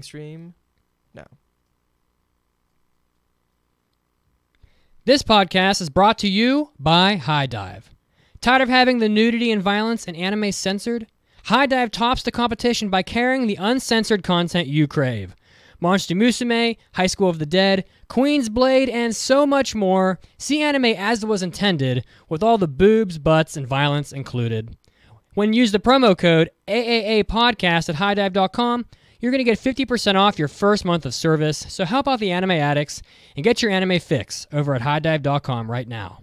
Stream? No. This podcast is brought to you by High Dive. Tired of having the nudity and violence in anime censored? High Dive tops the competition by carrying the uncensored content you crave. Monster Musume, High School of the Dead, Queen's Blade, and so much more. See anime as it was intended, with all the boobs, butts, and violence included. When you use the promo code AAAPodcast at highdive.com, you're going to get 50% off your first month of service, so help out the anime addicts and get your anime fix over at highdive.com right now.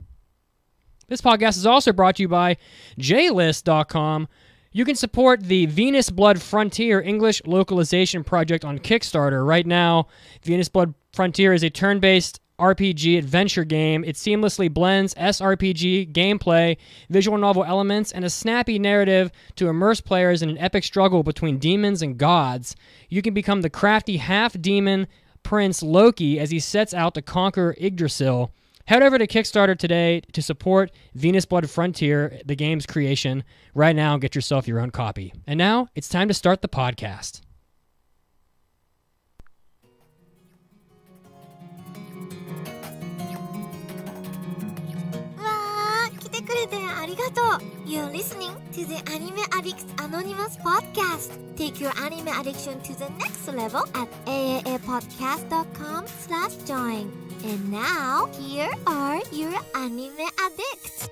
This podcast is also brought to you by JList.com. You can support the Venous Blood Frontier English localization project on Kickstarter. Right now, Venous Blood Frontier is a turn-based RPG adventure game. It seamlessly blends SRPG, gameplay, visual novel elements, and a snappy narrative to immerse players in an epic struggle between demons and gods. You can become the crafty half-demon prince Loki as he sets out to conquer Yggdrasil. Head over to Kickstarter today to support Venous Blood Frontier, the game's creation, right now and get yourself your own copy. And now, it's time to start the podcast. くれてありがとう. You're listening to the Anime Addicts Anonymous Podcast. Take your anime addiction to the next level at AAAPodcast.com/join. And now, here are your anime addicts.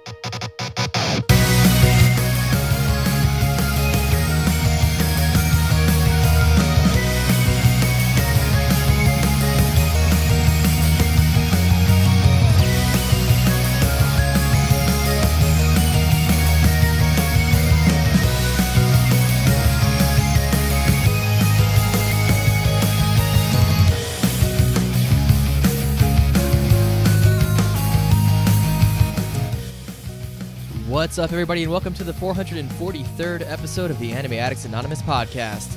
What's up, everybody, and welcome to the 443rd episode of the Anime Addicts Anonymous Podcast.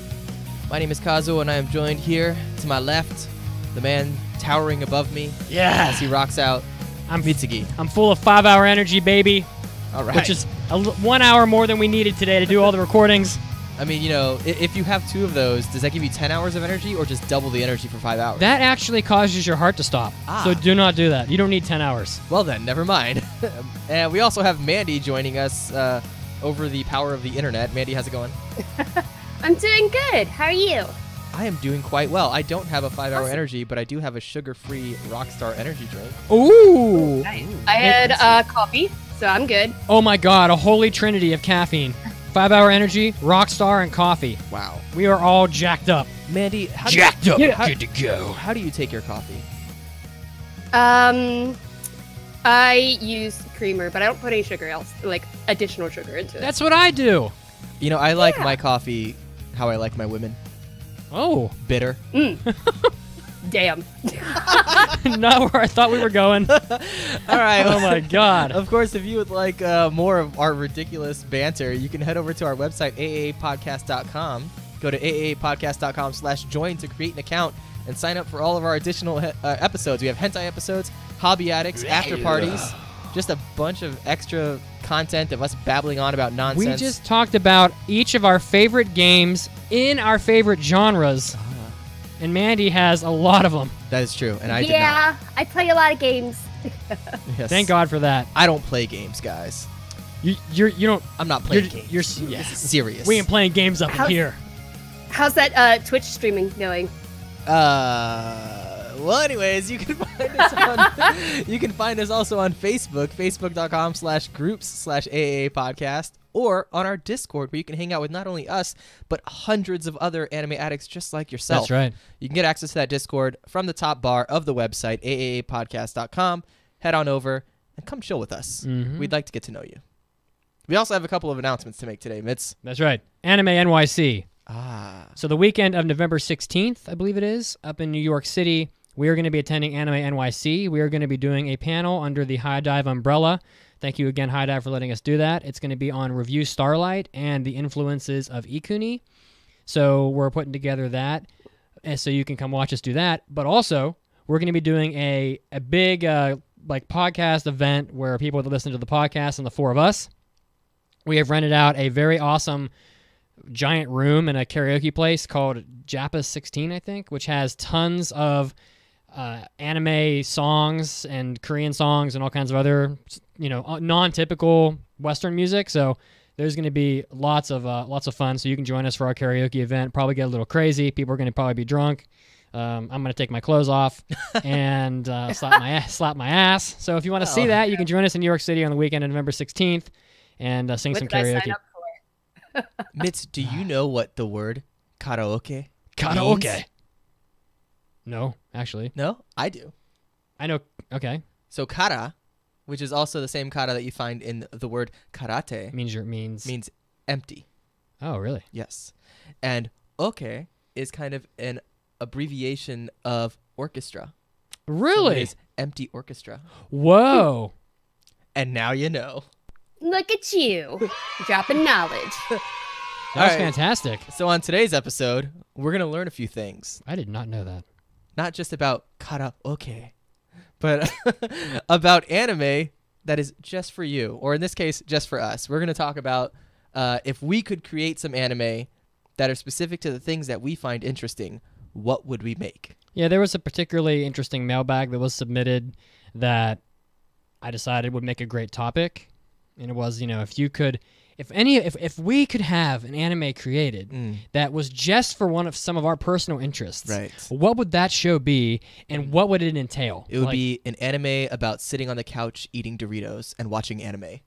My name is Kazuo, and I am joined here to my left, the man towering above me as he rocks out, Mitsugi. I'm full of 5-hour energy, baby. All right. Which is 1 hour more than we needed today to do all the recordings. I mean, you know, if you have two of those, does that give you 10 hours of energy or just double the energy for 5 hours? That actually causes your heart to stop. So do not do that. You don't need 10 hours. Well then, never mind. And we also have Mandy joining us over the power of the internet. Mandy, how's it going? I'm doing good. How are you? I am doing quite well. I don't have a 5-hour energy, but I do have a sugar-free Rockstar energy drink. Ooh! Nice. I had coffee, so I'm good. Oh my god, a holy trinity of caffeine. 5-hour energy, Rockstar, and coffee. Wow. We are all jacked up. Mandy, good to go. How do you take your coffee? I use creamer, but I don't put any sugar else, like additional sugar into it. That's what I do. You know, I like my coffee how I like my women. Oh. Bitter. Damn. Not where I thought we were going. All right. Oh my god. Of course, if you would like more of our ridiculous banter, you can head over to our website, AAAPodcast.com. Go to AAAPodcast.com/join to create an account and sign up for all of our additional episodes. We have hentai episodes, hobby addicts, after parties, just a bunch of extra content of us babbling on about nonsense. We just talked about each of our favorite games in our favorite genres. And Mandy has a lot of them. That is true, and I did not. Yeah, I play a lot of games. Yes. Thank God for that. I don't play games, guys. You don't. I'm not playing games. You're This is serious. We ain't playing games up in here. How's that Twitch streaming going? Well, anyways, you can find us on, you can find us also on Facebook, facebook.com/groups/AAAPodcast, or on our Discord, where you can hang out with not only us, but hundreds of other anime addicts just like yourself. That's right. You can get access to that Discord from the top bar of the website, AAAPodcast.com. Head on over and come chill with us. Mm-hmm. We'd like to get to know you. We also have a couple of announcements to make today, Mitz. That's right. Anime NYC. So the weekend of November 16th, I believe it is, up in New York City, we are going to be attending Anime NYC. We are going to be doing a panel under the High Dive umbrella. Thank you again, High Dive, for letting us do that. It's going to be on Review Starlight and the influences of Ikuni. So we're putting together that, and so you can come watch us do that. But also, we're going to be doing a big podcast event where people that listen to the podcast and the four of us, we have rented out a very awesome giant room in a karaoke place called Japa 16, I think, which has tons of anime songs and Korean songs and all kinds of other, non-typical Western music. So there's going to be lots of fun. So you can join us for our karaoke event. Probably get a little crazy. People are going to probably be drunk. I'm going to take my clothes off and slap my ass. So if you want to see that, you can join us in New York City on the weekend of November 16th and sing some karaoke. What did I sign up for? Mitz, do you know what the word karaoke Karaoke. No, actually. No? I do. I know. Okay. So kara, which is also the same kara that you find in the word karate, means empty. Oh, really? Yes. And oke is kind of an abbreviation of orchestra. Really? So it is empty orchestra. Whoa. And now you know. Look at you, dropping knowledge. That's All right. fantastic. So on today's episode, we're going to learn a few things. I did not know that. Not just about karaoke, but about anime that is just for you, or in this case, just for us. We're going to talk about if we could create some anime that are specific to the things that we find interesting, what would we make? Yeah, there was a particularly interesting mailbag that was submitted that I decided would make a great topic. And it was, if we could have an anime created that was just for some of our personal interests, Right. what would that show be, and what would it entail? It would be an anime about sitting on the couch eating Doritos and watching anime.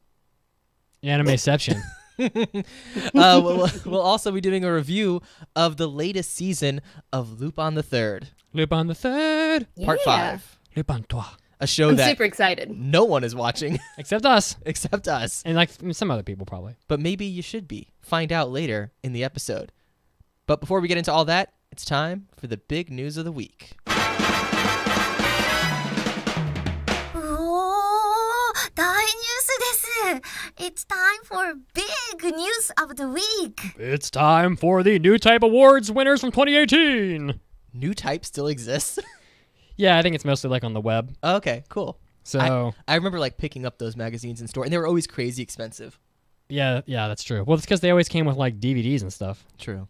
Animeception. We'll also be doing a review of the latest season of Lupin the Third, Lupin the Third. Part Yeah. 5. Lupin toi. A show I'm that super excited. no one is watching Except us. except us. And some other people probably. But maybe you should be. Find out later in the episode. But before we get into all that, it's time for the big news of the week. 大ニュースです。It's time for big news of the week. It's time for the New Type Awards winners from 2018. New Type still exists? Yeah, I think it's mostly on the web. Okay, cool. So I remember picking up those magazines in store, and they were always crazy expensive. yeah, that's true. Well, it's because they always came with DVDs and stuff. True.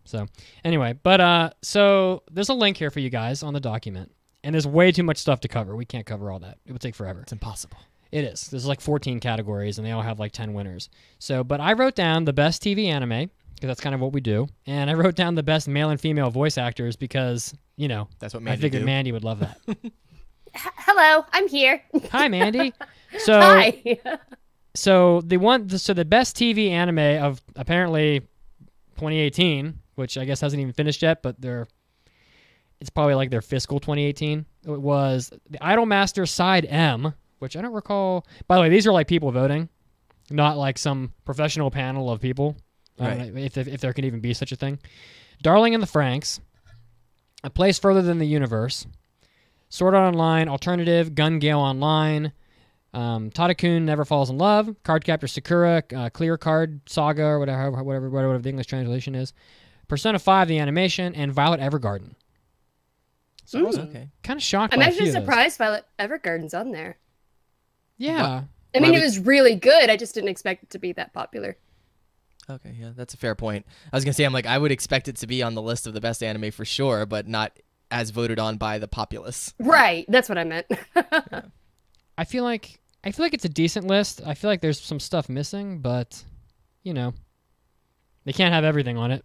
So anyway, but so there's a link here for you guys on the document, and there's way too much stuff to cover. We can't cover all that. It would take forever. It's impossible. It is. There's 14 categories, and they all have 10 winners. So, but I wrote down the best TV anime because that's kind of what we do, and I wrote down the best male and female voice actors because That's what I Mandy figured do. Mandy would love that. Hello, I'm here. Hi, Mandy. So, Hi. So the best TV anime of apparently 2018, which I guess hasn't even finished yet, but it's probably their fiscal 2018. It was the Idolmaster Side M, which I don't recall. By the way, these are people voting, not some professional panel of people. I don't know if there can even be such a thing. Darling in the Franxx, A Place Further Than the Universe, Sword Art Online Alternative, Gun Gale Online, Tadakun Never Falls in Love, Cardcaptor Sakura, Clear Card Saga, or whatever the English translation is, Persona 5 the animation, and Violet Evergarden. So I was kind of shocked. I'm by a actually few of those. surprised Violet Evergarden's on there. Yeah. I mean, it was really good. I just didn't expect it to be that popular. Okay, yeah, that's a fair point. I was going to say, I would expect it to be on the list of the best anime for sure, but not as voted on by the populace. Right, that's what I meant. I feel like it's a decent list. I feel like there's some stuff missing, but they can't have everything on it.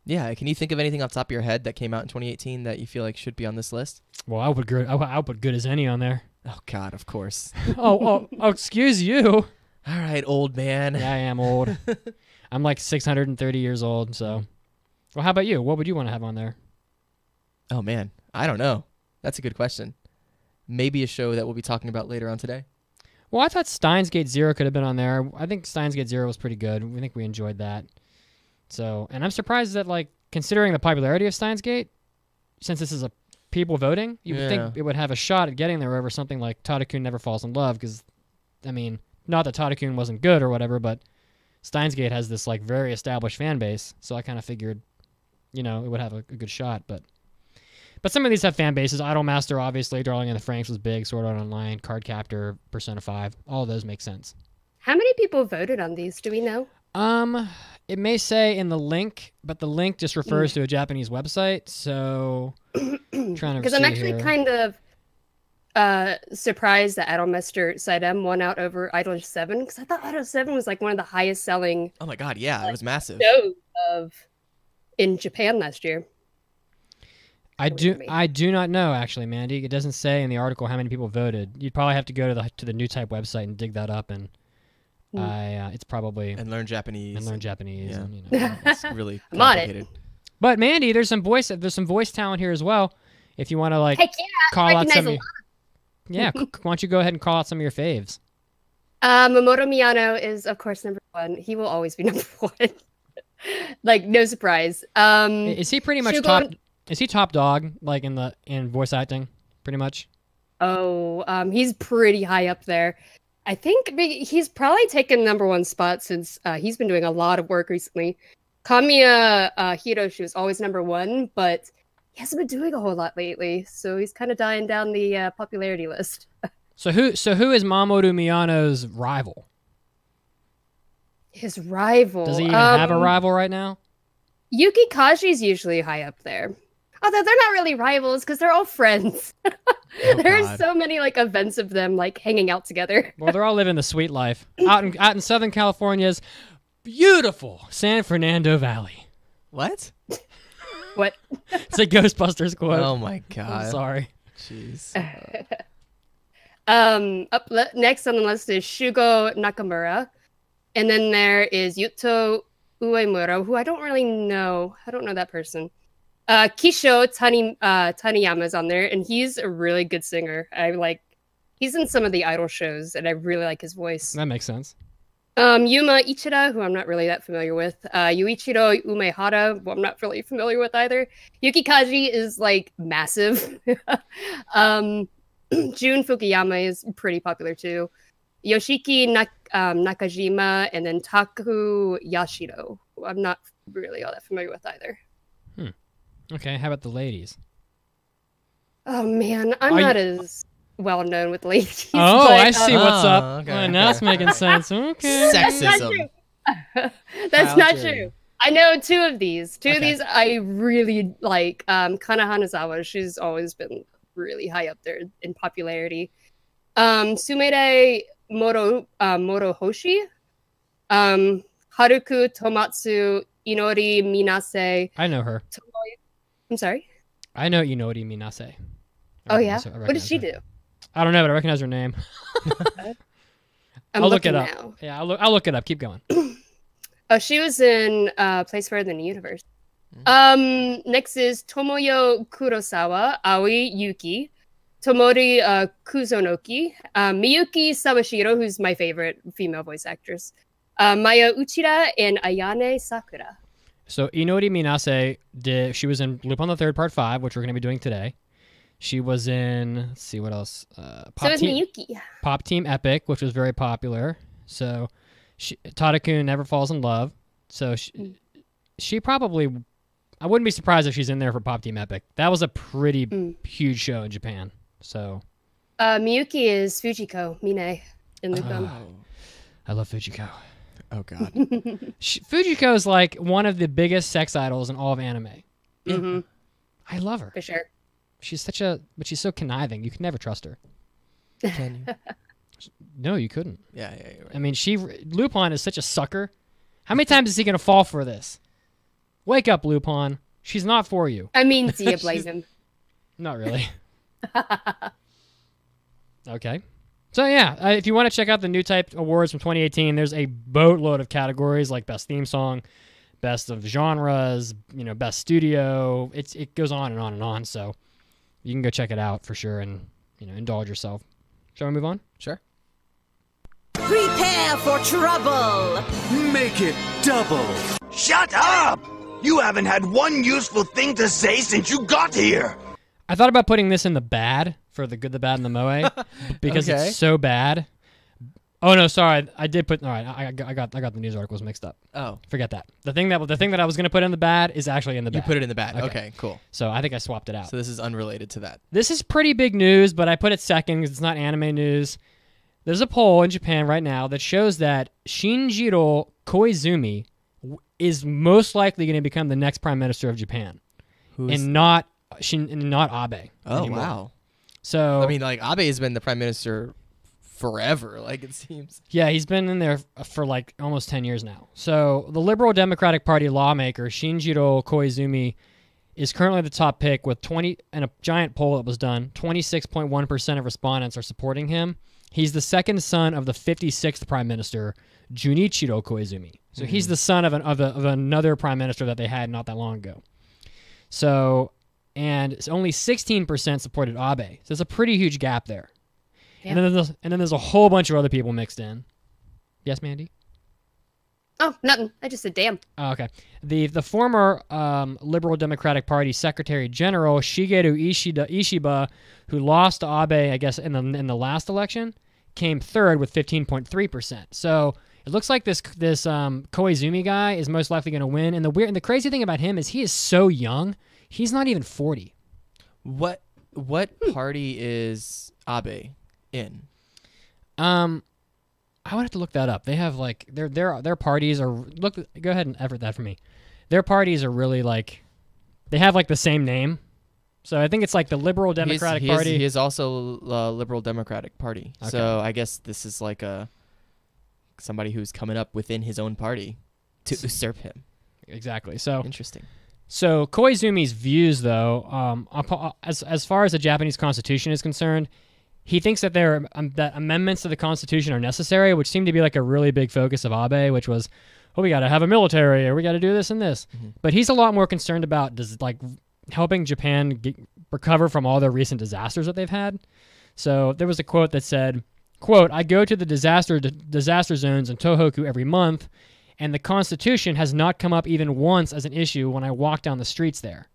Yeah, can you think of anything off the top of your head that came out in 2018 that you feel should be on this list? Well, I'll put good as any on there. Oh, God, of course. oh, excuse you. All right, old man. Yeah, I am old. I'm 630 years old, so. Well, how about you? What would you want to have on there? Oh, man. I don't know. That's a good question. Maybe a show that we'll be talking about later on today. Well, I thought Steins Gate Zero could have been on there. I think Steins Gate Zero was pretty good. I think we enjoyed that. So, and I'm surprised that, considering the popularity of Steins Gate, since this is a people voting, you would think it would have a shot at getting there over something like Tadakun Never Falls in Love, because, not that Tadakun wasn't good or whatever, but Steins Gate has this, very established fan base, so I kind of figured, it would have a good shot, but some of these have fan bases. Idolmaster, obviously, Darling in the Franxx was big, Sword Art Online, Cardcaptor, Persona 5, all of those make sense. How many people voted on these? Do we know? It may say in the link, but the link just refers to a Japanese website. So, trying to Because I'm actually here. kind of surprised that Idolmaster Saidem won out over Idol 7, because I thought Idol 7 was like one of the highest selling Oh my god, yeah, it was massive. shows in Japan last year. I do not know, actually, Mandy. It doesn't say in the article how many people voted. You'd probably have to go to the new type website and dig that up, and it's probably And learn Japanese. Yeah. And, you know. it's really I'm on it. complicated. But Mandy, there's some voice talent here as well. If you want to like Heck yeah, call I out recognize some, a of yeah, why don't you go ahead and call out some of your faves? Mamoto Miyano is, of course, number 1. He will always be number 1. Like, no surprise. Is he pretty much Shugo- top? Is he top dog like in voice acting? Pretty much. Oh, he's pretty high up there. I think he's probably taken number 1 spot since he's been doing a lot of work recently. Kamiya Hiroshi was always number 1, but he hasn't been doing a whole lot lately, so he's kind of dying down the popularity list. So who is Mamoru Miyano's rival? His rival. Does he even have a rival right now? Yuki Kaji's usually high up there. Although they're not really rivals because they're all friends. There's God. so many like events of them like hanging out together. Well, they're all living the sweet life out in Southern California's beautiful San Fernando Valley. What? What? It's a Ghostbusters quote. Oh my god. I'm sorry. Jeez. Next on the list is Shugo Nakamura. And then there is Yuto Uemura, who I don't really know. I don't know that person. Kisho Taniyama is on there, and he's a really good singer. He's in some of the Idol shows, and I really like his voice. That makes sense. Yuma Ichida, who I'm not really that familiar with. Yuichiro Umehara, who I'm not really familiar with either. Yuki Kaji is like massive. Jun Fukuyama is pretty popular too. Yoshiki Nakajima, and then Taku Yashiro, who I'm not really all that familiar with either. Okay, how about the ladies? Oh man, I'm not as well known with ladies. Oh, but, I see what's up. okay, Well, now it's making sense. Okay. Sexism. That's How not dare true. you. I know 2 of these. 2 of Okay. these I really like. Kana Hanazawa, she's always been really high up there in popularity. Sumire Morohoshi, Haruku Tomatsu, Inori Minase. I know her. I'm sorry? I know Inori Minase. Oh, yeah? I What did she recognize do? her. I don't know, but I recognize her name. I'm I'll look it looking up. now. Yeah, I'll look it up. Keep going. Oh, she was in Place Further Than the Universe. Next is Tomoyo Kurosawa, Aoi Yuki, Tomori Kuzonoki, Miyuki Sawashiro, who's my favorite female voice actress, Maya Uchida, and Ayane Sakura. So Inori Minase she was in Lupin the Third Part 5, which we're going to be doing today. She was in, let's see what else. So is Miyuki. Pop Team Epic, which was very popular. So Tadakun Never Falls in Love. So she probably, I wouldn't be surprised if she's in there for Pop Team Epic. That was a pretty huge show in Japan. So Miyuki is Fujiko Mine in Lupin. I love Fujiko. Oh god. Fujiko is like one of the biggest sex idols in all of anime. Mm-hmm. I love her. For sure. She's so conniving. You can never trust her. Can you? No, you couldn't. Yeah, you're right. I mean, Lupin is such a sucker. How many times is he going to fall for this? Wake up, Lupin. She's not for you. I mean, do you blame him? Not really. Okay. So yeah, if you want to check out the New Type Awards from 2018, there's a boatload of categories like Best Theme Song, Best of Genres, Best Studio. It goes on and on and on. So you can go check it out for sure and indulge yourself. Shall we move on? Sure. Prepare for trouble! Make it double. Shut up! You haven't had one useful thing to say since you got here. I thought about putting this in the bad for the good, the bad, and the moe because Okay. it's so bad. Oh no, sorry, I did put. All right, I got the news articles mixed up. Oh, Forget that. The thing that I was going to put in the bad is actually in the bad. you put it in the bad. Okay. Okay, cool. So I think I swapped it out. So this is unrelated to that. This is pretty big news, but I put it second because it's not anime news. There's a poll in Japan right now that shows that Shinjiro Koizumi is most likely going to become the next prime minister of Japan, and not Abe. Oh, anymore. wow. So I mean, like, Abe has been the prime minister forever, like, it seems. yeah, he's been in there for like almost 10 years now. So the Liberal Democratic Party lawmaker Shinjiro Koizumi is currently the top pick with 20 in a giant poll that was done. 26.1% of respondents are supporting him. He's the second son of the 56th prime minister, Junichiro Koizumi. So he's the son of another prime minister that they had not that long ago. So, and it's only 16% supported Abe. So it's a pretty huge gap there. Yeah. And then there's a whole bunch of other people mixed in. Yes, Mandy? Oh, nothing. I just said damn. Oh, okay. The former Liberal Democratic Party Secretary General Shigeru Ishiba, who lost to Abe, I guess, in the last election, came third with 15.3%. So it looks like this Koizumi guy is most likely going to win. And the crazy thing about him is he is so young. He's not even 40. What party is Abe in? I would have to look that up. They have like their parties are go ahead and effort that for me. Their parties are really like they have like the same name. So I think it's like the Liberal Democratic Party. He is also Liberal Democratic Party. Okay. So I guess this is like somebody who's coming up within his own party to usurp him. Exactly. So Interesting. So Koizumi's views, though, as far as the Japanese Constitution is concerned, he thinks that that amendments to the Constitution are necessary, which seemed to be like a really big focus of Abe, which was, we got to have a military, or we got to do this and this. Mm-hmm. But he's a lot more concerned about helping Japan recover from all their recent disasters that they've had. So there was a quote that said, quote, "I go to the disaster zones in Tohoku every month, and the Constitution has not come up even once as an issue when I walk down the streets there."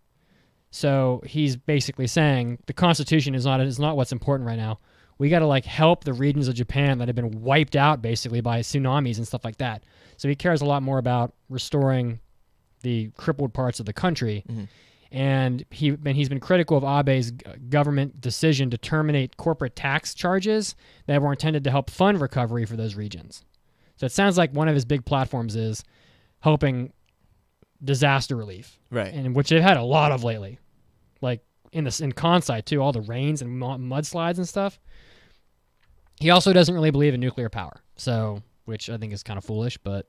So he's basically saying the Constitution is not what's important right now. We got to help the regions of Japan that have been wiped out basically by tsunamis and stuff like that. So he cares a lot more about restoring the crippled parts of the country. Mm-hmm. And he's been critical of Abe's government decision to terminate corporate tax charges that were intended to help fund recovery for those regions. So it sounds like one of his big platforms is helping disaster relief, right? And which they've had a lot of lately, like in Kansai too, all the rains and mudslides and stuff. He also doesn't really believe in nuclear power, so which I think is kind of foolish, but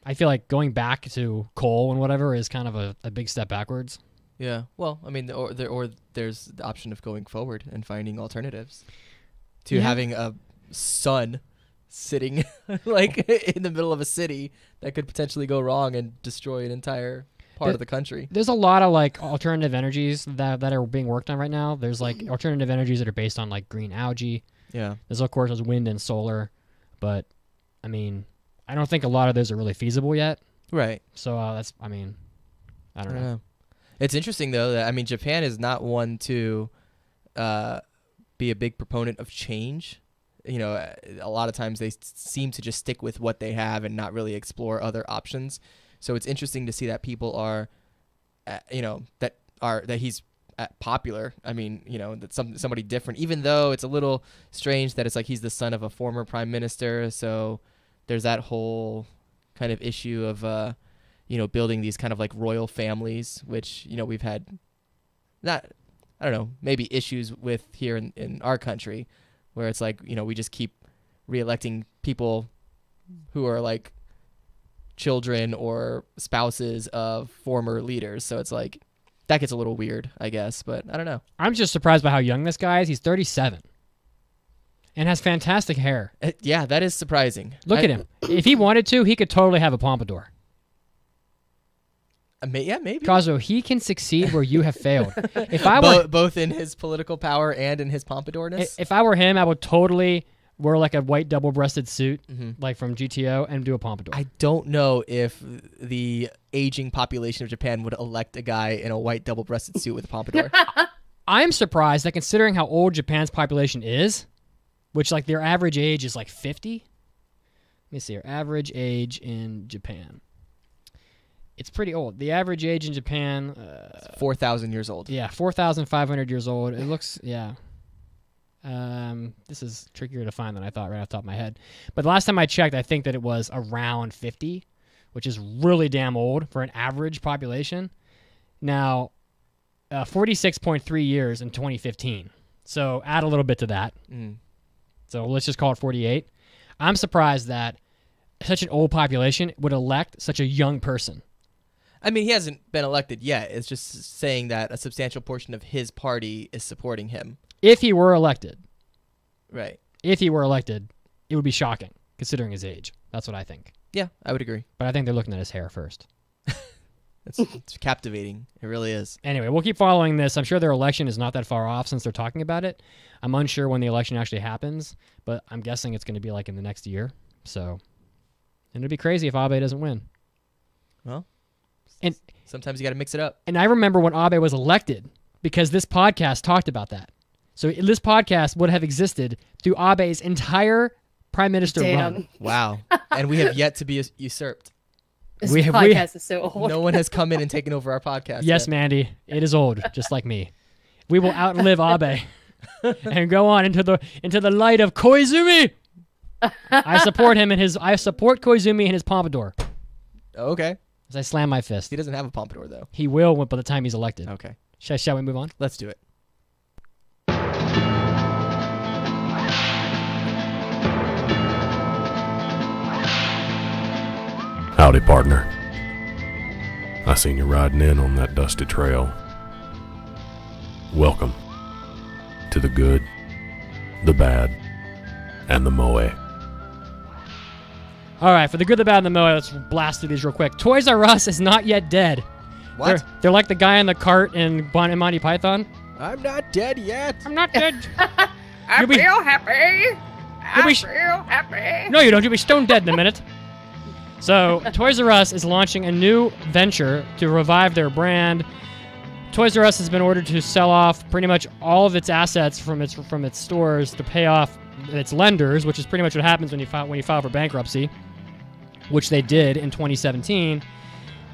I feel like going back to coal and whatever is kind of a big step backwards. Yeah, well, I mean, or there's the option of going forward and finding alternatives to having a sun sitting in the middle of a city that could potentially go wrong and destroy an entire part of the country. There's a lot of alternative energies that are being worked on right now. There's alternative energies that are based on green algae. Yeah. There's of course wind and solar, but I mean, I don't think a lot of those are really feasible yet. Right. So I don't know. It's interesting though that Japan is not one to be a big proponent of change. A lot of times they seem to just stick with what they have and not really explore other options. So it's interesting to see that people are, that he's popular. That somebody different, even though it's a little strange that it's he's the son of a former prime minister. So there's that whole kind of issue of, building these kind of royal families, which, we've had maybe issues with here in our country, where it's we just keep reelecting people who are children or spouses of former leaders. So it's that gets a little weird, I guess, but I don't know. I'm just surprised by how young this guy is. He's 37 and has fantastic hair. Yeah, that is surprising. Look at him. If he wanted to, he could totally have a pompadour. Yeah, maybe. Kazuo, he can succeed where you have failed. If I were both in his political power and in his pompadourness. If I were him, I would totally wear a white double-breasted suit, from GTO, and do a pompadour. I don't know if the aging population of Japan would elect a guy in a white double-breasted suit with a pompadour. I'm surprised that considering how old Japan's population is, which their average age is 50. Let me see here. Average age in Japan. It's pretty old. The average age in Japan... 4,000 years old. Yeah, 4,500 years old. It looks... Yeah. This is trickier to find than I thought right off the top of my head. But the last time I checked, I think that it was around 50, which is really damn old for an average population. Now, 46.3 years in 2015. So add a little bit to that. So let's just call it 48. I'm surprised that such an old population would elect such a young person. I mean, he hasn't been elected yet. It's just saying that a substantial portion of his party is supporting him. If he were elected. Right. If he were elected, it would be shocking, considering his age. That's what I think. Yeah, I would agree. But I think they're looking at his hair first. It's captivating. It really is. Anyway, we'll keep following this. I'm sure their election is not that far off since they're talking about it. I'm unsure when the election actually happens, but I'm guessing it's going to be like in the next year. So, and it'd be crazy if Abe doesn't win. Well, and sometimes you got to mix it up. And I remember when Abe was elected because this podcast talked about that. So this podcast would have existed through Abe's entire prime minister run. Wow. And we have yet to be usurped. This podcast is so old. No one has come in and taken over our podcast. Yes, yet. Mandy. It is old, just like me. We will outlive Abe and go on into the light of Koizumi. I support Koizumi and his pompadour. Okay. As I slam my fist. He doesn't have a pompadour, though. He will by the time he's elected. Okay. Shall we move on? Let's do it. Howdy, partner. I seen you riding in on that dusty trail. Welcome to the good, the bad, and the moe. All right, for the good, the bad, and the moe, let's blast through these real quick. Toys R Us is not yet dead. What? They're like the guy in the cart in Monty Python. I'm not dead yet. I'm not dead. I feel happy. I feel happy. No, you don't. You'll be stone dead in a minute. So, Toys R Us is launching a new venture to revive their brand. Toys R Us has been ordered to sell off pretty much all of its assets from its stores to pay off its lenders, which is pretty much what happens when you file for bankruptcy, which they did in 2017.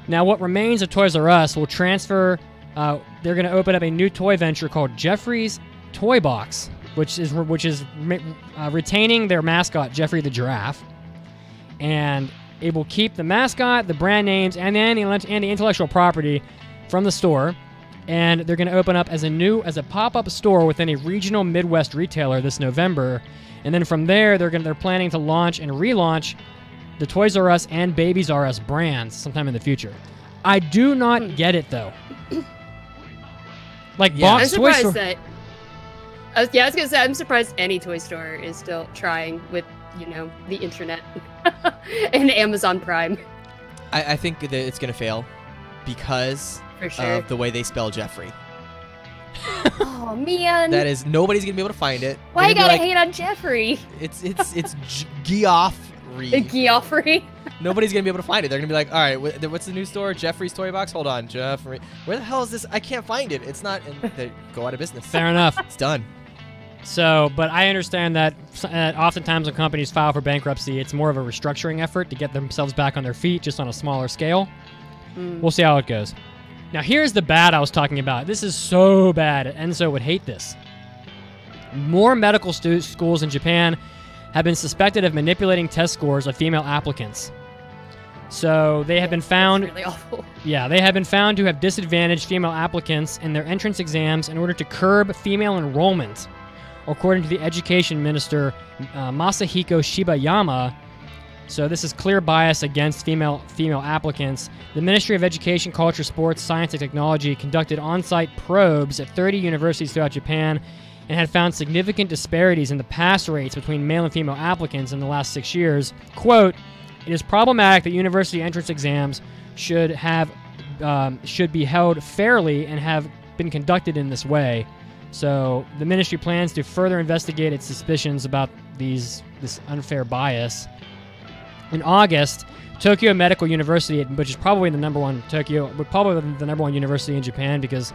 Now, what remains of Toys R Us will transfer. They're going to open up a new toy venture called Jeffrey's Toy Box, which is retaining their mascot Jeffrey the Giraffe, and it will keep the mascot, the brand names, and the intellectual property from the store. And they're going to open up as a pop-up store within a regional Midwest retailer this November. And then from there, they're planning to launch and relaunch the Toys R Us and Babies R Us brands sometime in the future. I do not get it though. Like box I'm toy surprised store. that. I was gonna say I'm surprised any toy store is still trying with the internet and Amazon Prime. I think that it's going to fail because For sure. of the way they spell Jeffrey. Oh man. That is, nobody's going to be able to find it. Why you They're gonna gotta be hate on Jeffrey? It's Geoffrey. Geoffrey. Nobody's going to be able to find it. They're going to be like, all right, what's the new store? Jeffrey's Toy Box? Hold on, Jeffrey. Where the hell is this? I can't find it. It's not. And they go out of business. Fair enough. It's done. So, but I understand that oftentimes when companies file for bankruptcy, it's more of a restructuring effort to get themselves back on their feet, just on a smaller scale. We'll see how it goes. Now, here's the bad I was talking about. This is so bad. Enzo would hate this. More medical schools in Japan have been suspected of manipulating test scores of female applicants. So they have been found. That's really awful. Yeah, they have been found to have disadvantaged female applicants in their entrance exams in order to curb female enrollment, according to the education minister Masahiko Shibayama. So this is clear bias against female applicants. The Ministry of Education, Culture, Sports, Science, and Technology conducted on-site probes at 30 universities throughout Japan and had found significant disparities in the pass rates between male and female applicants in the last 6 years. Quote, "It is problematic that university entrance exams should be held fairly and have been conducted in this way." So the ministry plans to further investigate its suspicions about this unfair bias. In August, Tokyo Medical University, which is probably the number one university in Japan, because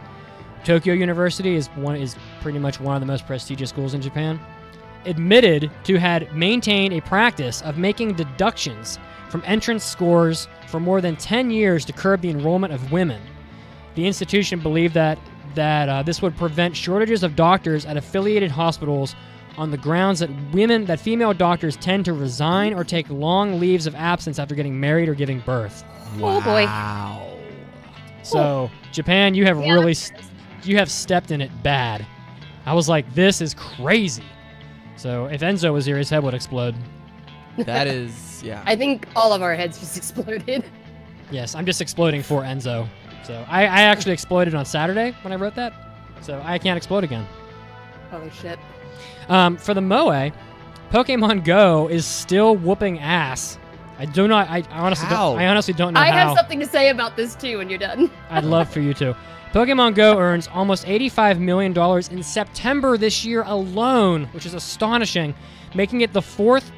Tokyo University is pretty much one of the most prestigious schools in Japan, admitted to had maintained a practice of making deductions from entrance scores for more than 10 years to curb the enrollment of women. The institution believed that that this would prevent shortages of doctors at affiliated hospitals on the grounds that female doctors tend to resign or take long leaves of absence after getting married or giving birth. Oh boy. Wow. So, Japan, you have you have stepped in it bad. I was like, this is crazy. So, if Enzo was here, his head would explode. That is, yeah. I think all of our heads just exploded. Yes, I'm just exploding for Enzo. So, I actually exploded on Saturday when I wrote that. So, I can't explode again. Holy shit. For the Moe, Pokemon Go is still whooping ass. I honestly don't know how. I have something to say about this too when you're done. I'd love for you to. Pokemon Go earns almost $85 million in September this year alone, which is astonishing, making it the fourth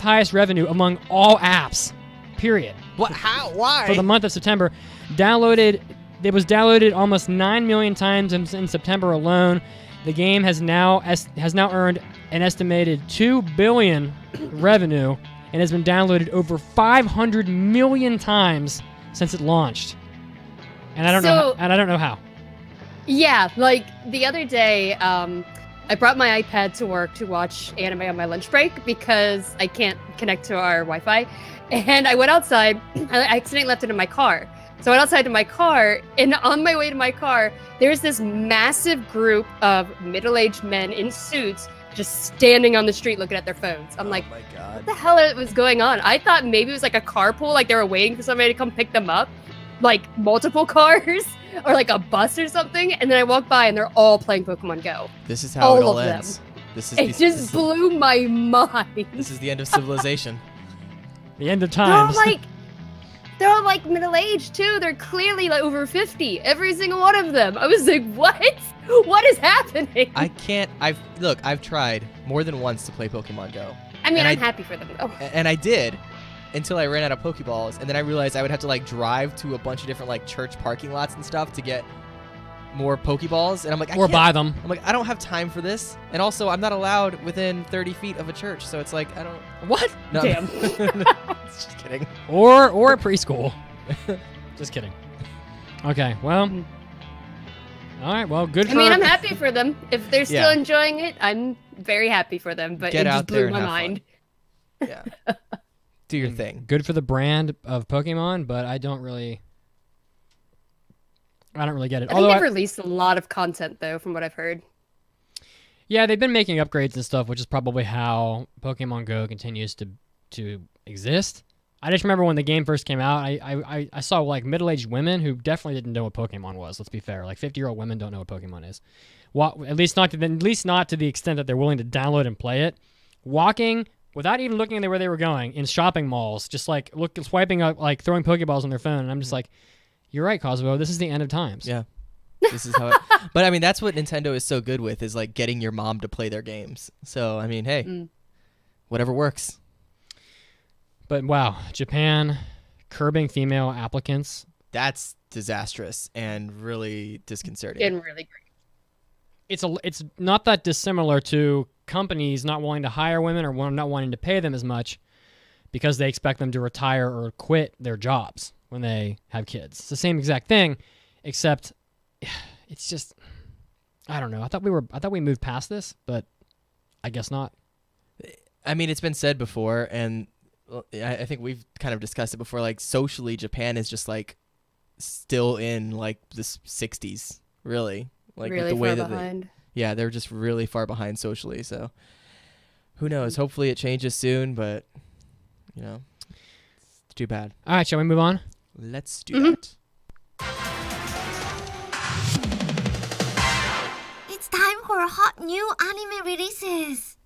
highest revenue among all apps. Period. What? How? Why? For the month of September, it was downloaded almost 9 million times in September alone. The game has now earned an estimated $2 billion revenue and has been downloaded over 500 million times since it launched. And I don't know how. Yeah, like the other day, I brought my iPad to work to watch anime on my lunch break because I can't connect to our Wi-Fi. And I went outside. I accidentally left it in my car. So I went outside to my car, and on my way to my car, there's this massive group of middle-aged men in suits just standing on the street looking at their phones. I'm like, my God. What the hell was going on? I thought maybe it was like a carpool, like they were waiting for somebody to come pick them up, like multiple cars, or like a bus or something. And then I walked by, and they're all playing Pokemon Go. This is how it all ends. It just blew my mind. This is the end of civilization. The end of times. They're all like middle-aged too. They're clearly like over 50. Every single one of them. I was like, what? What is happening? I've tried more than once to play Pokemon Go. I mean, I'm happy for them though. And I did until I ran out of Pokeballs, and then I realized I would have to like drive to a bunch of different like church parking lots and stuff to get more Pokeballs, and I'm like, buy them. I'm like, I don't have time for this, and also I'm not allowed within 30 feet of a church, so it's like I don't. What? No, Damn. Just kidding. Or a preschool. Just kidding. Okay, well. All right, well, good for... I mean, I'm happy for them. If they're still Yeah. enjoying it, I'm very happy for them, but Get it out just there blew and my have mind. Yeah. Do your thing. Good for the brand of Pokemon, but I don't really get it. I think they've released a lot of content, though, from what I've heard. Yeah, they've been making upgrades and stuff, which is probably how Pokemon Go continues to exist. I just remember when the game first came out, I saw like middle-aged women who definitely didn't know what Pokemon was. Let's be fair, like 50-year-old women don't know what Pokemon is. At least not to the extent that they're willing to download and play it. Walking without even looking at where they were going in shopping malls, just like swiping up, like throwing Pokeballs on their phone, and I'm just like, you're right, Cosmo. This is the end of times. Yeah. This is how But I mean, that's what Nintendo is so good with, is like getting your mom to play their games. So I mean, hey, whatever works. But wow, Japan curbing female applicants. That's disastrous and really disconcerting. And really great. It's not that dissimilar to companies not wanting to hire women or not wanting to pay them as much because they expect them to retire or quit their jobs when they have kids. It's the same exact thing, except it's just, I don't know. I thought we moved past this, but I guess not. I mean, it's been said before, and I think we've kind of discussed it before, like socially Japan is just like still in like the 60s, really. Like really with the way far that behind. they're just really far behind socially, so who knows? Hopefully it changes soon, but you know, it's too bad. All right, shall we move on? Let's do that. It's time for hot new anime releases.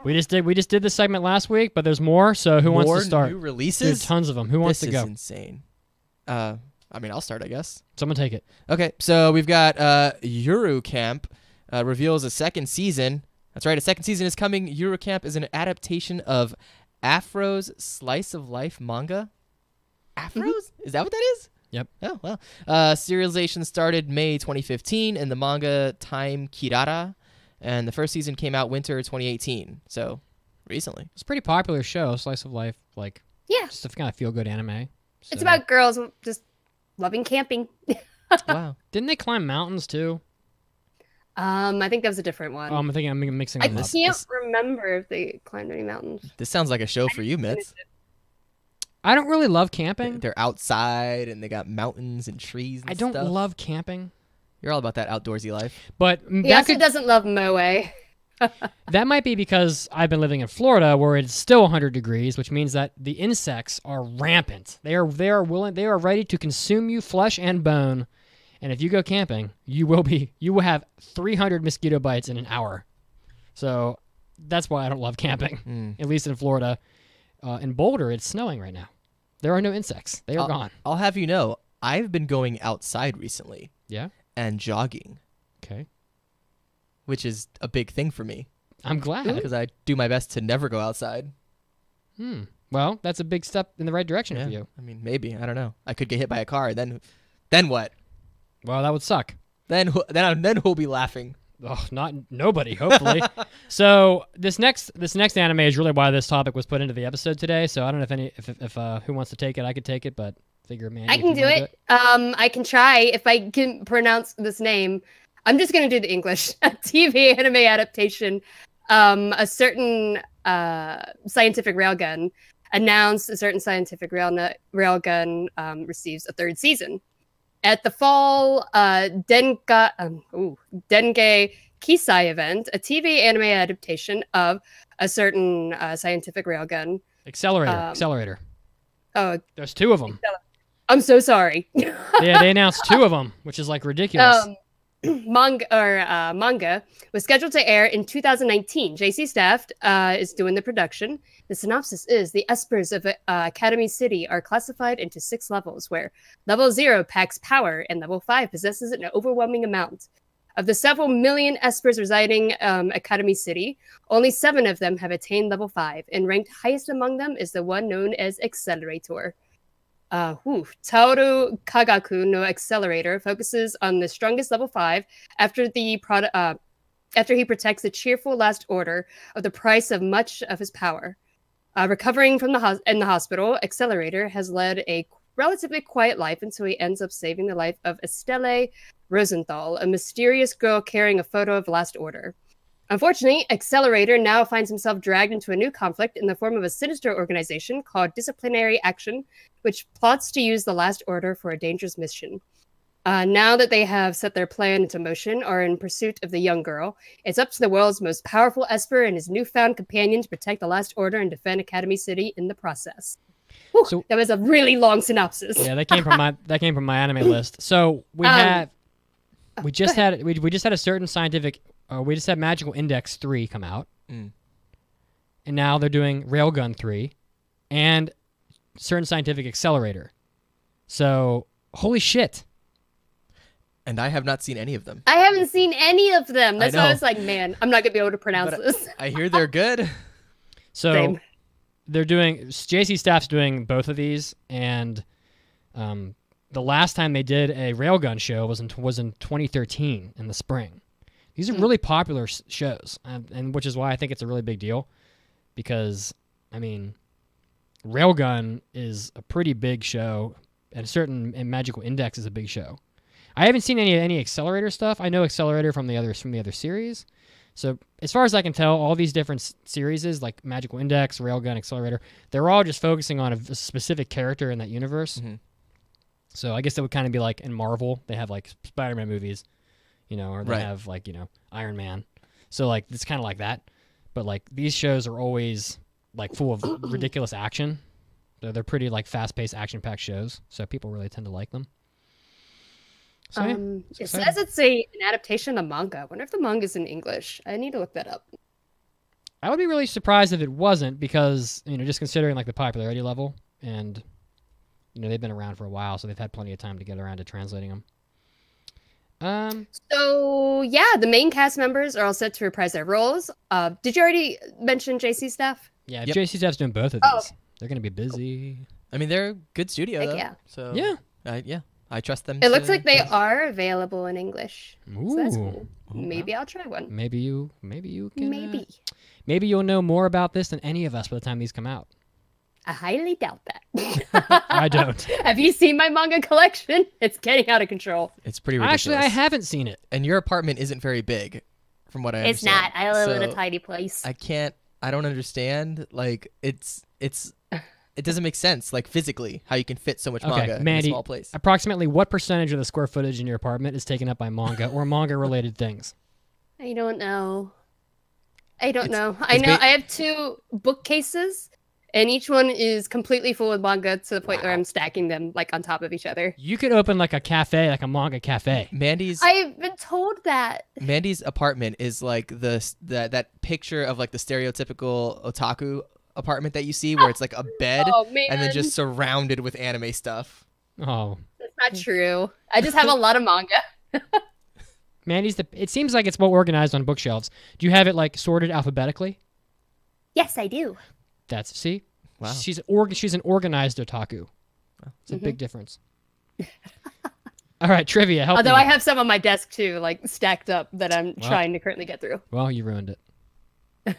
We just did this segment last week, but there's more. So who wants to start? New releases? Dude, tons of them. Who wants to go? This is insane. I mean, I'll start, I guess. Someone take it. Okay, so we've got Yuru Camp reveals a second season. That's right, a second season is coming. Yuru Camp is an adaptation of Afro's Slice of Life manga. Afro's? Is that what that is? Yep. Oh, well. Serialization started May 2015 in the manga Time Kirara, and the first season came out winter 2018, so recently. It's a pretty popular show, Slice of Life, like Yeah. just a kind of feel-good anime. So. It's about girls just loving camping. Wow. Didn't they climb mountains too? I think that was a different one. Oh, I'm thinking I'm mixing I them up. can't remember if they climbed any mountains. This sounds like a show for you, Mitz. I don't really love camping. They're outside and they got mountains and trees and I don't stuff. love camping. You're all about that outdoorsy life. But He also doesn't love Moe. that might be because I've been living in Florida where it's still 100 degrees, which means that the insects are rampant. They are ready to consume you flesh and bone. And if you go camping, you will have 300 mosquito bites in an hour. So that's why I don't love camping, at least in Florida. In Boulder, it's snowing right now. There are no insects. They are gone. I'll have you know, I've been going outside recently. Yeah? And jogging. Okay. Which is a big thing for me. I'm glad. Because I do my best to never go outside. Well, that's a big step in the right direction for you. I mean, maybe. I don't know. I could get hit by a car. Then what? Well, that would suck. Then who'll be laughing? Oh, nobody, hopefully. So this next anime is really why this topic was put into the episode today. So I don't know if who wants to take it. I could take it, but figure, man. I can do it. I can try if I can pronounce this name. I'm just gonna do the English. A TV anime adaptation. A certain scientific railgun announced a certain scientific railgun receives a third season. At the fall Denge Kisai event, a TV anime adaptation of a certain scientific railgun. Accelerator. Oh, there's two of them. I'm so sorry. Yeah, they announced two of them, which is like ridiculous. Manga was scheduled to air in 2019. JC Staff is doing the production. The synopsis is the espers of Academy City are classified into 6 levels, where level 0 packs power and level 5 possesses an overwhelming amount. Of the several million espers residing Academy City, only 7 of them have attained level 5, and ranked highest among them is the one known as Accelerator. Taoru Kagaku no Accelerator focuses on the strongest level 5 after he protects the cheerful last order of the price of much of his power. Recovering from in the hospital, Accelerator has led a relatively quiet life until he ends up saving the life of Estelle Rosenthal, a mysterious girl carrying a photo of Last Order. Unfortunately, Accelerator now finds himself dragged into a new conflict in the form of a sinister organization called Disciplinary Action, which plots to use the Last Order for a dangerous mission. Now that they have set their plan into motion, or in pursuit of the young girl, it's up to the world's most powerful Esper and his newfound companion to protect the Last Order and defend Academy City in the process. Whew, so, that was a really long synopsis. Yeah, that came from my anime list. So we just had a certain scientific. We just had Magical Index 3 come out, and now they're doing Railgun 3, and certain scientific accelerator. So holy shit. And I have not seen any of them. I haven't seen any of them. That's why I was like, man, I'm not going to be able to pronounce this. I hear they're good. So Same. They're doing, JC Staff's doing both of these, and the last time they did a Railgun show was in 2013 in the spring. These are really popular shows, and which is why I think it's a really big deal, because, I mean, Railgun is a pretty big show, and Magical Index is a big show. I haven't seen any Accelerator stuff. I know Accelerator from the other series. So as far as I can tell, all these different series, like Magical Index, Railgun, Accelerator, they're all just focusing on a specific character in that universe. Mm-hmm. So I guess it would kind of be like in Marvel, they have like Spider-Man movies, or they have like, Iron Man. So like it's kind of like that. But like these shows are always like full of ridiculous action. They're pretty like fast-paced, action-packed shows. So people really tend to like them. So, it says it's an adaptation of the manga. I wonder if the manga's in English. I need to look that up. I would be really surprised if it wasn't, because just considering like the popularity level, and they've been around for a while, so they've had plenty of time to get around to translating them. So yeah, the main cast members are all set to reprise their roles. Did you already mention JC Staff? Yeah, JC Staff's doing both of these. They're gonna be busy. I mean, they're a good studio, though. Yeah. So yeah. I trust them. It looks like they are available in English. Ooh. So that's cool. Maybe I'll try one. Maybe you can. Maybe you'll know more about this than any of us by the time these come out. I highly doubt that. I don't. Have you seen my manga collection? It's getting out of control. It's pretty ridiculous. Actually, I haven't seen it. And your apartment isn't very big, from what I It's understand. not. I live in a So tiny place. I don't understand. Like, it doesn't make sense, like, physically, how you can fit so much manga in a Mandy, small place. approximately what percentage of the square footage in your apartment is taken up by manga or manga-related things? I don't know. I have 2 bookcases, and each one is completely full of manga to the point where I'm stacking them like on top of each other. You could open like a cafe, like a manga cafe. I've been told that. Mandy's apartment is like that picture of like the stereotypical otaku apartment that you see, where it's like a bed and then just surrounded with anime stuff. Oh, that's not true. I just have a lot of manga. Mandy's it seems like it's well organized on bookshelves. Do you have it like sorted alphabetically? Yes, I do. See? Wow. She's an organized otaku. It's a big difference. All right, trivia. Help Although me. I have some on my desk too, like stacked up that I'm trying to currently get through. Well, you ruined it.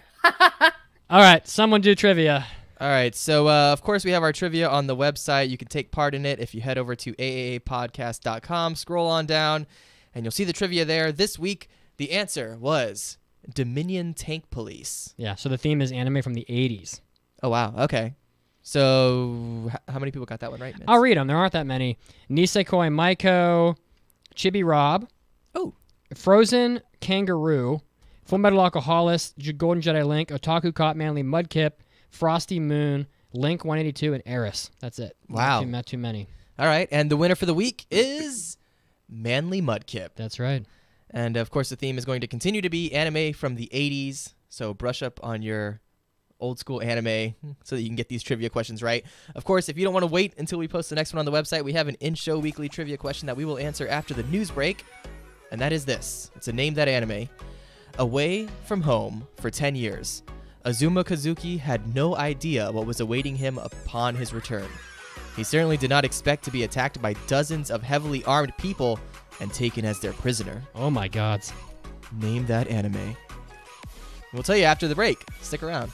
All right, someone do trivia. All right, so of course we have our trivia on the website. You can take part in it if you head over to AAAPodcast.com, scroll on down, and you'll see the trivia there. This week, the answer was Dominion Tank Police. Yeah, so the theme is anime from the 80s. Oh, wow. Okay. So how many people got that one right, Mitz? I'll read them. There aren't that many. Nisekoi Maiko, Chibi Rob. Oh. Frozen Kangaroo, Full Metal Alcoholist, Golden Jedi Link, Otaku Cop Manly Mudkip, Frosty Moon, Link 182, and Eris. That's it. Wow. Not too many. All right, and the winner for the week is Manly Mudkip. That's right. And, of course, the theme is going to continue to be anime from the 80s, so brush up on your old school anime so that you can get these trivia questions right. Of course, if you don't want to wait until we post the next one on the website, we have an in-show weekly trivia question that we will answer after the news break, and that is this. It's a Name That Anime. Away from home for 10 years, Azuma Kazuki had no idea what was awaiting him upon his return. He certainly did not expect to be attacked by dozens of heavily armed people and taken as their prisoner. Oh my God. Name that anime. We'll tell you after the break. Stick around.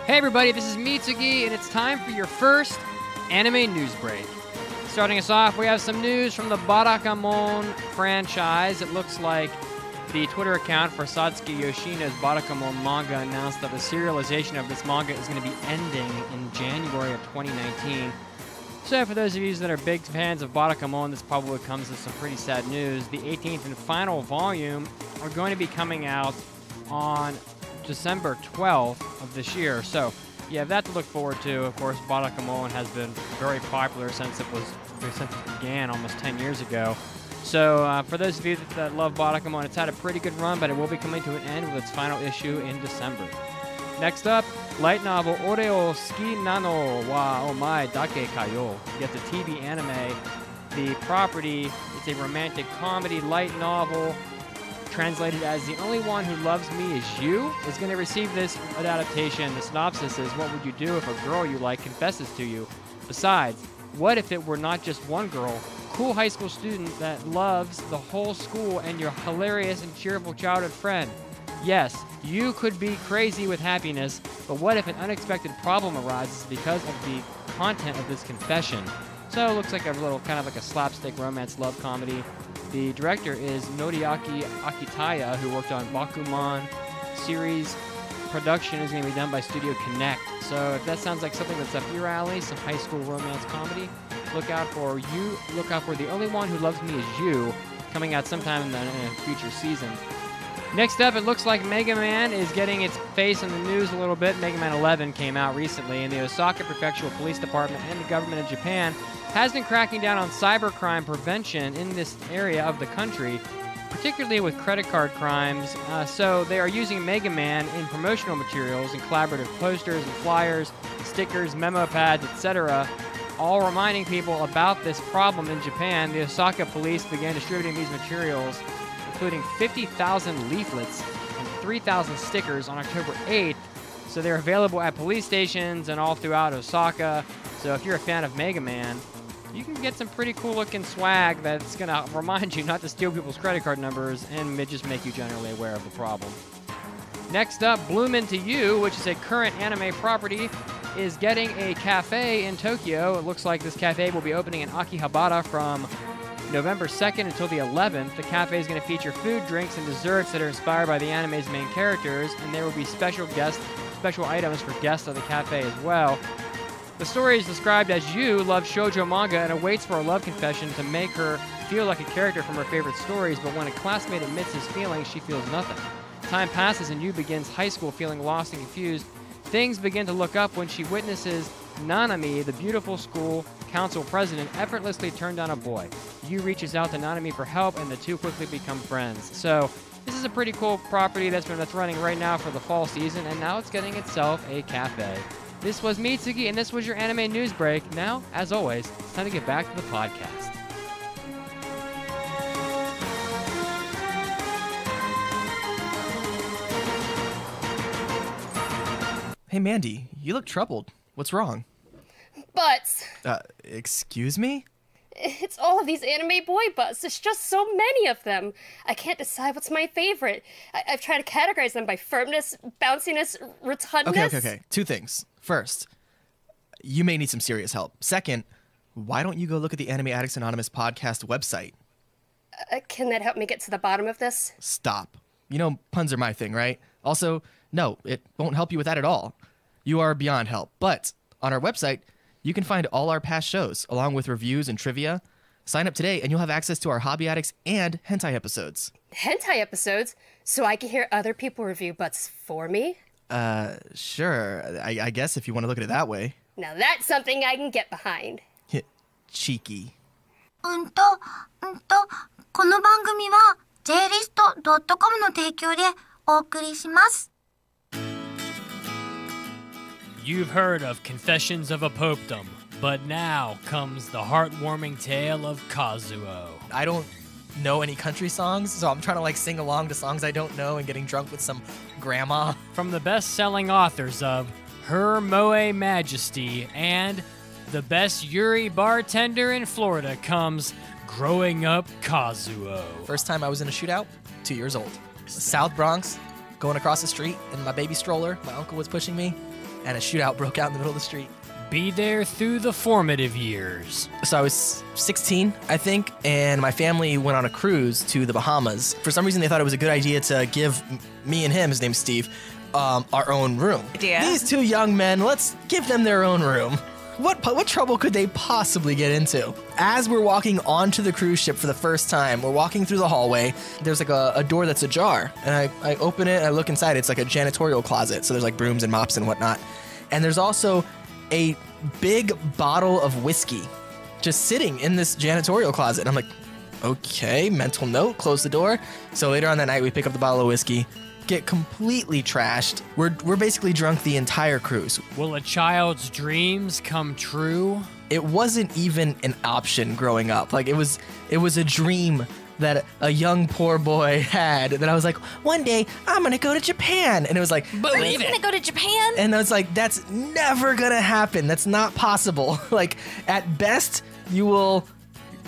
Hey everybody, this is Mitsugi, and it's time for your first anime news break. Starting us off, we have some news from the Barakamon franchise. It looks like the Twitter account for Satsuki Yoshina's Barakamon manga announced that the serialization of this manga is going to be ending in January of 2019. So for those of you that are big fans of Barakamon, this probably comes as some pretty sad news. The 18th and final volume are going to be coming out on December 12th of this year. So you have that to look forward to. Of course, Barakamon has been very popular since it began almost 10 years ago. So for those of you that love Barakamon, it's had a pretty good run, but it will be coming to an end with its final issue in December. Next up, light novel Ore o Ski Nano wa Omae Dake Kayo. You get the TV anime. The property, it's a romantic comedy light novel translated as The Only One Who Loves Me Is You, is going to receive this adaptation. The synopsis is, what would you do if a girl you like confesses to you? Besides, what if it were not just one girl, cool high school student that loves the whole school and your hilarious and cheerful childhood friend? Yes, you could be crazy with happiness, but what if an unexpected problem arises because of the content of this confession? So it looks like a little kind of like a slapstick romance love comedy. The director is Noriaki Akitaya, who worked on Bakuman series. Production is going to be done by Studio Connect. So if that sounds like something that's up your alley, some high school romance comedy, look out for The Only One Who Loves Me Is You, coming out sometime in a future season. Next up, it looks like Mega Man is getting its face in the news a little bit. Mega Man 11 came out recently, and the Osaka Prefectural Police Department and the government of Japan has been cracking down on cybercrime prevention in this area of the country, particularly with credit card crimes. So they are using Mega Man in promotional materials and collaborative posters and flyers, stickers, memo pads, etc., all reminding people about this problem in Japan. The Osaka police began distributing these materials, including 50,000 leaflets and 3,000 stickers on October 8th. So they're available at police stations and all throughout Osaka. So if you're a fan of Mega Man, you can get some pretty cool looking swag that's going to remind you not to steal people's credit card numbers and just make you generally aware of the problem. Next up, Bloom Into You, which is a current anime property, is getting a cafe in Tokyo. It looks like this cafe will be opening in Akihabara from November 2nd until the 11th. The cafe is going to feature food, drinks, and desserts that are inspired by the anime's main characters, and there will be special items for guests of the cafe as well. The story is described as Yu loves shoujo manga and awaits for a love confession to make her feel like a character from her favorite stories, but when a classmate admits his feelings, she feels nothing. Time passes and Yu begins high school feeling lost and confused. Things begin to look up when she witnesses Nanami, the beautiful school council president, effortlessly turn down a boy. Yu reaches out to Nanami for help, and the two quickly become friends. So this is a pretty cool property that's running right now for the fall season, and now it's getting itself a cafe. This was Mitsuki, and this was your anime news break. Now, as always, it's time to get back to the podcast. Hey, Mandy, you look troubled. What's wrong? Butts. Excuse me? It's all of these anime boy butts. There's just so many of them. I can't decide what's my favorite. I've tried to categorize them by firmness, bounciness, rotundness. Okay. 2 things. First, you may need some serious help. Second, why don't you go look at the Anime Addicts Anonymous podcast website? Can that help me get to the bottom of this? Stop. You know, puns are my thing, right? Also, no, it won't help you with that at all. You are beyond help. But on our website, you can find all our past shows, along with reviews and trivia. Sign up today, and you'll have access to our Hobby Addicts and Hentai episodes. Hentai episodes? So I can hear other people review butts for me? Sure. I guess if you want to look at it that way. Now that's something I can get behind. Cheeky. この番組は JList.com の提供でお送りします。 You've heard of Confessions of a Popedom, but now comes the heartwarming tale of Kazuo. I don't know any country songs, so I'm trying to sing along to songs I don't know and getting drunk with some grandma. From the best-selling authors of Her Moe Majesty and The Best Yuri Bartender in Florida comes Growing Up Kazuo. First time I was in a shootout, 2 years old. South Bronx, going across the street in my baby stroller. My uncle was pushing me, and a shootout broke out in the middle of the street. Be there through the formative years. So I was 16, I think, and my family went on a cruise to the Bahamas. For some reason, they thought it was a good idea to give me and him, his name's Steve, our own room. Yeah. These 2 young men, let's give them their own room. What trouble could they possibly get into? As we're walking onto the cruise ship for the first time, we're walking through the hallway. There's a door that's ajar, and I open it and I look inside. It's like a janitorial closet, so there's brooms and mops and whatnot. And there's also a big bottle of whiskey just sitting in this janitorial closet. And I'm like, okay, mental note, close the door. So later on that night, we pick up the bottle of whiskey, get completely trashed. We're basically drunk the entire cruise. Will a child's dreams come true? It wasn't even an option growing up. It was a dream that a young poor boy had, that I was like, one day I'm gonna go to Japan. And it was like, believe it. Gonna go to Japan? And I was like, that's never gonna happen. That's not possible. At best, you will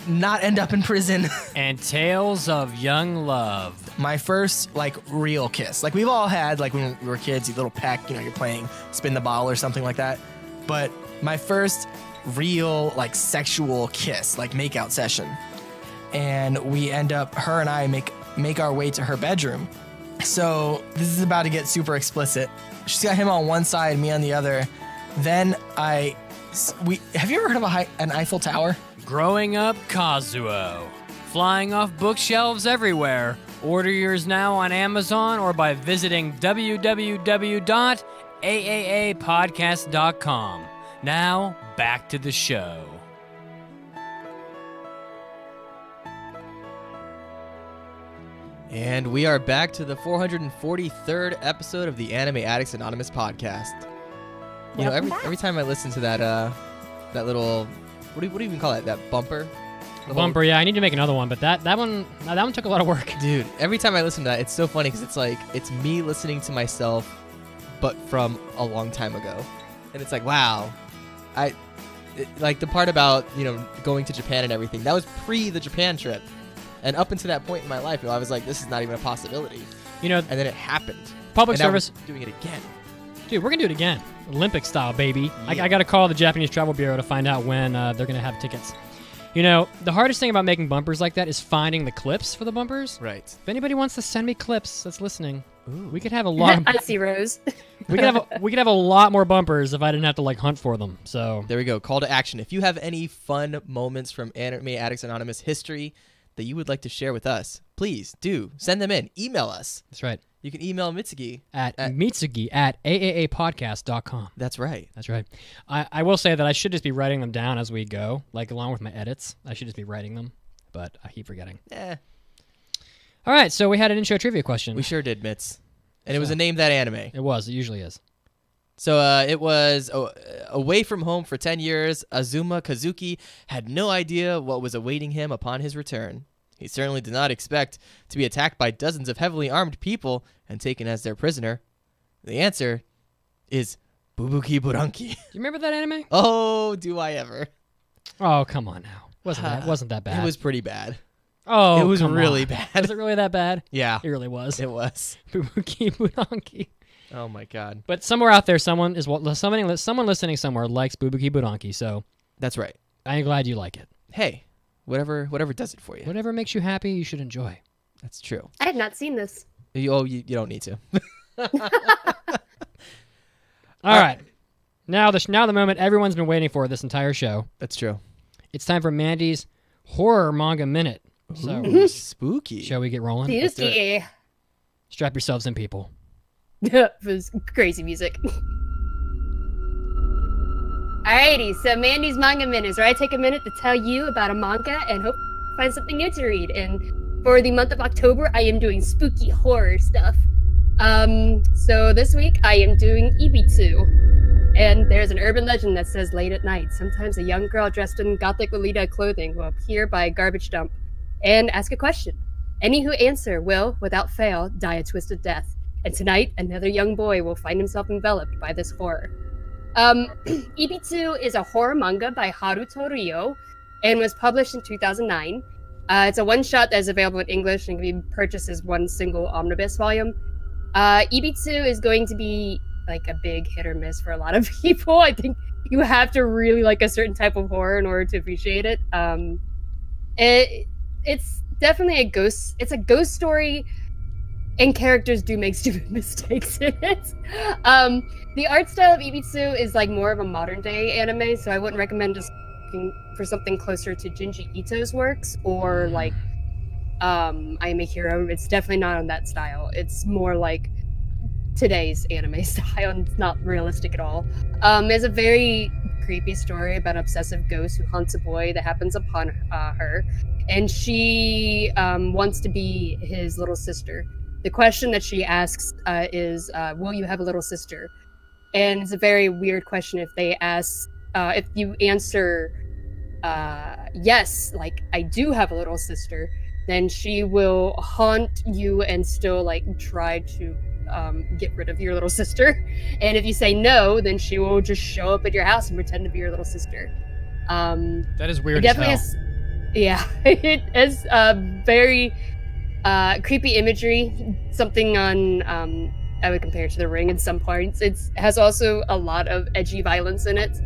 not end up in prison. And tales of young love. My first, real kiss. We've all had, when we were kids, you little peck, you're playing spin the ball or something like that. But my first real, sexual kiss, make-out session. And we end up, her and I make our way to her bedroom. So this is about to get super explicit. She's got him on one side, me on the other. Then have you ever heard of an Eiffel Tower? Growing Up Kazuo. Flying off bookshelves everywhere. Order yours now on Amazon or by visiting www.AAAPodcast.com. Now, back to the show. And we are back to the 443rd episode of the Anime Addicts Anonymous podcast. You know, every time I listen to that that little, what do you even call it? That bumper? Bumper, yeah. I need to make another one, but that one took a lot of work. Dude, every time I listen to that, it's so funny because it's like it's me listening to myself, but from a long time ago, and it's like, wow, like the part about going to Japan and everything. That was pre the Japan trip. And up until that point in my life, I was like, this is not even a possibility. And then it happened. Public service. Now we're doing it again. Dude, we're going to do it again. Olympic style, baby. Yeah. I got to call the Japanese Travel Bureau to find out when they're going to have tickets. The hardest thing about making bumpers like that is finding the clips for the bumpers. Right. If anybody wants to send me clips that's listening, we could have a lot of... IcyRose. we could have a lot more bumpers if I didn't have to hunt for them. So there we go. Call to action. If you have any fun moments from Anime Addicts Anonymous history that you would like to share with us, please do send them in. Email us. That's right. You can email Mitsugi at AAAPodcast.com. That's right. That's right. I will say that I should just be writing them down as we go, along with my edits. I should just be writing them, but I keep forgetting. Yeah. All right, so we had an intro trivia question. We sure did, Mitz. And it was a Name That Anime. It was. It usually is. So it was away from home for 10 years. Azuma Kazuki had no idea what was awaiting him upon his return. He certainly did not expect to be attacked by dozens of heavily armed people and taken as their prisoner. The answer is Bubuki Buranki. Do you remember that anime? Oh, do I ever? Oh, come on now. Wasn't that bad? It was pretty bad. Oh, it was come really on. bad. Was it really that bad? Yeah. It really was. It was. Bubuki Buranki. Oh my god. But somewhere out there, someone listening somewhere likes Bubuki Buranki, so that's right. I'm glad you like it. Hey, whatever does it for you. Whatever makes you happy, you should enjoy. That's true. I have not seen this. You don't need to. All right. Now the moment everyone's been waiting for this entire show. That's true. It's time for Mandy's Horror Manga Minute. So, ooh, spooky. Shall we get rolling? Spooky. Strap yourselves in, people. It was crazy music. Alrighty, so Mandy's Manga Minute is where I take a minute to tell you about a manga and hope to find something new to read. And for the month of October, I am doing spooky horror stuff. So this week I am doing Ibitsu. And there's an urban legend that says late at night, sometimes a young girl dressed in gothic Lolita clothing will appear by a garbage dump and ask a question. Any who answer will, without fail, die a twisted death. And tonight, another young boy will find himself enveloped by this horror. Ibitsu is a horror manga by Haruto Ryo and was published in 2009. It's a one-shot that is available in English and can be purchased as one single omnibus volume. Ibitsu is going to be like a big hit or miss for a lot of people. I think you have to really like a certain type of horror in order to appreciate it. It's definitely a ghost story, and characters do make stupid mistakes in it. The art style of Ibitsu is like more of a modern day anime, so I wouldn't recommend just looking for something closer to Junji Ito's works or like I Am a Hero. It's definitely not on that style. It's more like today's anime style, and it's not realistic at all. It's a very creepy story about an obsessive ghost who hunts a boy that happens upon her, and she wants to be his little sister. The question that she asks is, will you have a little sister? And it's a very weird question if they ask, if you answer yes, like, I do have a little sister, then she will haunt you and still, like, try to get rid of your little sister. And if you say no, then she will just show up at your house and pretend to be your little sister. That is weird it definitely has, yeah, it has very creepy imagery, something on I would compare it to The Ring in some parts. It has also a lot of edgy violence in it.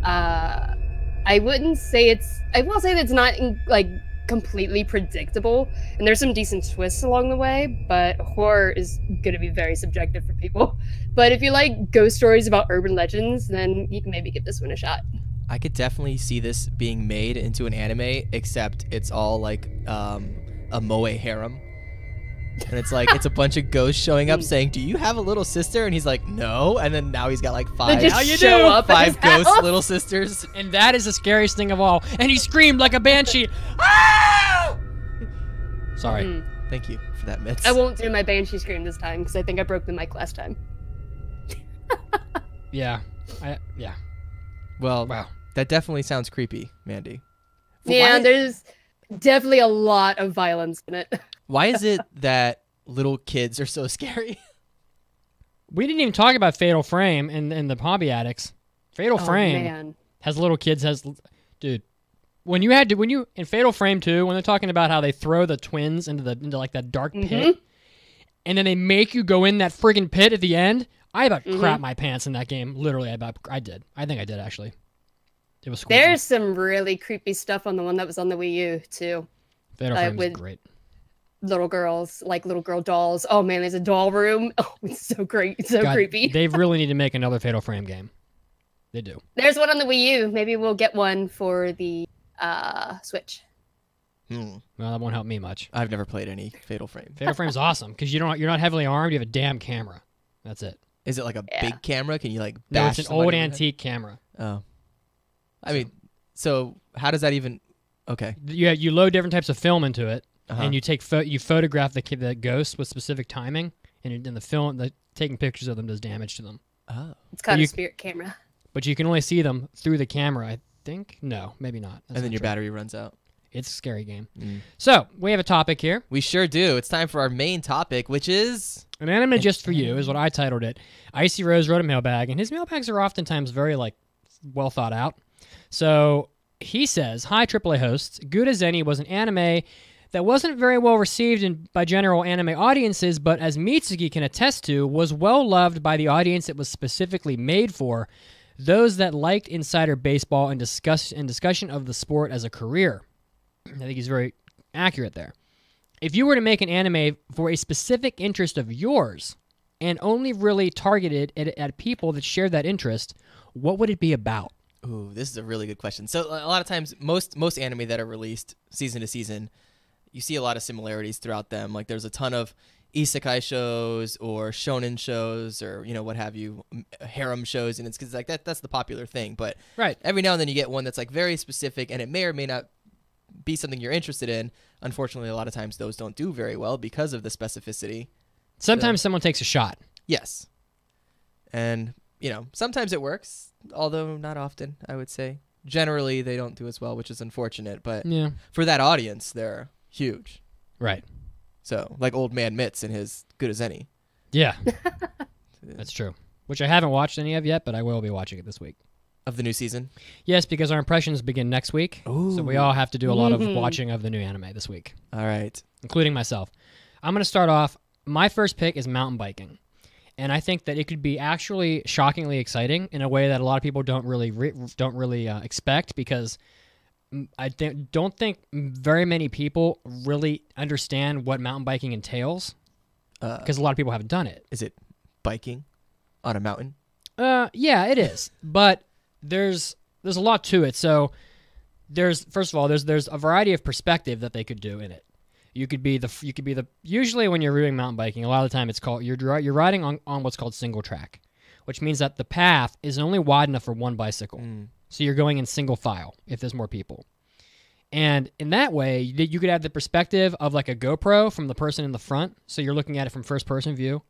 I will say that it's not like completely predictable, and there's some decent twists along the way, but horror is going to be very subjective for people. But if you like ghost stories about urban legends, then you can maybe give this one a shot. I could definitely see this being made into an anime, except it's all like a moe harem. And it's like, it's a bunch of ghosts showing up saying, do you have a little sister? And he's like, no. And then now he's got like five ghost little sisters. And that is the scariest thing of all. And he screamed like a banshee. Ah! Sorry. Thank you for for that, Mitz. I won't do my Banshee scream this time because I think I broke the mic last time. Yeah. Well, Wow. that definitely sounds creepy, Mandy. Yeah, there's definitely a lot of violence in it. Why is it that little kids are so scary? We didn't even talk about Fatal Frame in the Hobby Addicts. Fatal Frame Man. has little kids. Dude, when you in Fatal Frame 2, when they're talking about how they throw the twins into like that dark pit, and then they make you go in that friggin' pit at the end, I about crap my pants in that game. Literally, I did. I think I did actually. It was squeaky. There's some really creepy stuff on the one that was on the Wii U too. Fatal Frame is with great. Little girls, like little girl dolls. Oh man, there's a doll room. Oh, it's so great. It's so God, creepy. They really need to make another Fatal Frame game. They do. There's one on the Wii U. Maybe we'll get one for the Switch. Well, that won't help me much. I've never played any Fatal Frame. Fatal Frame's awesome because you're not heavily armed. You have a damn camera. That's it. Is it like a big camera? Can you like No, bash it's an somebody old with it? antique camera. Oh. I mean, so how does that even... Okay. You load different types of film into it, Uh-huh. and you photograph the ghosts with specific timing, and in the film, taking pictures of them does damage to them. Oh. It's called a spirit camera. But you can only see them through the camera, I think. No, maybe not. That's And then not your true. battery runs out. It's a scary game. So, we have a topic here. We sure do. It's time for our main topic, which is... An anime just for you is what I titled it. IcyRose wrote a mailbag, and his mailbags are oftentimes very well thought out. So he says, "Hi AAA hosts, Good as Any was an anime that wasn't very well received by general anime audiences, but as Mitsuki can attest to, was well loved by the audience it was specifically made for, those that liked insider baseball and discussion of the sport as a career." I think he's very accurate there. If you were to make an anime for a specific interest of yours and only really targeted at people that share that interest, what would it be about? Ooh, this is a really good question. So a lot of times, most anime that are released season to season, you see a lot of similarities throughout them. Like there's a ton of isekai shows or shonen shows or what have you, harem shows, and it's because like that's the popular thing. But Right. every now and then you get one that's like very specific, and it may or may not be something you're interested in. Unfortunately, a lot of times those don't do very well because of the specificity. Sometimes someone takes a shot. Yes. And, sometimes it works, although not often, I would say. Generally, they don't do as well, which is unfortunate. But Yeah. for that audience, they're huge. Right. So, like Old Man Mitz and his Good as Any. Yeah. That's true. Which I haven't watched any of yet, but I will be watching it this week. Of the new season? Yes, because our impressions begin next week. So we all have to do a lot of watching of the new anime this week, All right. including myself. I'm going to start off. My first pick is mountain biking. And I think that it could be actually shockingly exciting in a way that a lot of people don't really expect, because I don't think very many people really understand what mountain biking entails, because a lot of people haven't done it. Is it biking on a mountain? Yeah, it is. But there's a lot to it. So there's a variety of perspective that they could do in it. You could be the usually when you're doing mountain biking, a lot of the time it's called you're riding on what's called single track, which means that the path is only wide enough for one bicycle. So you're going in single file if there's more people. And in that way, you could have the perspective of like a GoPro from the person in the front, so you're looking at it from first person view.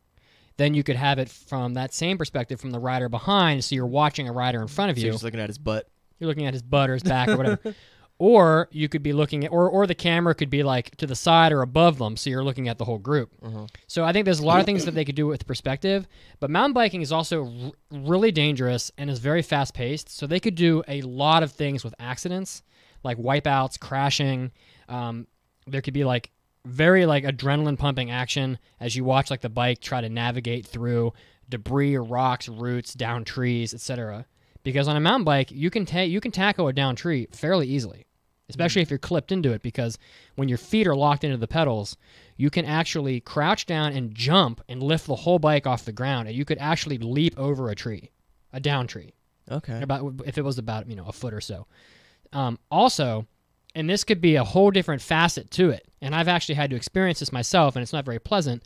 Then you could have it from that same perspective from the rider behind, so you're watching a rider in front of So you. you're just looking at his butt. You're looking at his butt or his back or whatever. Or you could be looking at, or the camera could be like to the side or above them, so you're looking at the whole group. So I think there's a lot of things that they could do with perspective, but mountain biking is also really dangerous and is very fast paced, so they could do a lot of things with accidents, like wipeouts, crashing. There could be like very adrenaline pumping action as you watch like the bike try to navigate through debris or rocks, roots, down trees, etc. Because on a mountain bike, you can tackle a down tree fairly easily, especially if you're clipped into it, because when your feet are locked into the pedals, you can actually crouch down and jump and lift the whole bike off the ground, and you could actually leap over a tree, a down tree. Okay. If it was about a foot or so. Also, and this could be a whole different facet to it, and I've actually had to experience this myself, and it's not very pleasant,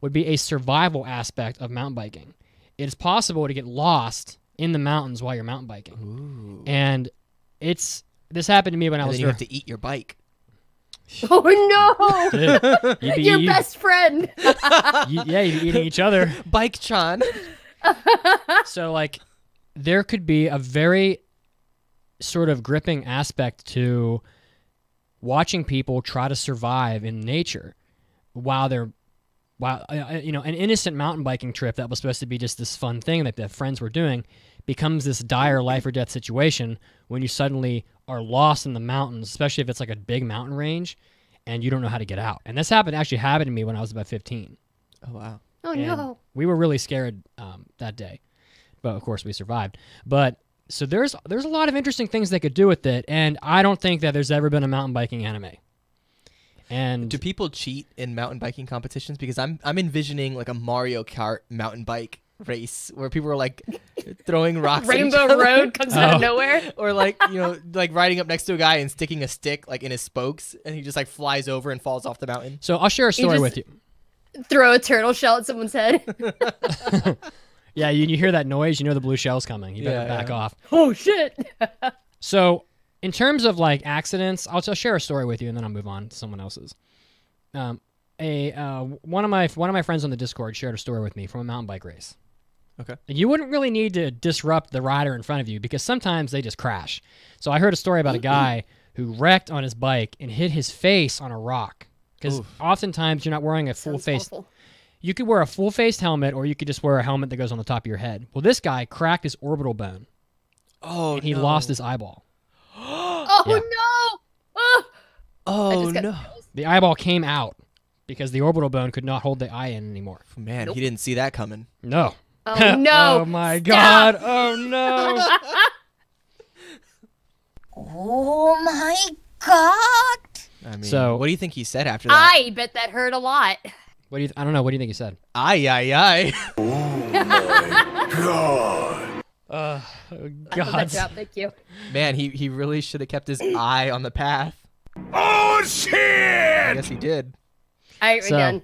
would be a survival aspect of mountain biking. It is possible to get lost in the mountains while you're mountain biking. Ooh. And this happened to me when I And was then you have to eat your bike. Oh no! You'd be Your best friend. you'd be eating each other. Bike-chan. So, like, there could be a very sort of gripping aspect to watching people try to survive in nature while an innocent mountain biking trip that was supposed to be just this fun thing that the friends were doing becomes this dire life or death situation when you suddenly are lost in the mountains, especially if it's like a big mountain range and you don't know how to get out. And this actually happened to me when I was about 15. Oh, wow. Oh And no! we were really scared that day, but of course we survived. But so there's a lot of interesting things they could do with it, and I don't think that there's ever been a mountain biking anime. And Do people cheat in mountain biking competitions? Because I'm envisioning like a Mario Kart mountain bike race where people are like throwing rocks. at each Rainbow other. Road comes out of nowhere. Or like, like riding up next to a guy and sticking a stick like in his spokes, and he just like flies over and falls off the mountain. so I'll share a story just- with you. Throw a turtle shell at someone's head. Yeah, you hear that noise, you know the blue shell's coming. You better Yeah, back yeah. off. Oh shit! So, in terms of like accidents, I'll share a story with you, and then I'll move on to someone else's. One of my friends on the Discord shared a story with me from a mountain bike race. Okay. And you wouldn't really need to disrupt the rider in front of you because sometimes they just crash. So I heard a story about a guy who wrecked on his bike and hit his face on a rock. Because oftentimes you're not wearing a full Sounds face. awful. You could wear a full-faced helmet, or you could just wear a helmet that goes on the top of your head. Well, this guy cracked his orbital bone, Oh, and he no. lost his eyeball. Oh Yeah. no! Oh, I Oh, just got no. chills. The eyeball came out because the orbital bone could not hold the eye in anymore. Man, Nope. he didn't see that coming. No. Oh no! Oh my Stop. God. Oh no. Oh my god! I mean, So- what do you think he said after that? I bet that hurt a lot. I don't know. What do you think he said? Aye, aye, aye. God. Oh, I love God. that job. Thank you. Man, he really should have kept his eye on the path. Oh, I shit! guess he did. All right, So- we're done.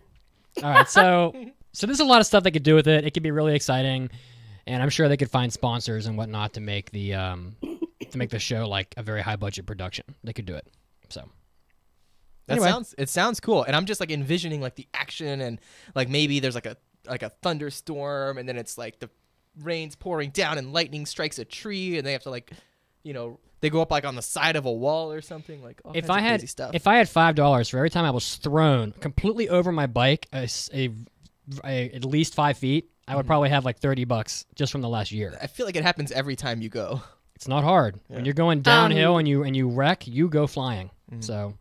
All right. So there's a lot of stuff they could do with it. It could be really exciting, and I'm sure they could find sponsors and whatnot to make the show like a very high budget production. They could do it. So. That Anyway. sounds cool, and I'm just like envisioning like the action, and like maybe there's like a thunderstorm, and then it's like the rain's pouring down, and lightning strikes a tree, and they have to like, they go up like on the side of a wall or something. Like all If kinds I of had crazy stuff. $5 for every time I was thrown completely over my bike at least 5 feet, I would probably have like $30 just from the last year. I feel like it happens every time you go. It's not hard. When you're going downhill and you wreck, you go flying. So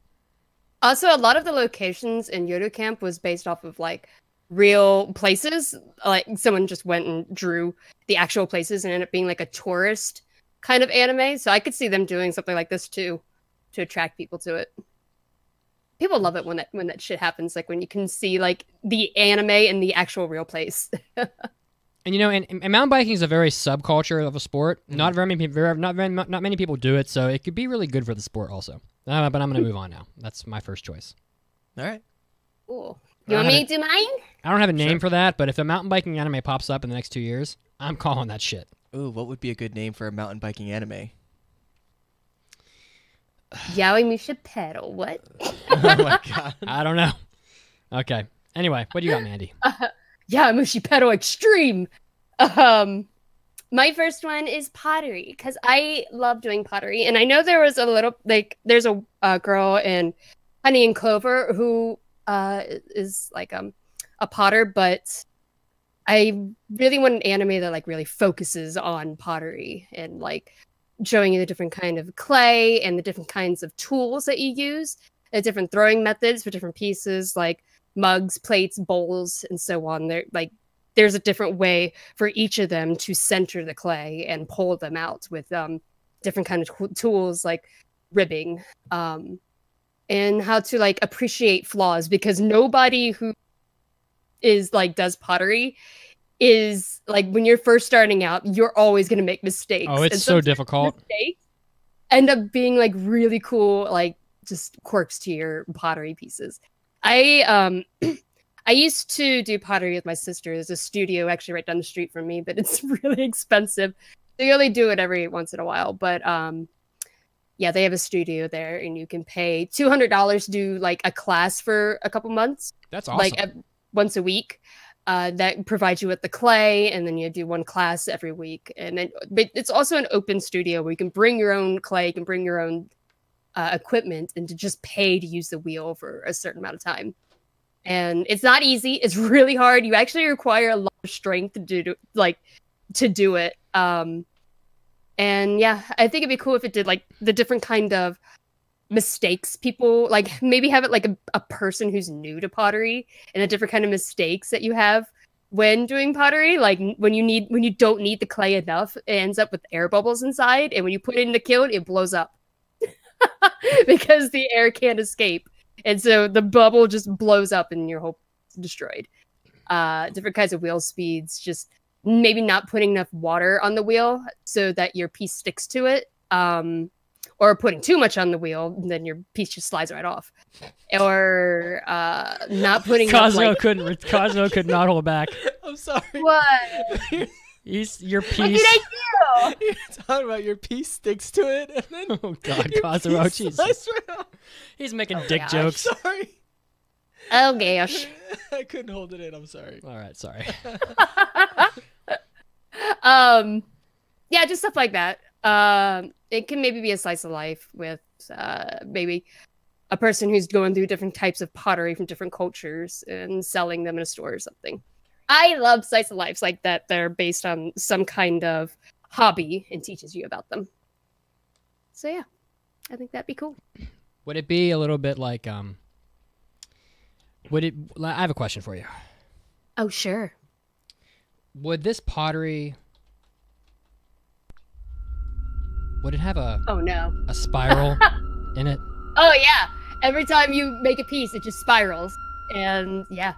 Also, a lot of the locations in Yoru Camp was based off of like real places. Like someone just went and drew the actual places and ended up being like a tourist kind of anime. So I could see them doing something like this too, to attract people to it. People love it when that shit happens. Like when you can see like the anime in the actual real place. and mountain biking is a very subculture of a sport. Not many people do it, so it could be really good for the sport also. But I'm going to move on now. That's my first choice. All right. Cool. You want me to do mine? I don't have a name for that, but if a mountain biking anime pops up in the next 2 years, I'm calling that shit. Ooh, what would be a good name for a mountain biking anime? Yaoi Musha Pedal. What? Oh my god. I don't know. Okay. Anyway, what do you got, Mandy? Yaoi Pedal Extreme. My first one is pottery because I love doing pottery, and I know there was there's a girl in Honey and Clover who is like a potter, but I really want an anime that like really focuses on pottery and like showing you the different kind of clay and the different kinds of tools that you use, the different throwing methods for different pieces like mugs, plates, bowls, and so on. There's a different way for each of them to center the clay and pull them out with different kind of tools like ribbing, and how to like appreciate flaws, because nobody who is like does pottery is like, when you're first starting out, you're always going to make mistakes. Oh, it's And so sometimes difficult. mistakes end up being like really cool, like just quirks to your pottery pieces. I used to do pottery with my sister. There's a studio actually right down the street from me, but it's really expensive. So you only do it every once in a while. But yeah, they have a studio there, and you can pay $200 to do like a class for a couple months. That's awesome. Like once a week. That provides you with the clay, and then you do one class every week. And then, but it's also an open studio where you can bring your own clay, you can bring your own equipment, and to just pay to use the wheel for a certain amount of time. And it's not easy. It's really hard. You actually require a lot of strength to do it. And yeah, I think it'd be cool if it did like the different kind of mistakes people like, maybe have it like a person who's new to pottery and a different kind of mistakes that you have when doing pottery. Like when you don't need the clay enough, it ends up with air bubbles inside, and when you put it in the kiln, it blows up because the air can't escape, and so the bubble just blows up and your whole is destroyed. Different kinds of wheel speeds, just maybe not putting enough water on the wheel so that your piece sticks to it, or putting too much on the wheel, and then your piece just slides right off, or not putting Cosmo could not hold back. I'm sorry. What? Your piece. What did I do? You're talking about your piece sticks to it, and then Oh God, your Cosmo, piece Jesus. slides right off. He's making dick jokes. Sorry. Oh gosh. I couldn't hold it in. I'm sorry. All right, sorry. Yeah, just stuff like that. It can maybe be a slice of life with maybe a person who's going through different types of pottery from different cultures and selling them in a store or something. I love slice of lives like that. They're based on some kind of hobby and teaches you about them. So yeah, I think that'd be cool. Would it be a little bit like I have a question for you. Oh, sure. Would this pottery, would it have a spiral in it? Oh yeah. Every time you make a piece, it just spirals. And yeah,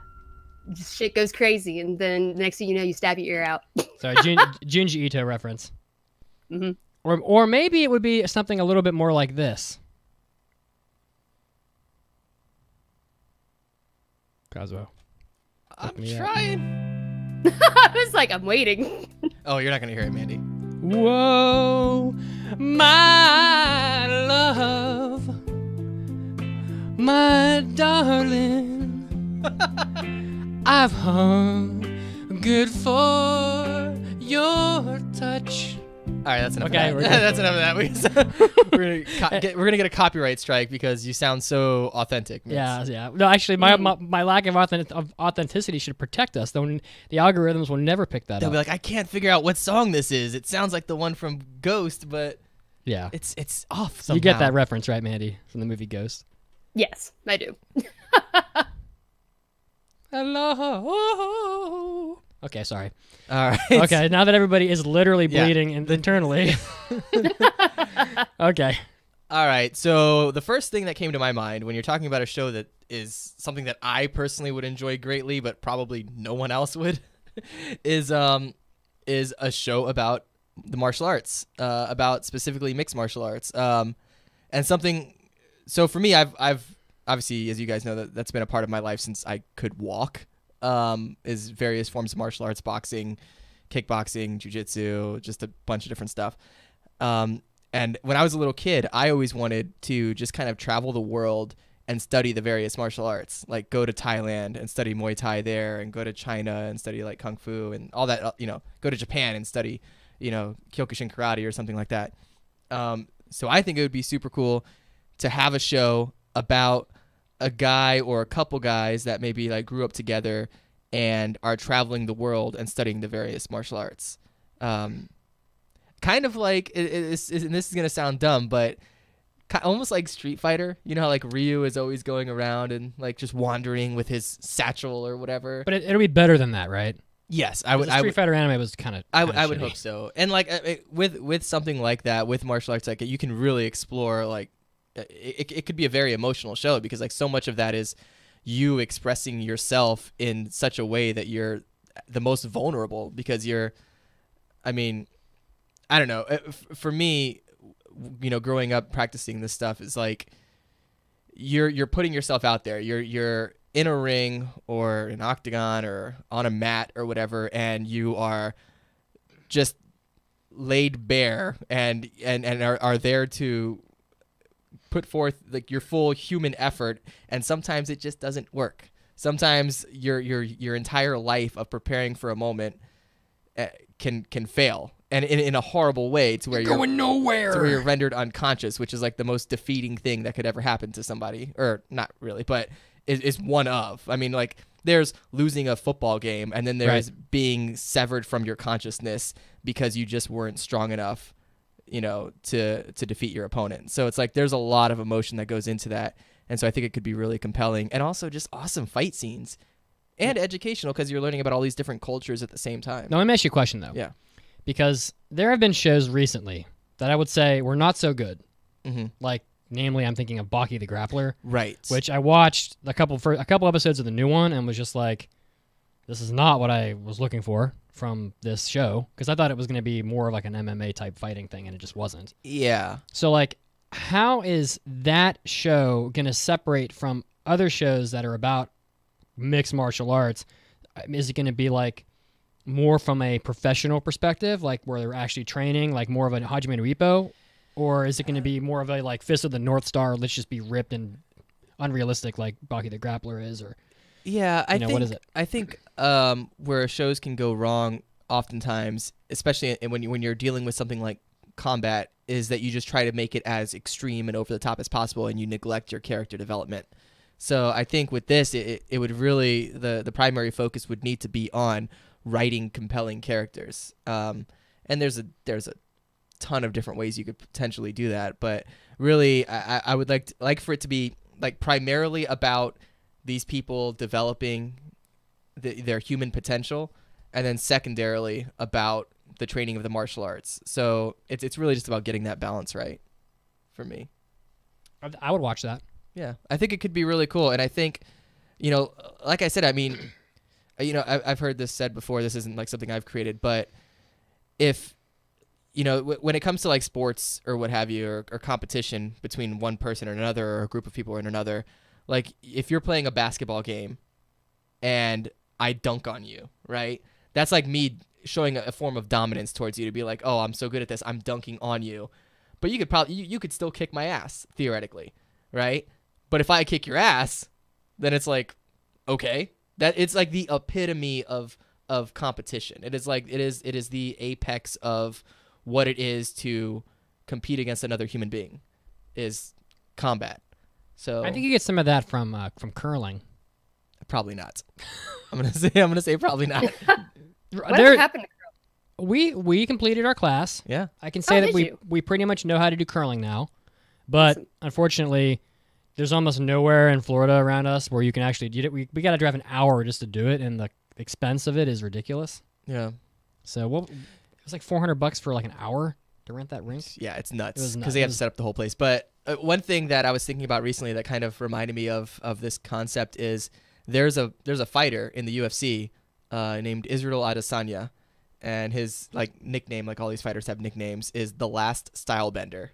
just shit goes crazy. And then next thing you know, you stab your ear out. Sorry, Junji Ito reference. Mm-hmm. Or maybe it would be something a little bit more like this. Cosmo. I'm trying. I was like, I'm waiting. Oh, you're not going to hear it, Mandy. Whoa, my love, my darling, I've hungered for your touch. All right, that's enough. Okay, of that. That's enough of that. We're gonna get a copyright strike because you sound so authentic. Yeah. No, actually, my lack of authenticity should protect us. The algorithms will never pick that They'll up. be like, I can't figure out what song this is. It sounds like the one from Ghost, but yeah, it's off somehow. You get that reference, right, Mandy, from the movie Ghost? Yes, I do. Hello. Okay, sorry. All right. Okay, now that everybody is literally bleeding internally. Okay. All right. So the first thing that came to my mind when you're talking about a show that is something that I personally would enjoy greatly, but probably no one else would, is a show about the martial arts, about specifically mixed martial arts, and something. So for me, I've obviously, as you guys know, that's been a part of my life since I could walk. Is various forms of martial arts, boxing, kickboxing, jiu-jitsu, just a bunch of different stuff. And when I was a little kid, I always wanted to just kind of travel the world and study the various martial arts, like go to Thailand and study Muay Thai there, and go to China and study like Kung Fu and all that, go to Japan and study, Kyokushin karate or something like that. So I think it would be super cool to have a show about a guy or a couple guys that maybe like grew up together and are traveling the world and studying the various martial arts. Kind of like, and this is going to sound dumb, but almost like Street Fighter. You know how like Ryu is always going around and like just wandering with his satchel or whatever. But it'll be better than that, right? Yes, I would. Street Fighter anime was kind of. I would hope so. And like with something like that, with martial arts, like you can really explore like. It could be a very emotional show because like so much of that is you expressing yourself in such a way that you're the most vulnerable because I don't know. For me, growing up practicing this stuff is like you're putting yourself out there. You're in a ring or an octagon or on a mat or whatever, and you are just laid bare and are there to put forth like your full human effort, and sometimes it just doesn't work. Sometimes your entire life of preparing for a moment can fail, and in a horrible way, to where you're going nowhere, to where you're rendered unconscious, which is like the most defeating thing that could ever happen to somebody, or not really, but is one of. I mean, like, there's losing a football game, and then there's being severed from your consciousness because you just weren't strong enough, to defeat your opponent. So it's like there's a lot of emotion that goes into that, and so I think it could be really compelling, and also just awesome fight scenes, and educational because you're learning about all these different cultures at the same time. Now, let me ask you a question, though. Yeah. Because there have been shows recently that I would say were not so good. Mm-hmm. Like, namely, I'm thinking of Baki the Grappler. Right. Which I watched a couple episodes of the new one and was just like, this is not what I was looking for from this show. Because I thought it was going to be more of like an MMA type fighting thing, and it just wasn't. Yeah. So, like, how is that show going to separate from other shows that are about mixed martial arts? Is it going to be like more from a professional perspective, like where they're actually training, like more of a Hajime no Ippo? Or is it going to be more of a like Fist of the North Star, let's just be ripped and unrealistic like Baki the Grappler is? Or yeah, I think, what is it? I think where shows can go wrong oftentimes, especially when you're dealing with something like combat, is that you just try to make it as extreme and over the top as possible, and you neglect your character development. So I think with this, it would really, the primary focus would need to be on writing compelling characters. And there's a ton of different ways you could potentially do that, but really I would like for it to be like primarily about these people developing their human potential, and then secondarily about the training of the martial arts. So it's really just about getting that balance right for me. I would watch that. Yeah, I think it could be really cool. And I think, like I said, I mean, I've heard this said before, this isn't like something I've created, but if, when it comes to like sports or what have you, or competition between one person or another, or a group of people or another, like if you're playing a basketball game and I dunk on you, right? That's like me showing a form of dominance towards you, to be like, oh, I'm so good at this, I'm dunking on you. But you could probably, you could still kick my ass, theoretically, right? But if I kick your ass, then it's like, okay, that it's like the epitome of competition. It is like, it is the apex of what it is to compete against another human being, is combat. So I think you get some of that from curling. Probably not. I'm gonna say probably not. What happened to curling? We completed our class. Yeah. I can say that you? we pretty much know how to do curling now, but unfortunately, there's almost nowhere in Florida around us where you can actually do it. We got to drive an hour just to do it, and the expense of it is ridiculous. Yeah. So it was like $400 for like an hour to rent that rink. Yeah, it's nuts It was because they have to set up the whole place. But one thing that I was thinking about recently that kind of reminded me of this concept is there's a fighter in the UFC named Israel Adesanya, and his like nickname, like all these fighters have nicknames, is the Last Stylebender,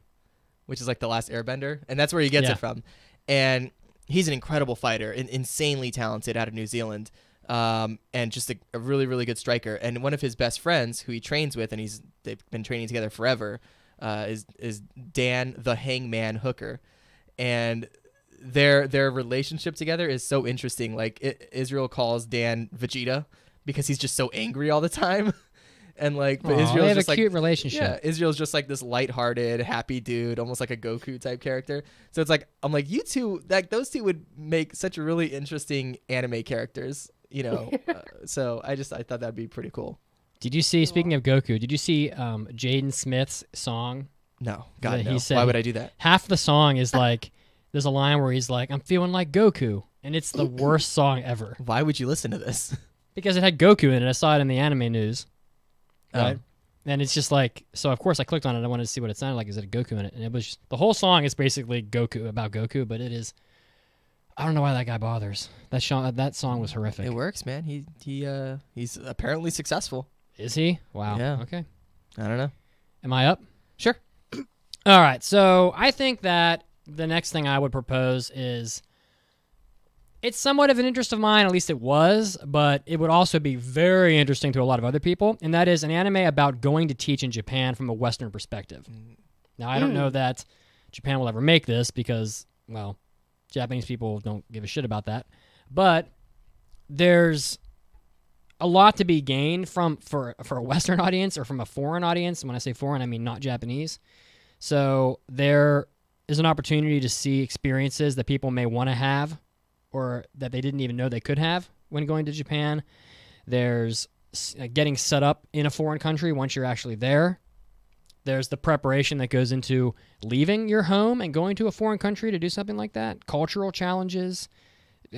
which is like the last airbender, and that's where he gets it from. And he's an incredible fighter, insanely talented, out of New Zealand, and just a really, really good striker. And one of his best friends, who he trains with, and they've been training together forever, is Dan the Hangman Hooker, and their relationship together is so interesting. Like Israel calls Dan Vegeta because he's just so angry all the time. And like, but Israel's they have just a cute relationship. Yeah, Israel's just like this lighthearted, happy dude, almost like a Goku type character. So it's like, I'm like, you two, like those two would make such a really interesting anime characters, So I thought that'd be pretty cool. Did you see? Speaking of Goku, did you see Jaden Smith's song? No, God, no. He said Why would I do that? Half the song is like, there's a line where he's like, "I'm feeling like Goku," and it's the worst song ever. Why would you listen to this? Because it had Goku in it. I saw it in the anime news. Right. Oh. And it's just like, so of course I clicked on it. I wanted to see what it sounded like. Is it a Goku in it? And it was, the whole song is basically Goku, about Goku, but it is, I don't know why that guy bothers. That song was horrific. It works, man. He's apparently successful. Is he? Wow. Yeah. Okay. I don't know. Am I up? Sure. All right. So I think that the next thing I would propose is, it's somewhat of an interest of mine, at least it was, but it would also be very interesting to a lot of other people, and that is an anime about going to teach in Japan from a Western perspective. Now, I don't know that Japan will ever make this because, well, Japanese people don't give a shit about that. But there's a lot to be gained for a Western audience or from a foreign audience. And when I say foreign, I mean not Japanese. So there is an opportunity to see experiences that people may want to have or that they didn't even know they could have when going to Japan. There's getting set up in a foreign country once you're actually there. There's the preparation that goes into leaving your home and going to a foreign country to do something like that. Cultural challenges.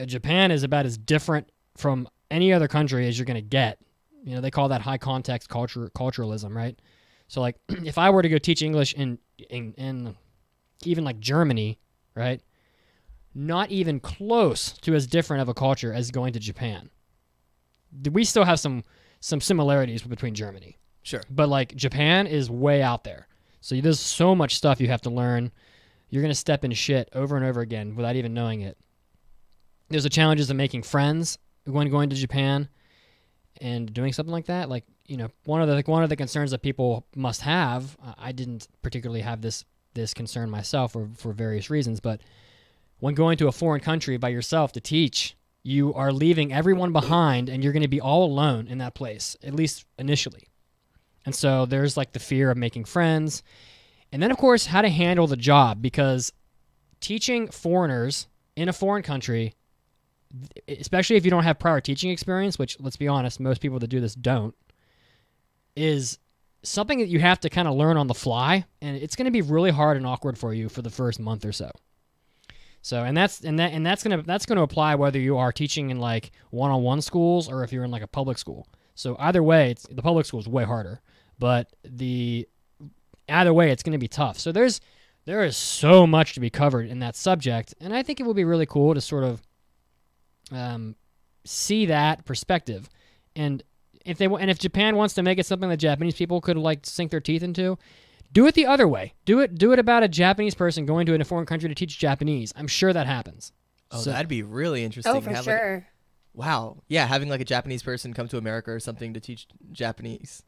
Japan is about as different from any other country as you're going to get. You know, they call that high context culturalism, right? So, like, if I were to go teach English in even like Germany, right? Not even close to as different of a culture as going to Japan. We still have some similarities between Germany. Sure. But like Japan is way out there. So there's so much stuff you have to learn. You're going to step into shit over and over again without even knowing it. There's the challenges of making friends when going to Japan and doing something like that. Like, you know, one of the concerns that people must have, I didn't particularly have this concern myself for various reasons, but when going to a foreign country by yourself to teach, you are leaving everyone behind and you're going to be all alone in that place, at least initially. And so there's like the fear of making friends. And then, of course, how to handle the job, because teaching foreigners in a foreign country, especially if you don't have prior teaching experience, which, let's be honest, most people that do this don't, is something that you have to kind of learn on the fly. And it's going to be really hard and awkward for you for the first month or so. So, and that's going to apply whether you are teaching in like one-on-one schools or if you're in like a public school. So either way, the public school is way harder, but either way, it's going to be tough. So there is so much to be covered in that subject, and I think it would be really cool to sort of see that perspective. And if Japan wants to make it something that Japanese people could like sink their teeth into, do it the other way. Do it about a Japanese person going to a foreign country to teach Japanese. I'm sure that happens. Oh, so, that'd be really interesting. Oh, for sure. Wow. Yeah, having like a Japanese person come to America or something to teach Japanese.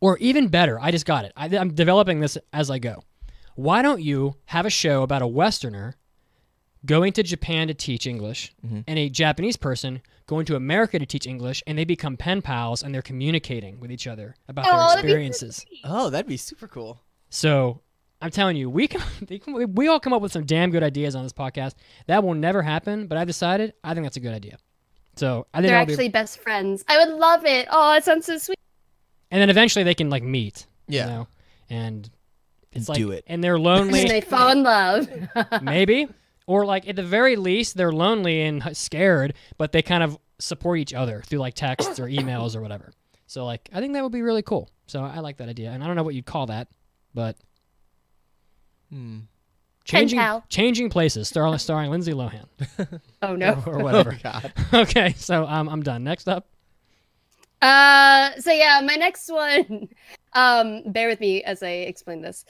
Or even better, I just got it. I'm developing this as I go. Why don't you have a show about a Westerner going to Japan to teach English and a Japanese person going to America to teach English, and they become pen pals and they're communicating with each other about their experiences. That'd be super cool. So I'm telling you, we all come up with some damn good ideas on this podcast. That will never happen, but I've decided I think that's a good idea. So I think they're actually best friends. I would love it. Oh, it sounds so sweet. And then eventually they can like meet. Yeah. You know? And it's like, do it. and they're lonely. And they fall in love. Maybe. Or like at the very least, they're lonely and scared, but they kind of support each other through like texts or emails or whatever. So like, I think that would be really cool. So I like that idea. And I don't know what you'd call that, but changing places, starring Lindsay Lohan. Oh no. or whatever. Oh, God. Okay, so I'm done. Next up. So yeah, my next one, bear with me as I explain this.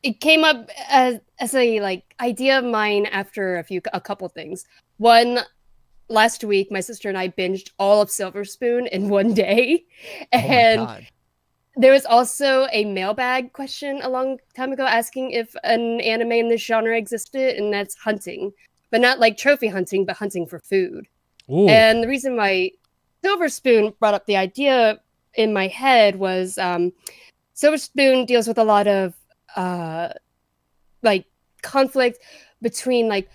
It came up as a like idea of mine after a couple things. One, last week, my sister and I binged all of Silver Spoon in one day. And oh my God. There was also a mailbag question a long time ago asking if an anime in this genre existed, and that's hunting. But not like trophy hunting, but hunting for food. Ooh. And the reason why Silver Spoon brought up the idea in my head was Silver Spoon deals with a lot of like conflict between like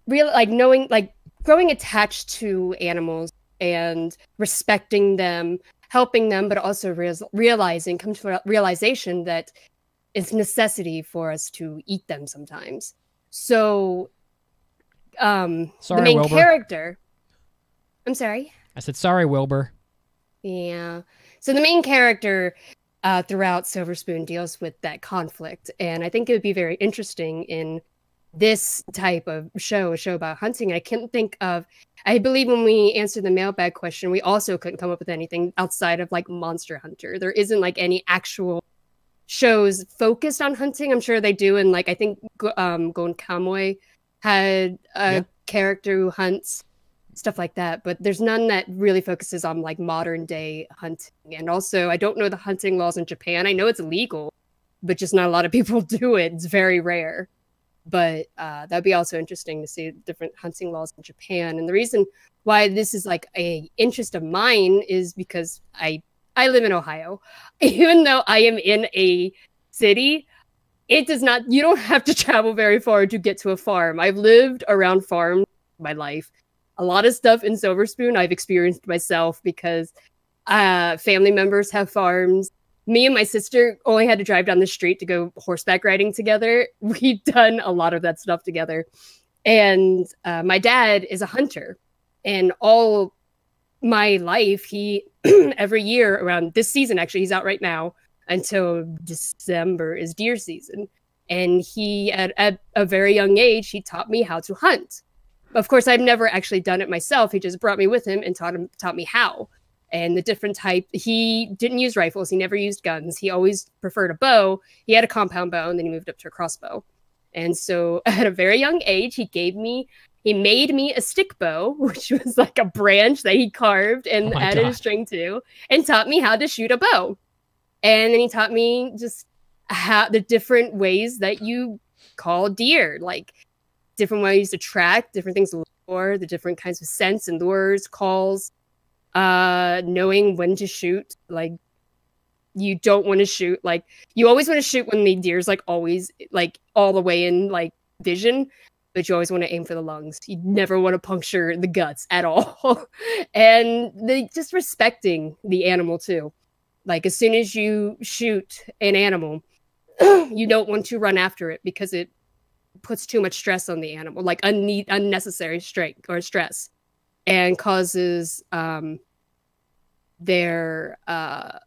knowing, like growing attached to animals and respecting them, helping them, but also come to a realization that it's necessity for us to eat them sometimes. So the main Wilbur. character, I'm sorry? I said, sorry, Wilbur. Yeah. So the main character throughout Silver Spoon deals with that conflict. And I think it would be very interesting in this type of show, a show about hunting. I believe when we answered the mailbag question, we also couldn't come up with anything outside of like Monster Hunter. There isn't like any actual shows focused on hunting. I'm sure they do. And like, I think Gon Kamui had a character who hunts, stuff like that. But there's none that really focuses on like modern day hunting. And also, I don't know the hunting laws in Japan. I know it's illegal, but just not a lot of people do it. It's very rare. But that'd be also interesting to see different hunting laws in Japan. And the reason why this is like a interest of mine is because I live in Ohio. Even though I am in a city, it does not, you don't have to travel very far to get to a farm. I've lived around farms my life. A lot of stuff in Silver Spoon I've experienced myself because family members have farms. Me and my sister only had to drive down the street to go horseback riding together. We've done a lot of that stuff together. And my dad is a hunter. And all my life, he every year around this season, actually, he's out right now until December is deer season. And he, at a very young age, he taught me how to hunt. Of course, I've never actually done it myself. He just brought me with him and taught me how. And the different type, he didn't use rifles. He never used guns. He always preferred a bow. He had a compound bow, and then he moved up to a crossbow. And so at a very young age, he made me a stick bow, which was like a branch that he carved and added a string to, and taught me how to shoot a bow. And then he taught me just how the different ways that you call deer, like different ways to track, different things to look for, the different kinds of scents and lures, calls. Knowing when to shoot, like you don't want to shoot, like you always want to shoot when the deer's like always like all the way in like vision, but you always want to aim for the lungs. You never want to puncture the guts at all. And just respecting the animal too. Like as soon as you shoot an animal, you don't want to run after it because it puts too much stress on the animal, like unnecessary stress. And causes their not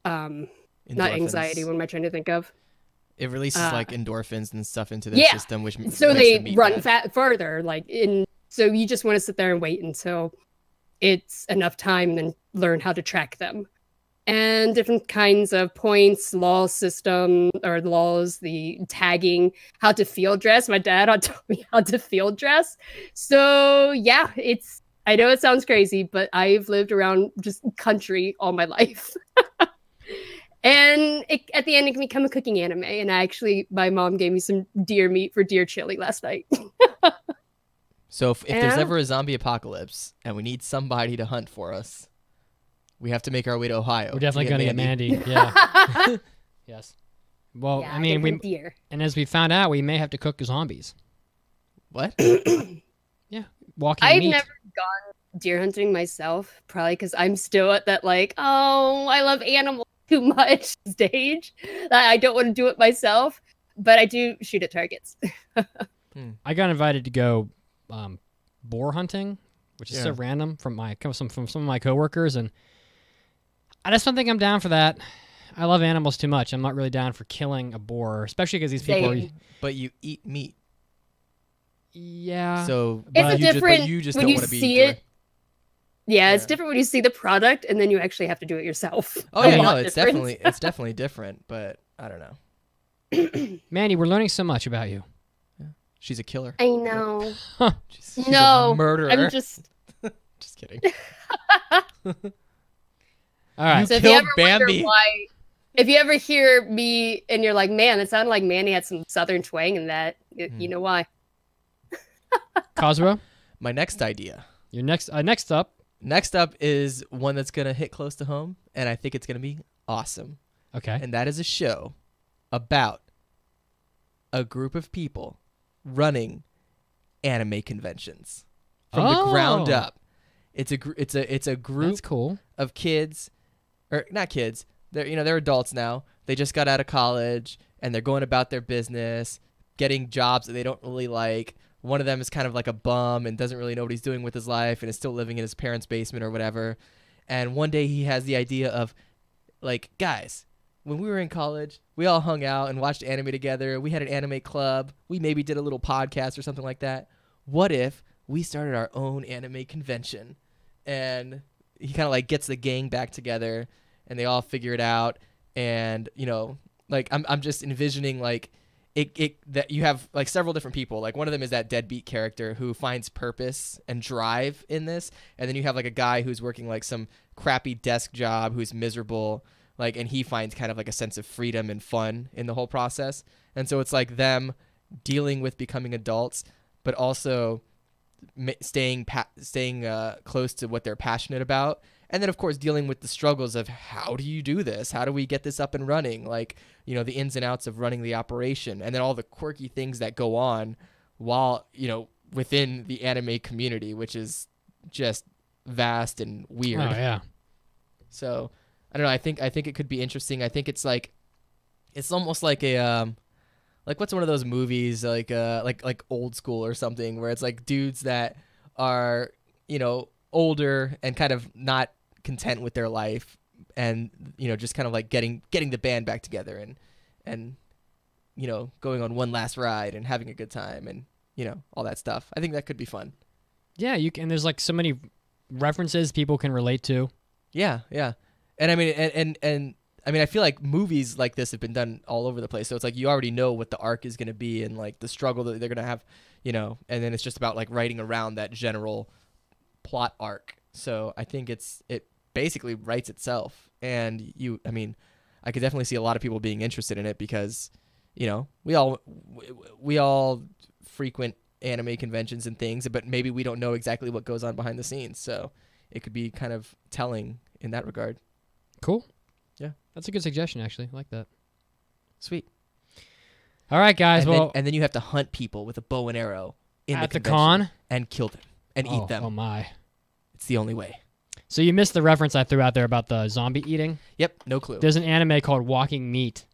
anxiety. What am I trying to think of? It releases like endorphins and stuff into their system, which so they run further. So you just want to sit there and wait until it's enough time, and then learn how to track them. And different kinds of points, laws, the tagging, how to field dress. My dad taught me how to field dress. So yeah, I know it sounds crazy, but I've lived around just country all my life. And at the end, it can become a cooking anime. And my mom gave me some deer meat for deer chili last night. So if there's ever a zombie apocalypse and we need somebody to hunt for us, we have to make our way to Ohio. We're definitely going to get Mandy. Yeah. Yes. Well, yeah, I mean, deer. And as we found out, we may have to cook zombies. What? Yeah. Walking I've meat. never gone deer hunting myself, probably because I'm still at that like, oh, I love animals too much stage that I don't want to do it myself, but I do shoot at targets. I got invited to go boar hunting, which is so random from some of my coworkers, and I just don't think I'm down for that. I love animals too much. I'm not really down for killing a boar, especially because these people are... But you eat meat. Yeah. So it's different you just when don't you want to be see it. Yeah, it's different when you see the product and then you actually have to do it yourself. Oh yeah, no, it's definitely different, but I don't know. Mandy, we're learning so much about you. Yeah. She's a killer. I know. She's a murderer. I'm just just kidding. All right. So if you ever wonder why, if you ever hear me and you're like, man, it sounded like Mandy had some southern twang in that, you know why. Kazuo? My next idea. Your next up. Next up is one that's going to hit close to home, and I think it's going to be awesome. Okay. And that is a show about a group of people running anime conventions from the ground up. It's a group That's cool. of kids, or not kids. They're adults now. They just got out of college and they're going about their business, getting jobs that they don't really like. One of them is kind of like a bum and doesn't really know what he's doing with his life and is still living in his parents' basement or whatever. And one day he has the idea of, like, guys, when we were in college, we all hung out and watched anime together. We had an anime club. We maybe did a little podcast or something like that. What if we started our own anime convention? And he kind of like gets the gang back together and they all figure it out. And, like I'm just envisioning like it that you have like several different people. Like one of them is that deadbeat character who finds purpose and drive in this. And then you have like a guy who's working like some crappy desk job who's miserable like, and he finds kind of like a sense of freedom and fun in the whole process. And so it's like them dealing with becoming adults, but also staying close to what they're passionate about. And then, of course, dealing with the struggles of how do you do this? How do we get this up and running? Like, you know, the ins and outs of running the operation, and then all the quirky things that go on while, you know, within the anime community, which is just vast and weird. Oh, yeah. So, I don't know. I think it could be interesting. I think it's like, it's almost like a, like what's one of those movies, like Old School or something, where it's like dudes that are, you know, older and kind of not content with their life, and, you know, just kind of like getting the band back together and you know, going on one last ride and having a good time, and, you know, all that stuff. I think that could be fun. Yeah, you can. There's like so many references people can relate to. Yeah. And I mean, and I mean, I feel like movies like this have been done all over the place. So it's like you already know what the arc is going to be and like the struggle that they're going to have, you know, and then it's just about like writing around that general plot arc. So I think it basically writes itself. And I mean, I could definitely see a lot of people being interested in it because, you know, we all frequent anime conventions and things, but maybe we don't know exactly what goes on behind the scenes. So it could be kind of telling in that regard. Cool. Yeah. That's a good suggestion, actually. I like that. Sweet. All right, guys. And then you have to hunt people with a bow and arrow at the con and kill them and eat them. Oh, my. It's the only way. So you missed the reference I threw out there about the zombie eating? Yep, no clue. There's an anime called Walking Meat.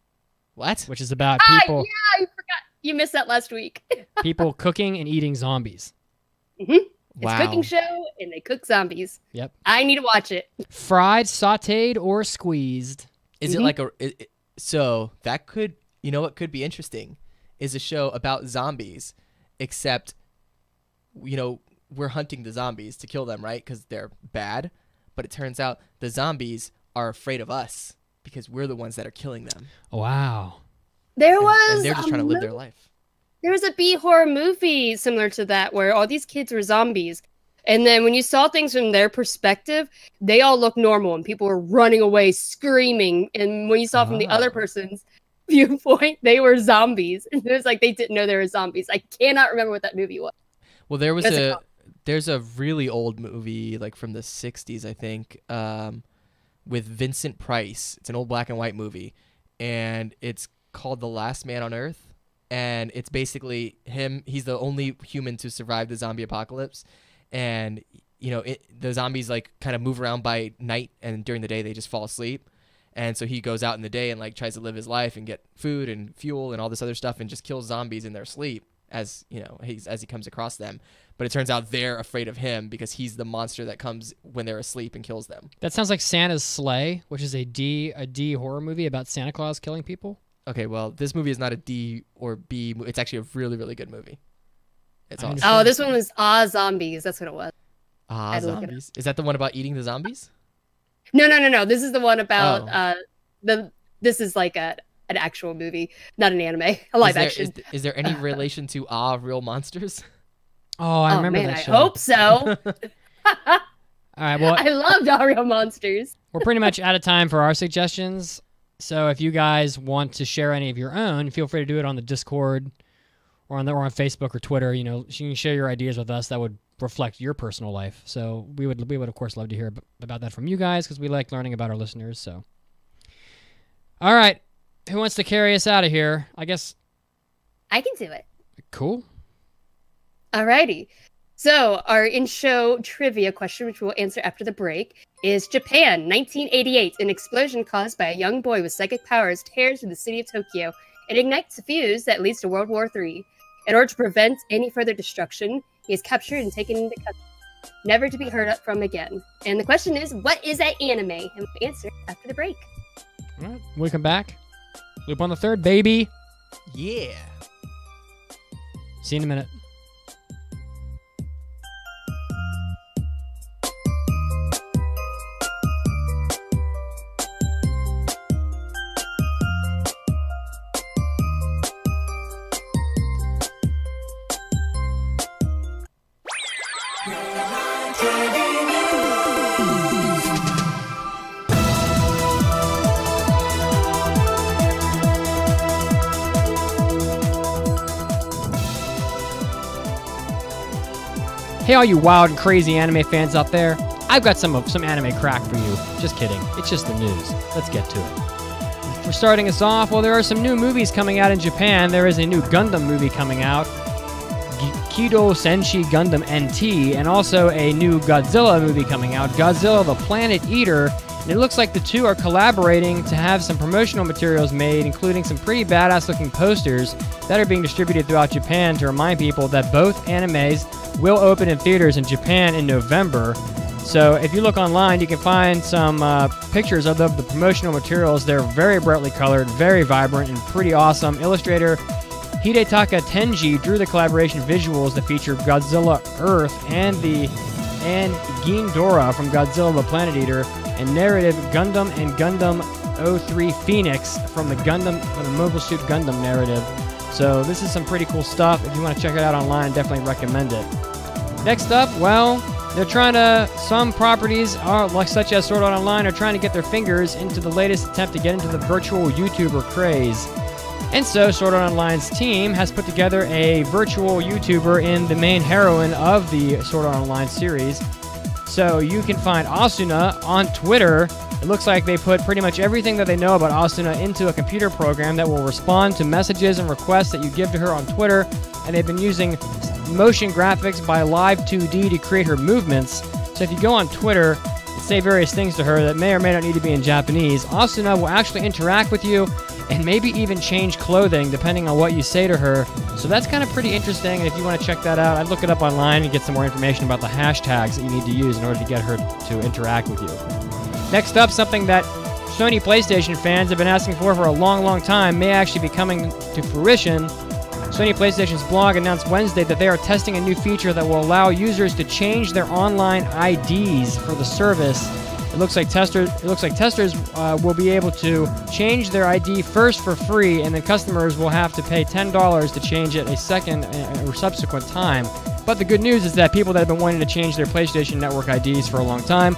What? Which is about people. Yeah, I forgot. You missed that last week. People cooking and eating zombies. Mm-hmm. Wow. It's a cooking show, and they cook zombies. Yep. I need to watch it. Fried, sautéed, or squeezed. Is it like so that could, you know what could be interesting is a show about zombies, except, you know, we're hunting the zombies to kill them, right? Because they're bad. But it turns out the zombies are afraid of us because we're the ones that are killing them. Wow. They're just trying to live their life. There was a B-horror movie similar to that where all these kids were zombies. And then when you saw things from their perspective, they all looked normal and people were running away screaming. And when you saw from the other person's viewpoint, they were zombies. And it was like they didn't know they were zombies. I cannot remember what that movie was. Well, there's a really old movie, like from the 60s, I think, with Vincent Price. It's an old black and white movie. And it's called The Last Man on Earth. And it's basically him. He's the only human to survive the zombie apocalypse. And, you know, the zombies like kind of move around by night, and during the day they just fall asleep. And so he goes out in the day and like tries to live his life and get food and fuel and all this other stuff and just kills zombies in their sleep as, you know, as he comes across them. But it turns out they're afraid of him because he's the monster that comes when they're asleep and kills them. That sounds like Santa's Sleigh, which is a D horror movie about Santa Claus killing people. Okay, well, this movie is not a D or B. It's actually a really, really good movie. It's awesome. Oh, this one was Zombies. That's what it was. Zombies. Is that the one about eating the zombies? No. This is the one about this is like an actual movie, not an anime, a live action. Is there any relation to Real Monsters? Oh, I remember that show. I hope so. All right, well, I loved Real Monsters. We're pretty much out of time for our suggestions. So if you guys want to share any of your own, feel free to do it on the Discord or on Facebook or Twitter. You know, you can share your ideas with us. That would reflect your personal life. So we would of course love to hear about that from you guys because we like learning about our listeners. So, all right, who wants to carry us out of here? I guess I can do it. Cool. Alrighty. So our in-show trivia question, which we'll answer after the break, is Japan, 1988. An explosion caused by a young boy with psychic powers tears through the city of Tokyo and ignites a fuse that leads to World War III. In order to prevent any further destruction, he is captured and taken into custody, never to be heard from again. And the question is, what is that anime? And we'll answer after the break. All right, when we come back, Loop on the Third, baby. Yeah. See you in a minute. Hey, all you wild and crazy anime fans out there, I've got some anime crack for you. Just kidding. It's just the news. Let's get to it. For starting us off, well, there are some new movies coming out in Japan. There is a new Gundam movie coming out, Kido Senshi Gundam NT, and also a new Godzilla movie coming out, Godzilla the Planet Eater. And it looks like the two are collaborating to have some promotional materials made, including some pretty badass-looking posters that are being distributed throughout Japan to remind people that both animes will open in theaters in Japan in November. So if you look online, you can find some pictures of the promotional materials. They're very brightly colored, very vibrant, and pretty awesome. Illustrator Hidetaka Tenji drew the collaboration visuals that feature Godzilla Earth and Ghidorah from Godzilla the Planet Eater, and narrative Gundam and Gundam 03 Phoenix from the Mobile Suit Gundam narrative. So this is some pretty cool stuff. If you want to check it out online, definitely recommend it. Next up, well, some properties such as Sword Art Online are trying to get their fingers into the latest attempt to get into the virtual YouTuber craze. And so Sword Art Online's team has put together a virtual YouTuber in the main heroine of the Sword Art Online series. So you can find Asuna on Twitter. It looks like they put pretty much everything that they know about Asuna into a computer program that will respond to messages and requests that you give to her on Twitter. And they've been using motion graphics by Live 2D to create her movements. So if you go on Twitter and say various things to her that may or may not need to be in Japanese, Asuna will actually interact with you and maybe even change clothing depending on what you say to her. So that's kind of pretty interesting, and if you want to check that out, I'd look it up online and get some more information about the hashtags that you need to use in order to get her to interact with you. Next up, something that Sony PlayStation fans have been asking for a long, long time may actually be coming to fruition. Sony PlayStation's blog announced Wednesday that they are testing a new feature that will allow users to change their online IDs for the service. It looks like testers will be able to change their ID first for free, and then customers will have to pay $10 to change it a second or subsequent time. But the good news is that people that have been wanting to change their PlayStation Network IDs for a long time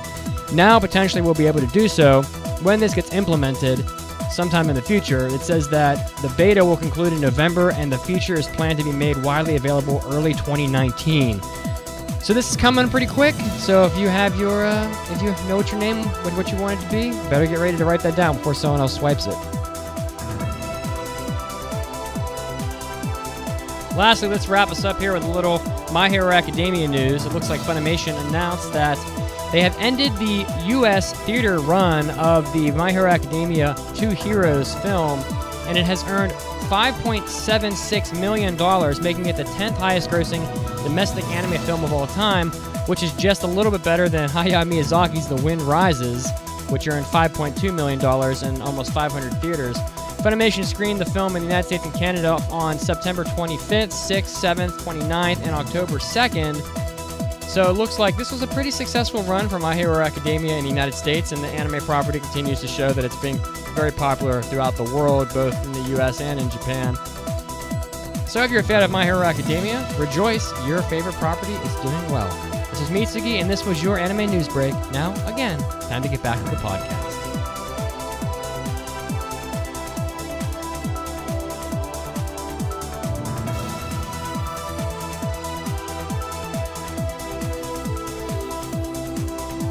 now potentially will be able to do so when this gets implemented sometime in the future. It says that the beta will conclude in November, and the feature is planned to be made widely available early 2019. So this is coming pretty quick. So if you have if you know what your name, what you want it to be, better get ready to write that down before someone else swipes it. Lastly, let's wrap us up here with a little My Hero Academia news. It looks like Funimation announced that they have ended the U.S. theater run of the My Hero Academia 2 Heroes film, and it has earned $5.76 million, making it the 10th highest grossing domestic anime film of all time, which is just a little bit better than Hayao Miyazaki's The Wind Rises, which earned $5.2 million in almost 500 theaters. Funimation screened the film in the United States and Canada on September 25th, 6th, 7th, 29th, and October 2nd. So it looks like this was a pretty successful run for My Hero Academia in the United States, and the anime property continues to show that it's being very popular throughout the world, both in the US and in Japan. So if you're a fan of My Hero Academia, rejoice, your favorite property is doing well. This is Mitsugi, and this was your anime news break. Now, again, time to get back to the podcast.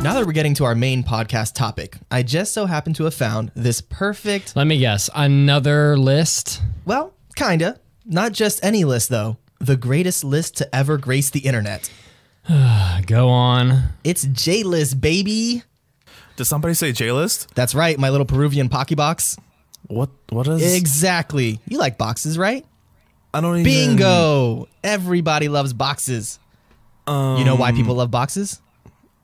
Now that we're getting to our main podcast topic, I just so happen to have found this perfect... Let me guess, another list? Well, kinda. Not just any list, though. The greatest list to ever grace the internet. Go on. It's J-List, baby. Did somebody say J-List? That's right, my little Peruvian Pocky box. What is... Exactly. You like boxes, right? I don't even... Bingo! Everybody loves boxes. You know why people love boxes?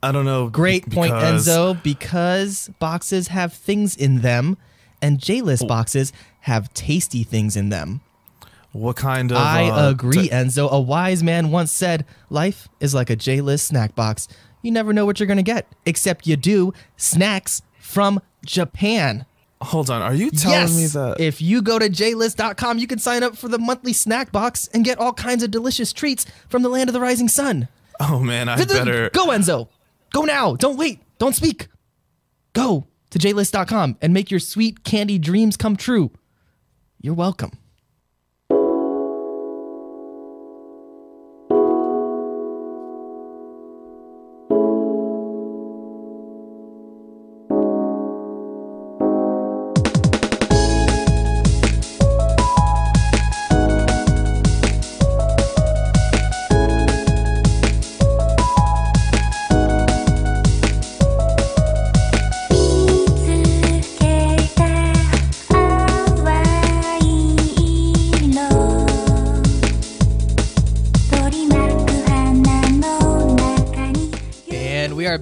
I don't know. Great point, Enzo. Because boxes have things in them, and J-List boxes have tasty things in them. What kind of... I agree, Enzo. A wise man once said, life is like a J-List snack box. You never know what you're going to get, except you do. Snacks from Japan. Hold on. Are you telling me that... If you go to jlist.com, you can sign up for the monthly snack box and get all kinds of delicious treats from the land of the rising sun. Oh, man, I better... Go, Enzo. Go now. Don't wait. Don't speak. Go to jlist.com and make your sweet candy dreams come true. You're welcome.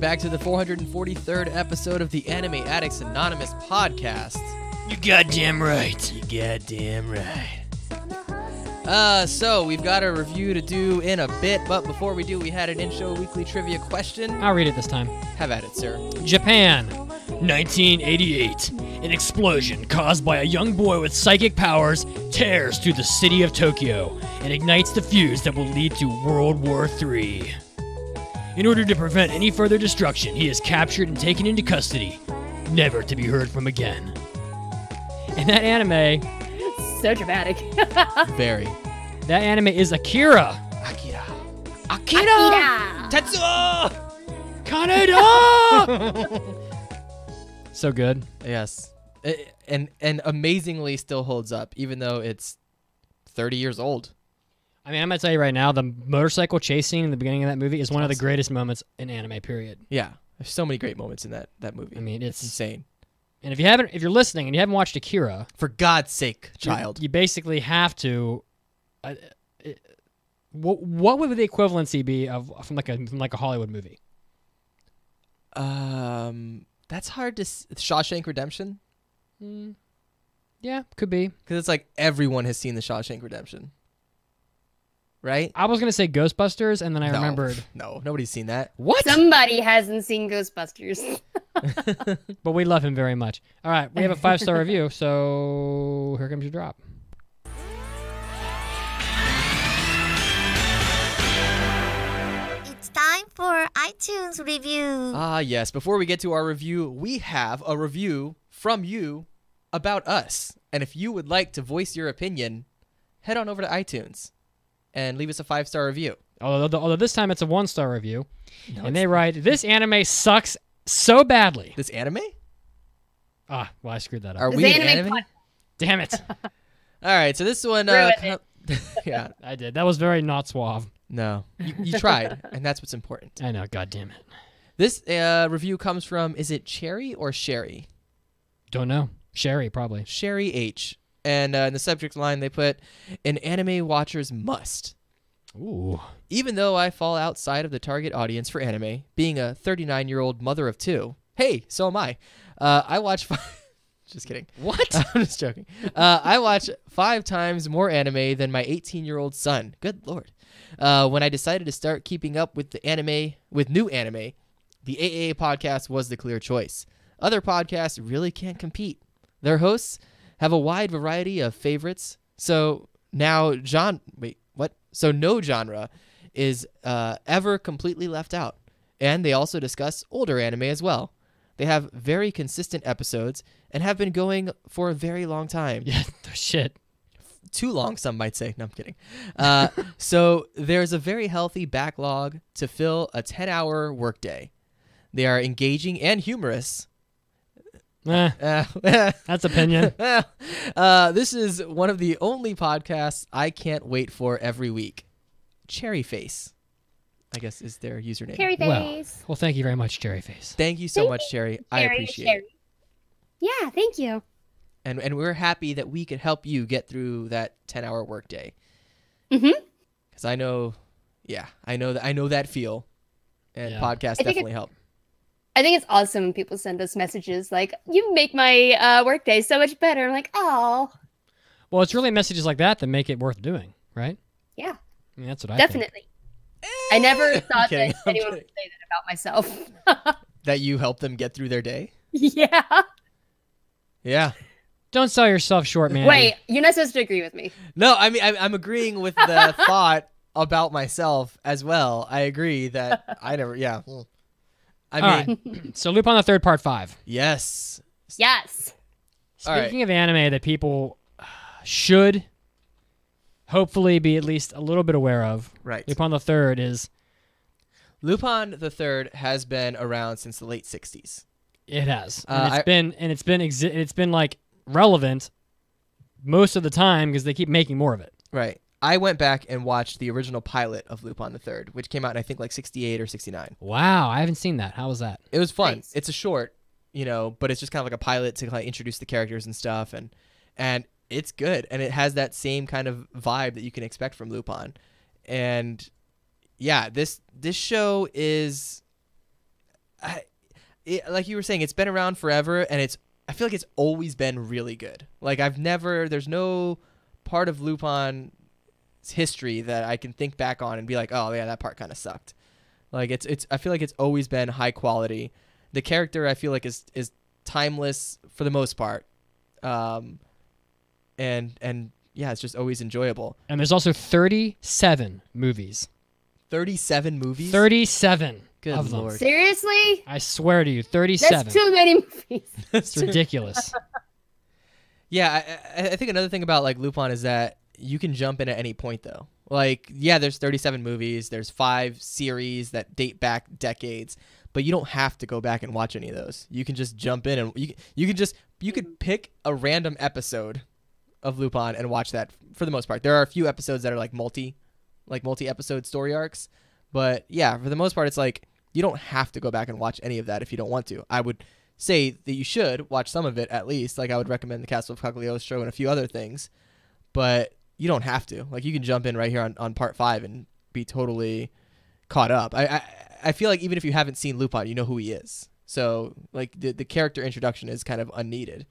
back to the 443rd episode of the Anime Addicts Anonymous podcast. You goddamn right. You goddamn right. So we've got a review to do in a bit, but before we do, we had an in-show weekly trivia question. I'll read it this time. Have at it, sir. Japan, 1988. An explosion caused by a young boy with psychic powers tears through the city of Tokyo and ignites the fuse that will lead to World War III. In order to prevent any further destruction, he is captured and taken into custody, never to be heard from again. And that anime... So dramatic. Very. That anime is Akira. Akira. Tetsuo! Kaneda! So good. Yes. And amazingly still holds up, even though it's 30 years old. I mean, I'm going to tell you right now, the motorcycle chase scene in the beginning of that movie is one of the greatest moments in anime, period. Yeah. There's so many great moments in that movie. I mean, it's insane. And if you're listening and you haven't watched Akira, for God's sake, child, you basically have to. What would the equivalency be from like a Hollywood movie? That's hard to. Shawshank Redemption. Yeah, could be, because it's like everyone has seen the Shawshank Redemption, right? I was gonna say Ghostbusters, and then I remembered. No, nobody's seen that. What? Somebody hasn't seen Ghostbusters. But we love him very much. All right, we have a 5-star review, so here comes your drop. It's time for iTunes review. Yes. Before we get to our review, we have a review from you about us. And if you would like to voice your opinion, head on over to iTunes and leave us a 5-star review. Although this time it's a 1-star review. No, and they write, this anime sucks so badly. This anime? Well, I screwed that up. Are we an anime? Damn it. All right, so this one... yeah. I did. That was very not suave. No. You tried, and that's what's important. I know, God damn it. This review comes from, is it Cherry or Sherry? Don't know. Sherry, probably. Sherry H. And in the subject line, they put, an anime watcher's must. Ooh. Even though I fall outside of the target audience for anime, being a 39-year-old mother of 2, hey, so am I. I watch 5... Just kidding. What? I'm just joking. I watch 5 times more anime than my 18-year-old son. Good Lord. When I decided to start keeping up with new anime, the AAA podcast was the clear choice. Other podcasts really can't compete. Their hosts have a wide variety of favorites, so no genre is ever completely left out. And they also discuss older anime as well. They have very consistent episodes and have been going for a very long time. Yeah, shit. Too long, some might say. No, I'm kidding. So there's a very healthy backlog to fill a 10-hour workday. They are engaging and humorous. That's opinion. This is one of the only podcasts I can't wait for every week. Cherry Face, I guess, is their username. Cherry Face. Well, thank you very much, Cherry Face. Thank you so much, Cherry. I appreciate it. Yeah, thank you. And we're happy that we could help you get through that 10-hour workday. Mm-hmm. Because I know that feel, and podcasts definitely help. I think it's awesome when people send us messages like, you make my workday so much better. I'm like, oh. Well, it's really messages like that make it worth doing, right? Yeah. I mean, that's what I Definitely. I never thought that anyone would say that about myself. That you help them get through their day? Yeah. Yeah. Don't sell yourself short, man. Wait, you're not supposed to agree with me. No, I mean, I'm agreeing with the thought about myself as well. I agree that I never, yeah. I mean. Right. So Lupin the Third Part 5. Yes. Yes. Speaking of anime that people should hopefully be at least a little bit aware of. Right. Lupin the Third is... Lupin the Third has been around since the late 60s. It has. And it's been like relevant most of the time because they keep making more of it. Right. I went back and watched the original pilot of Lupin the Third, which came out in, I think, like 68 or 69. Wow, I haven't seen that. How was that? It was fun. Nice. It's a short, but it's just kind of like a pilot to kind of introduce the characters and stuff, and it's good, and it has that same kind of vibe that you can expect from Lupin. And yeah, this show is, like you were saying, it's been around forever, and I feel like it's always been really good. Like there's no part of Lupin's history that I can think back on and be like, oh yeah, that part kind of sucked. Like I feel like it's always been high quality. The character I feel like is timeless for the most part. And yeah, it's just always enjoyable. And there's also 37 movies. 37 movies? 37 Good of them. Lord. Seriously? I swear to you, 37. That's too many movies. It's ridiculous. Yeah, I think another thing about like Lupin is that you can jump in at any point though. Like, yeah, there's 37 movies, there's 5 series that date back decades, but you don't have to go back and watch any of those. You can just jump in and you could pick a random episode of Lupin and watch that for the most part. There are a few episodes that are like multi-episode story arcs, but yeah, for the most part, it's like you don't have to go back and watch any of that if you don't want to. I would say that you should watch some of it at least. Like I would recommend the Castle of Cagliostro and a few other things, but you don't have to. Like you can jump in right here on part 5 and be totally caught up. I feel like even if you haven't seen Lupin, you know who he is. So like the character introduction is kind of unneeded.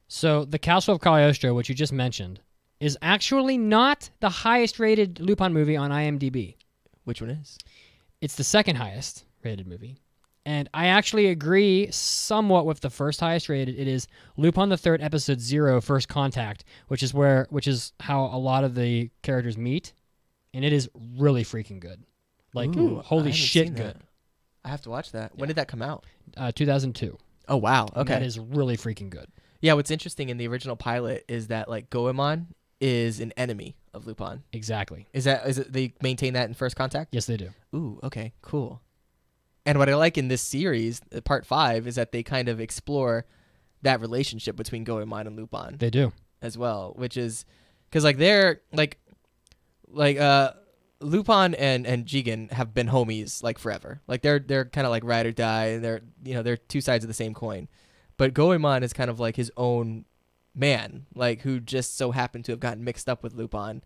So the Castle of Cagliostro, which you just mentioned, is actually not the highest rated Lupin movie on IMDb. Which one is? It's the second highest rated movie. And I actually agree somewhat with the first highest rated. It is Lupin the Third, Episode 0, First Contact, which is how a lot of the characters meet. And it is really freaking good. Like, Ooh, holy shit good. That. I have to watch that. When did that come out? 2002. Oh, wow. Okay. And that is really freaking good. Yeah, what's interesting in the original pilot is that like Goemon is an enemy of Lupin. Exactly. Is it they maintain that in First Contact? Yes, they do. Ooh, okay, cool. And what I like in this series, part 5, is that they kind of explore that relationship between Goemon and Lupin. They do as well, which is because like they're like Lupin and Jigen have been homies like forever. Like they're kind of like ride or die, and they're two sides of the same coin. But Goemon is kind of like his own man, like who just so happened to have gotten mixed up with Lupin.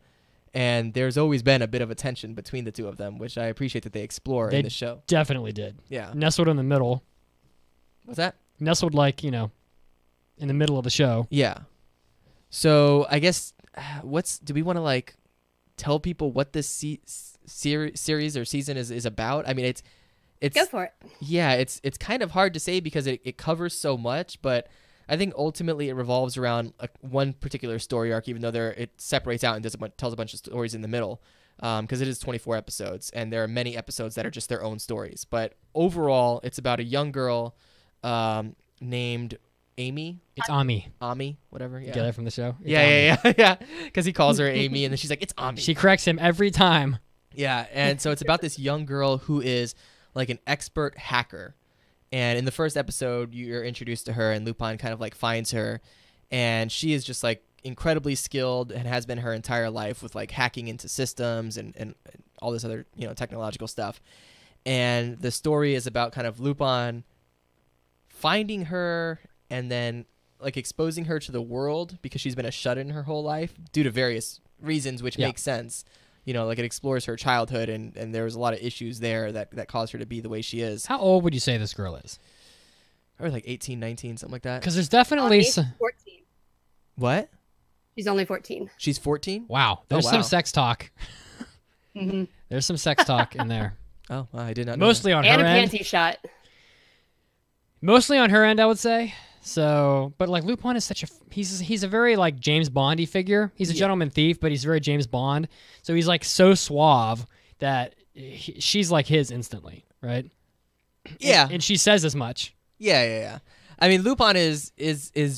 And there's always been a bit of a tension between the two of them, which I appreciate that they explore in the show. Definitely did. Yeah. Nestled in the middle. What's that? Nestled like, in the middle of the show. Yeah. So I guess do we want to like tell people what this series or season is about? I mean, it's go for it. Yeah, it's kind of hard to say because it covers so much, but I think ultimately it revolves around one particular story arc, even though it separates out and tells a bunch of stories in the middle, because it is 24 episodes, and there are many episodes that are just their own stories. But overall, it's about a young girl named Amy. It's Ami. Ami, whatever. Yeah. You get it from the show? It's Yeah. Because he calls her Amy, and then she's like, it's Ami. She corrects him every time. Yeah, and so it's about this young girl who is like an expert hacker. And in the first episode, you're introduced to her, and Lupin kind of like finds her, and she is just like incredibly skilled and has been her entire life with like hacking into systems and all this other technological stuff. And the story is about kind of Lupin finding her and then like exposing her to the world because she's been a shut-in her whole life due to various reasons, which makes sense. Like it explores her childhood, and there was a lot of issues there that caused her to be the way she is. How old would you say this girl is? Or like 18, 19, something like that. Because there's definitely... 14. What? She's only 14. She's 14? Wow. There's some sex talk. Mm-hmm. There's some sex talk in there. Oh, well, I did not know Mostly that. on her end. And a panty shot. Mostly on her end, I would say. So, but like Lupin is he's a very like James Bondy figure. He's a gentleman thief, but he's very James Bond. So he's like so suave that she's like his instantly, right? Yeah. And she says as much. Yeah. I mean, Lupin is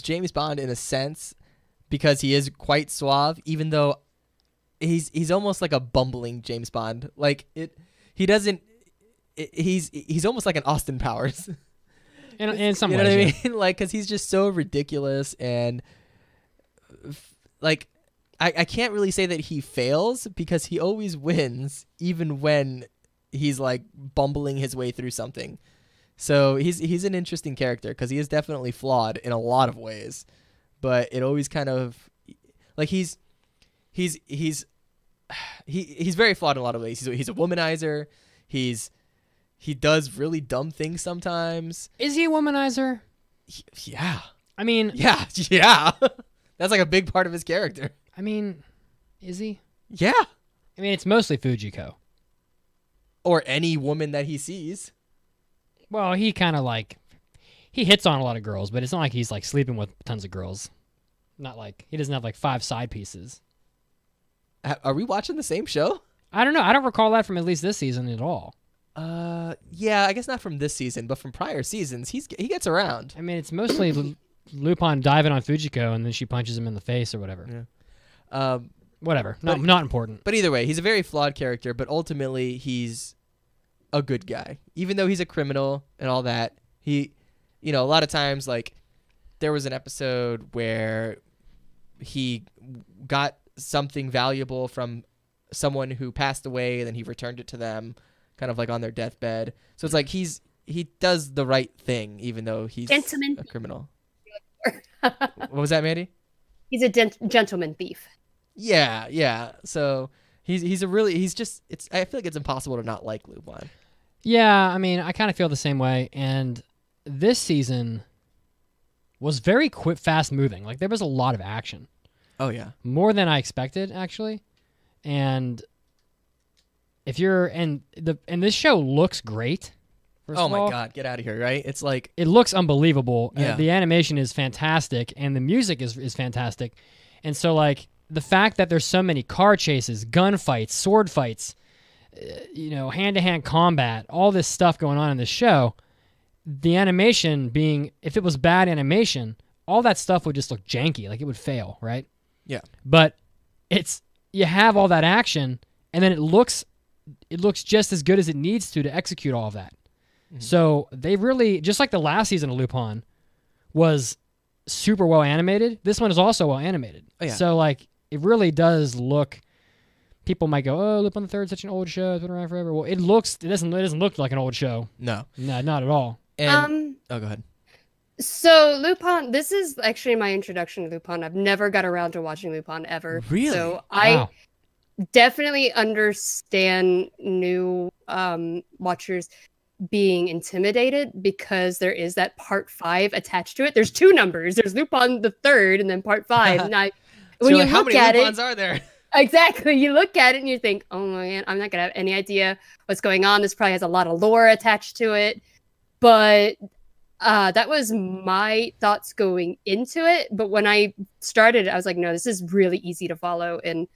James Bond in a sense because he is quite suave, even though he's almost like a bumbling James Bond. Like he's almost like an Austin Powers. In some ways, what I mean? Like, because he's just so ridiculous, and like, I can't really say that he fails because he always wins, even when he's like bumbling his way through something. So he's an interesting character because he is definitely flawed in a lot of ways, but it always kind of like he's very flawed in a lot of ways. He's a womanizer. He does really dumb things sometimes. Is he a womanizer? Yeah. I mean... Yeah. That's like a big part of his character. I mean, is he? Yeah. I mean, it's mostly Fujiko. Or any woman that he sees. Well, he kind of like... He hits on a lot of girls, but it's not like he's like sleeping with tons of girls. Not like... He doesn't have like 5 side pieces. Are we watching the same show? I don't know. I don't recall that from at least this season at all. Yeah, I guess not from this season, but from prior seasons, he gets around. I mean, it's mostly Lupin diving on Fujiko, and then she punches him in the face or whatever. Yeah. Whatever. Not important. But either way, he's a very flawed character, but ultimately he's a good guy. Even though he's a criminal and all that, he, a lot of times, like, there was an episode where he got something valuable from someone who passed away, and then he returned it to them, kind of like on their deathbed. So it's like he does the right thing, even though he's a criminal. What was that, Mandy? He's a gentleman thief. Yeah. So I feel like it's impossible to not like Lupin. Yeah, I mean, I kind of feel the same way. And this season was very fast moving. Like, there was a lot of action. Oh yeah, more than I expected, actually. And this show looks great. Oh my God, get out of here, right? It's like... It looks unbelievable. Yeah. The animation is fantastic, and the music is fantastic. And so, like, the fact that there's so many car chases, gunfights, sword fights, hand-to-hand combat, all this stuff going on in the show, the animation being... If it was bad animation, all that stuff would just look janky. Like, it would fail, right? Yeah. But you have all that action, and then it looks just as good as it needs to execute all of that. Mm-hmm. So they really, just like the last season of Lupin was super well animated, this one is also well animated. Oh, yeah. So like it really does look. People might go, "Oh, Lupin the Third, such an old show. It's been around forever." Well, it doesn't look like an old show. No, not at all. And, go ahead. So Lupin, this is actually my introduction to Lupin. I've never got around to watching Lupin ever. Really? So I definitely understand new watchers being intimidated because there is that part 5 attached to it. There's 2 numbers. There's Lupin the Third and then part 5. And when you how look many at Lupins it, are there? Exactly. You look at it and you think, oh man, I'm not gonna have any idea what's going on. This probably has a lot of lore attached to it. But that was my thoughts going into it. But when I started, I was like, no, this is really easy to follow. And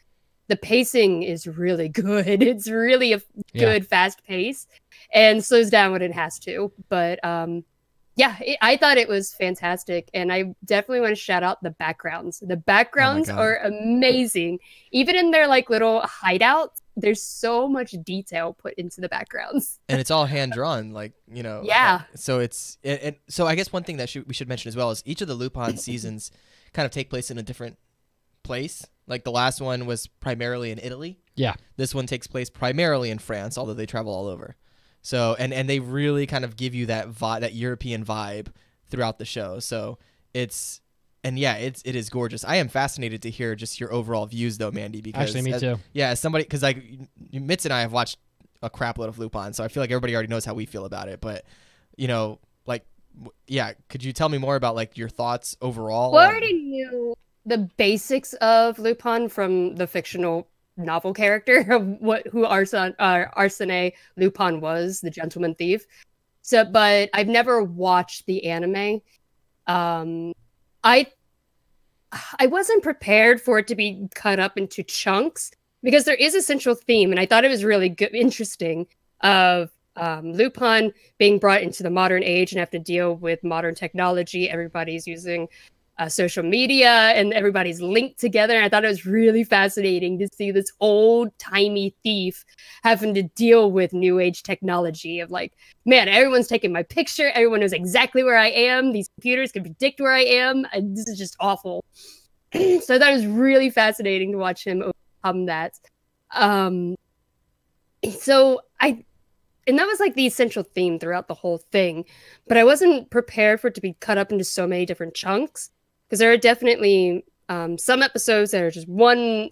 the pacing is really good. It's really a good, fast pace. And slows down when it has to. But I thought it was fantastic. And I definitely want to shout out the backgrounds. The backgrounds are amazing. Even in their like little hideouts, there's so much detail put into the backgrounds. And it's all hand-drawn, like, Yeah. So it's... So I guess one thing that we should mention as well is each of the Lupin seasons kind of take place in a different place. Like, the last one was primarily in Italy. Yeah. This one takes place primarily in France, although they travel all over. So, and they really kind of give you that that European vibe throughout the show. So it is gorgeous. I am fascinated to hear just your overall views, though, Mandy. Because actually, me too. Yeah, as somebody, because like Mitz and I have watched a crap load of Lupin, so I feel like everybody already knows how we feel about it. But could you tell me more about like your thoughts overall? Well, I already knew the basics of Lupin from the fictional novel character of who Arsène Lupin was, the gentleman thief. So, but I've never watched the anime. I wasn't prepared for it to be cut up into chunks because there is a central theme, and I thought it was really good, interesting of Lupin being brought into the modern age and have to deal with modern technology. Everybody's using social media and everybody's linked together. And I thought it was really fascinating to see this old-timey thief having to deal with new age technology of like, man, everyone's taking my picture. Everyone knows exactly where I am. These computers can predict where I am. This is just awful. So I thought it was really fascinating to watch him overcome that. And that was like the essential theme throughout the whole thing. But I wasn't prepared for it to be cut up into so many different chunks. Because there are definitely some episodes that are just one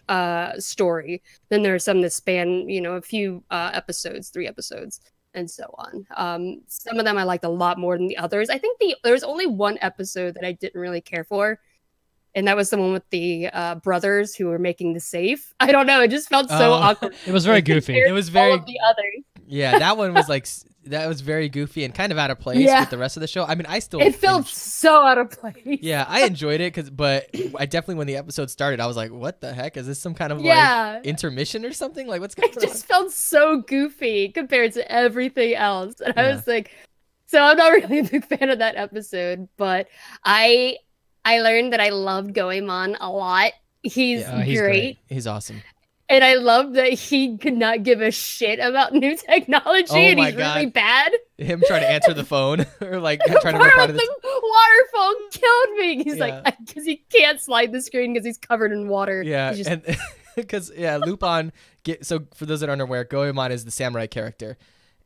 story. Then there are some that span, a few episodes, 3 episodes. and so on. Some of them I liked a lot more than the others. I think there's only one episode that I didn't really care for, and that was the one with the brothers who were making the safe. I don't know, it just felt so awkward. It was very goofy. It was very all of the others. Yeah, that one was like that was very goofy and kind of out of place with the rest of the show. I mean, it felt so out of place. Yeah, I enjoyed it but I definitely, when the episode started, I was like, "What the heck is this? Some kind of like intermission or something? Like, what's going on?" It just felt so goofy compared to everything else, and I was like, so I'm not really a big fan of that episode. But I learned that I loved Goemon a lot. He's great. He's awesome. And I love that he could not give a shit about new technology, and he's really bad. Him trying to answer the phone or like trying to reply to the waterfall killed me. He's like, because he can't slide the screen because he's covered in water. Yeah, and because Lupin. So for those that aren't aware, Goemon is the samurai character,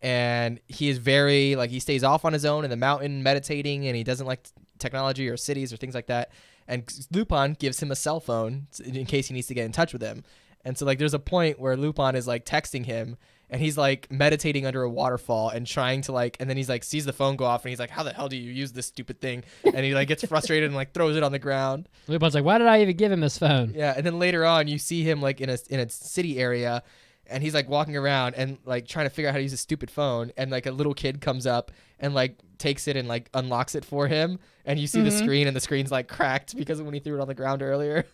and he is very like he stays off on his own in the mountain meditating, and he doesn't like technology or cities or things like that. And Lupin gives him a cell phone in case he needs to get in touch with him. And so, like, there's a point where Lupin is, like, texting him, and he's, like, meditating under a waterfall and trying to, like, and then he's, like, sees the phone go off, and he's like, how the hell do you use this stupid thing? And he, like, gets frustrated and, like, throws it on the ground. Lupin's like, why did I even give him this phone? Yeah, and then later on, you see him, like, in a city area, and he's, like, walking around and, like, trying to figure out how to use a stupid phone, and, like, a little kid comes up and, like, takes it and, like, unlocks it for him, and you see the screen, and the screen's, like, cracked because of when he threw it on the ground earlier.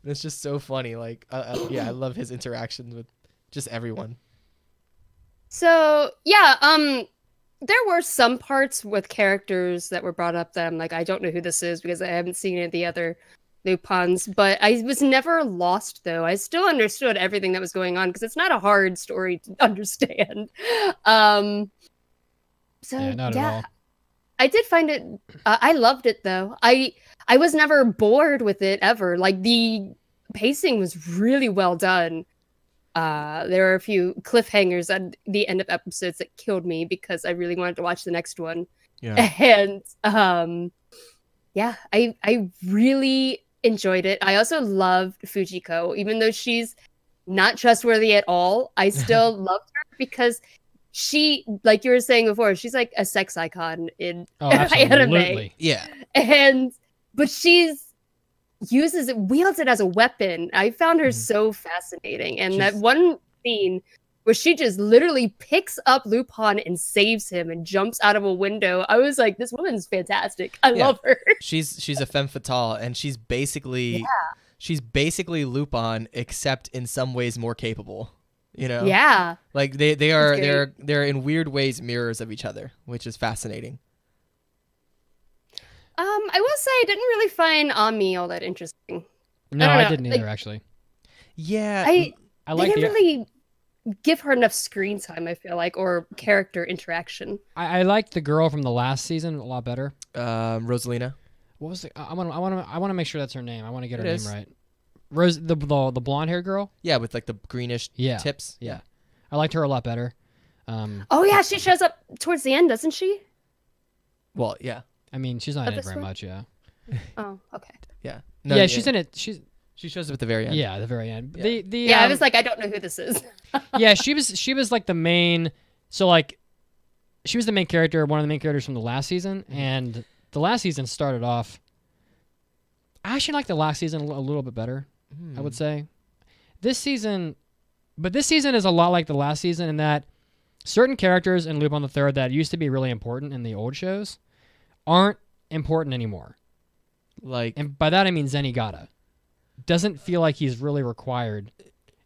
And it's just so funny. Like, I love his interactions with just everyone. So, yeah, there were some parts with characters that were brought up that I'm like, I don't know who this is because I haven't seen any of the other Lupins, but I was never lost, though. I still understood everything that was going on because it's not a hard story to understand. Not at all. I did find it, I loved it, though. I was never bored with it ever. Like, the pacing was really well done. There were a few cliffhangers at the end of episodes that killed me because I really wanted to watch the next one. Yeah. And I really enjoyed it. I also loved Fujiko, even though she's not trustworthy at all. I still loved her because she, like you were saying before, she's like a sex icon in anime. Yeah. But wields it as a weapon. I found her so fascinating. And that one scene where she just literally picks up Lupin and saves him and jumps out of a window. I was like, this woman's fantastic. I love her. She's a femme fatale, and she's basically Lupin, except in some ways more capable. You know? Yeah. Like they're in weird ways mirrors of each other, which is fascinating. I will say I didn't really find Ami all that interesting. No, I didn't either, actually. Yeah. I like didn't really give her enough screen time, I feel like, or character interaction. I liked the girl from the last season a lot better. Rosalina. What was it? I want to make sure that's her name. I want to get her name right. Rose, the blonde hair girl. Yeah, with like the greenish tips. Yeah, I liked her a lot better. Oh yeah, she shows up towards the end, doesn't she? Well, yeah. I mean, she's not in it very much. Yeah. Oh, okay. Yeah. No, she's in it. She shows up at the very end. Yeah, at the very end. Yeah. I was like, I don't know who this is. Yeah, she was like the main. So like, she was the main character, one of the main characters from the last season, and the last season started off. I actually like the last season a little bit better. I would say. This season is a lot like the last season in that certain characters in Lupin the Third that used to be really important in the old shows aren't important anymore. And by that I mean Zenigata. Doesn't feel like he's really required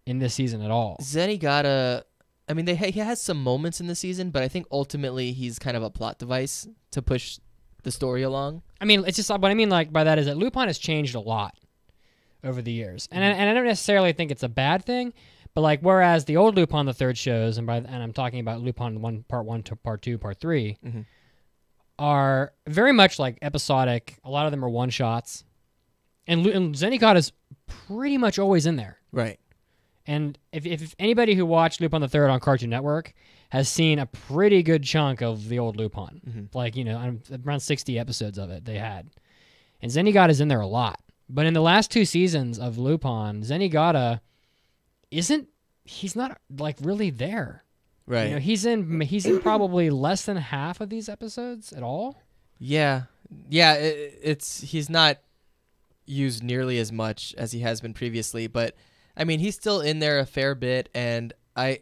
in this season at all. Zenigata, I mean, he has some moments in the season, but I think ultimately he's kind of a plot device to push the story along. I mean, it's just what I mean like by that is that Lupin has changed a lot over the years, and I don't necessarily think it's a bad thing, but like whereas the old Lupin the Third shows, and I'm talking about Lupin Part 1 to Part 2, Part 3, are very much like episodic. A lot of them are one shots, and Zenigata is pretty much always in there. Right. And if anybody who watched Lupin the Third on Cartoon Network has seen a pretty good chunk of the old Lupin, like, you know, around 60 episodes of it they had. And Zenigata is in there a lot. But in the last 2 seasons of Lupin, Zenigata he's not like really there. Right. You know, he's in probably less than half of these episodes at all. Yeah. He's not used nearly as much as he has been previously, but I mean, he's still in there a fair bit, and I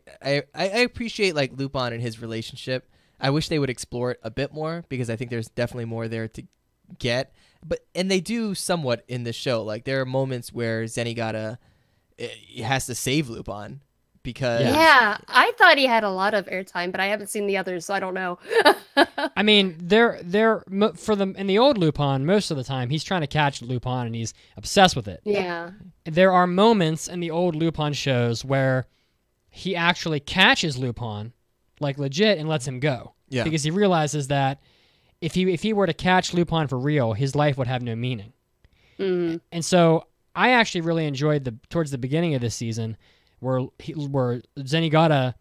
appreciate like Lupin and his relationship. I wish they would explore it a bit more because I think there's definitely more there to get. And they do somewhat in the show. Like there are moments where Zenigata has to save Lupin because I thought he had a lot of airtime, but I haven't seen the others, so I don't know. I mean, they're for them in the old Lupin. Most of the time, he's trying to catch Lupin, and he's obsessed with it. Yeah. There are moments in the old Lupin shows where he actually catches Lupin, like legit, and lets him go. Yeah. Because he realizes that if he were to catch Lupin for real, his life would have no meaning. Mm. And so I actually really enjoyed towards the beginning of this season where Zenigata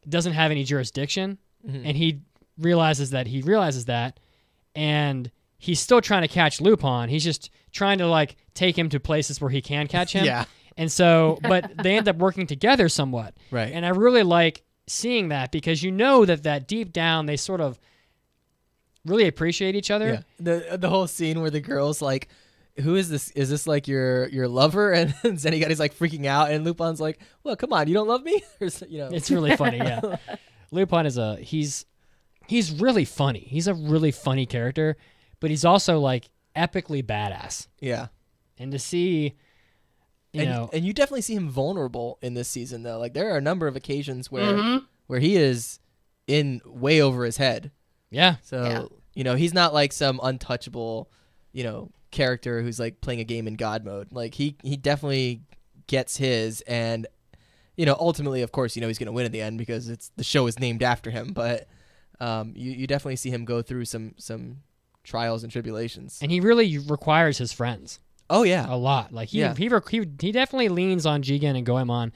doesn't have any jurisdiction, and he realizes that, and he's still trying to catch Lupin. He's just trying to like take him to places where he can catch him. Yeah. And so, but they end up working together somewhat. Right. And I really like seeing that because you know that deep down they sort of really appreciate each other. Yeah. The whole scene where the girl's like, who is this? Is this like your lover? And Zenigata's like freaking out, and Lupin's like, well, come on, you don't love me? It's really funny, yeah. Lupin is he's really funny. He's a really funny character, but he's also like epically badass. Yeah. And to see, and you definitely see him vulnerable in this season, though. Like there are a number of occasions where he is in way over his head. Yeah. So he's not like some untouchable, character who's like playing a game in God mode. Like he definitely gets his, and ultimately, of course, he's going to win in the end because the show is named after him. But you definitely see him go through some trials and tribulations, and he really requires his friends. Oh yeah, a lot. Like he definitely leans on Jigen and Goemon,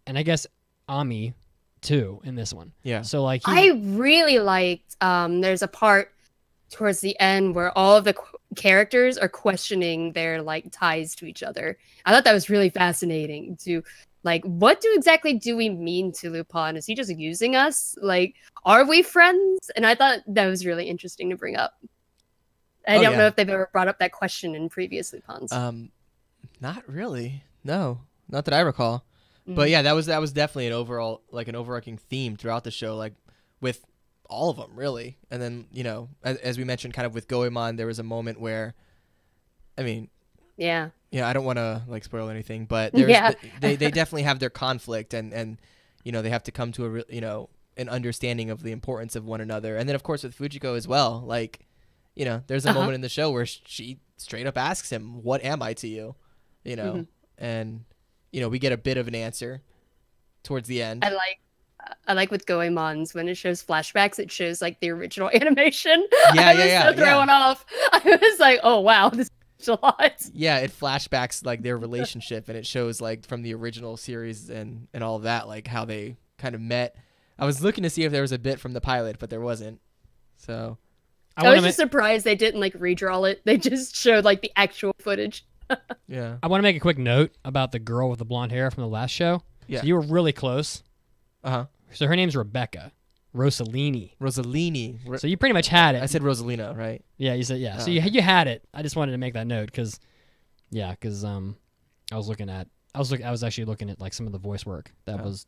and I guess Ami too in this one. Yeah. So like I really liked. There's a part towards the end where all of the characters are questioning their like ties to each other. I thought that was really fascinating to like, what exactly do we mean to Lupin? Is he just using us? Like, are we friends? And I thought that was really interesting to bring up. I don't know if they've ever brought up that question in previous Lupins. Not really. No, not that I recall. But yeah, that was definitely an overarching theme throughout the show, like with all of them, really. And then, as we mentioned, kind of with Goemon, there was a moment where, I mean, yeah, I don't want to like spoil anything, but they definitely have their conflict, and they have to come to an understanding of the importance of one another. And then, of course, with Fujiko as well, like, there's a moment in the show where she straight up asks him, "What am I to you?" And we get a bit of an answer towards the end. I like with Goemon's when it shows flashbacks, it shows like the original animation. Yeah, I was so thrown off. I was like, oh wow, this is a lot. Yeah, it flashbacks like their relationship, and it shows like from the original series and all of that, like how they kind of met. I was looking to see if there was a bit from the pilot, but there wasn't. So I was just surprised they didn't like redraw it. They just showed like the actual footage. Yeah. I want to make a quick note about the girl with the blonde hair from the last show. Yeah. So you were really close. Uh-huh. So her name's Rebecca Rossellini. So you pretty much had it. I said Rosalina, right? Yeah, you said yeah. So you had it. I just wanted to make that note because I was actually looking at like some of the voice work that was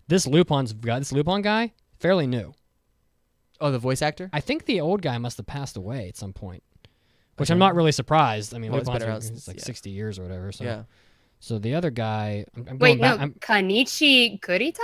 this Lupin guy, fairly new. Oh, the voice actor? I think the old guy must have passed away at some point, which I'm not really surprised. I mean, Lupin's like 60 years or whatever. So yeah. So the other guy, Kanichi Kurita?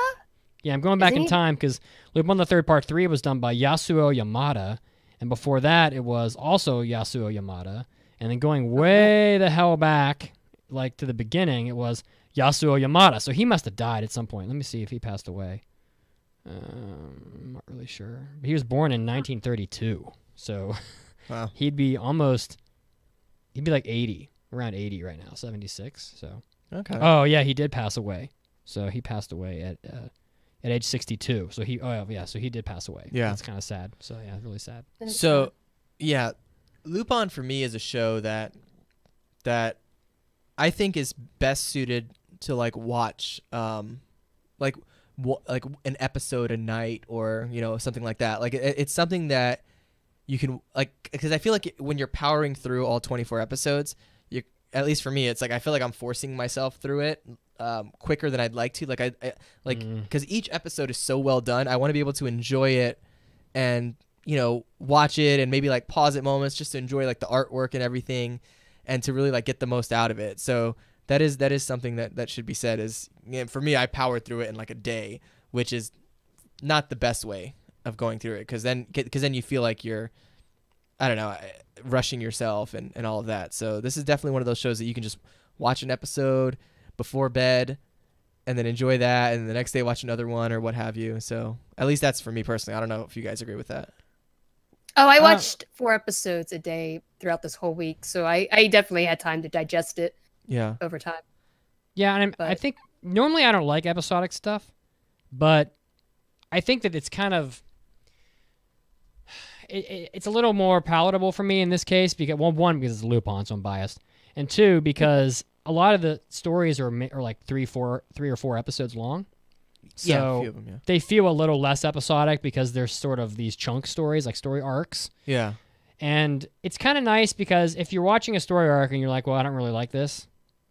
Yeah, I'm going back in time because Lupin the Third Part 3 was done by Yasuo Yamada, and before that it was also Yasuo Yamada, and then going way the hell back, like to the beginning, it was Yasuo Yamada. So he must have died at some point. Let me see if he passed away. I'm not really sure. He was born in 1932, so wow. he'd be like 80, around 80 right now, 76. So okay. Oh yeah, he did pass away. So he passed away at age 62. So so he did pass away. Yeah. That's kind of sad. So yeah, really sad. So yeah, Lupin for me is a show that I think is best suited to like watch like like an episode a night or something like that. Like it's something that you can because I feel like when you're powering through all 24 episodes, at least for me, it's like I feel like I'm forcing myself through it quicker than I'd like to. Because each episode is so well done, I want to be able to enjoy it and watch it and maybe like pause at moments just to enjoy like the artwork and everything, and to really like get the most out of it. So that is something that should be said. Is for me, I powered through it in like a day, which is not the best way of going through it, because then you feel like you're, I don't know, rushing yourself and all of that. So this is definitely one of those shows that you can just watch an episode before bed and then enjoy that, and the next day watch another one or what have you. So at least that's for me personally. I don't know if you guys agree with that. Oh, I watched 4 episodes a day throughout this whole week, so I definitely had time to digest it. Yeah. Over time. Yeah, and I think normally I don't like episodic stuff, but I think that it's kind of it's a little more palatable for me in this case because one, because it's Lupin, so I'm biased, and 2, because a lot of the stories are like 3 or 4 episodes long. So yeah, a few of them, yeah. They feel a little less episodic because there's sort of these chunk stories, like story arcs. Yeah. And it's kind of nice because if you're watching a story arc and you're like, well, I don't really like this,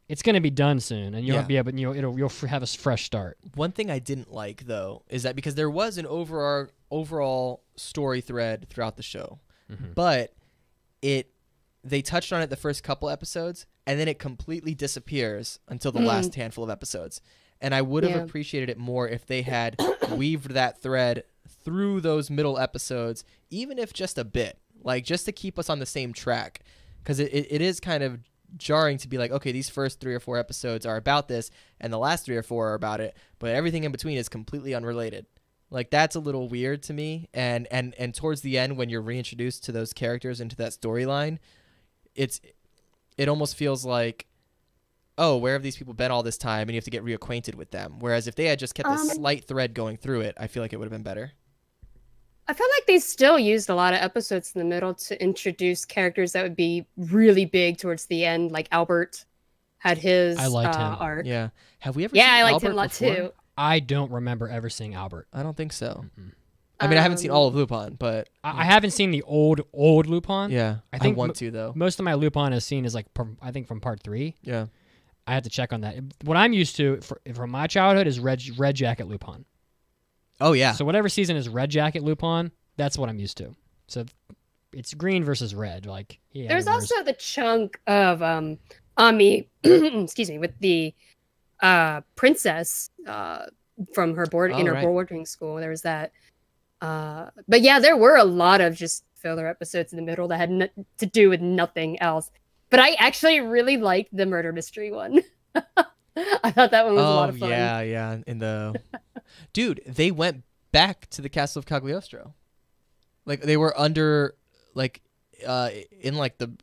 it's going to be done soon, and you'll be able, you'll have a fresh start. One thing I didn't like though is that because there was an overall story thread throughout the show, but they touched on it the first couple episodes, and then it completely disappears until the last handful of episodes. And I would have appreciated it more if they had weaved that thread through those middle episodes, even if just a bit, like just to keep us on the same track, because it is kind of jarring to be like, okay, these first 3 or 4 episodes are about this and the last 3 or 4 are about it, but everything in between is completely unrelated. Like that's a little weird to me. And towards the end, when you're reintroduced to those characters into that storyline, it almost feels like, oh, where have these people been all this time, and you have to get reacquainted with them. Whereas if they had just kept a slight thread going through it, I feel like it would have been better. I feel like they still used a lot of episodes in the middle to introduce characters that would be really big towards the end, like Albert had his I liked him. arc. Yeah. Have we ever Yeah, seen I liked Albert him a lot before? too. I don't remember ever seeing Albert. I don't think so. I mean, I haven't seen all of Lupin, but I haven't seen the old Lupin. yeah, I think want to though. Most of my Lupin is seen as like I think from part 3. Yeah. I had to check on that. What I'm used to from my childhood is Red Jacket Lupin. Oh yeah. So whatever season is Red Jacket Lupin, that's what I'm used to. So it's green versus red. Like There's also the chunk of Ami, excuse me, with the princess from her boarding school. There was that. But yeah, there were a lot of just filler episodes in the middle that had to do with nothing else. But I actually really liked the murder mystery one. I thought that one was a lot of fun. Yeah. Dude, they went back to the Castle of Cagliostro. Like they were under, like, in like the,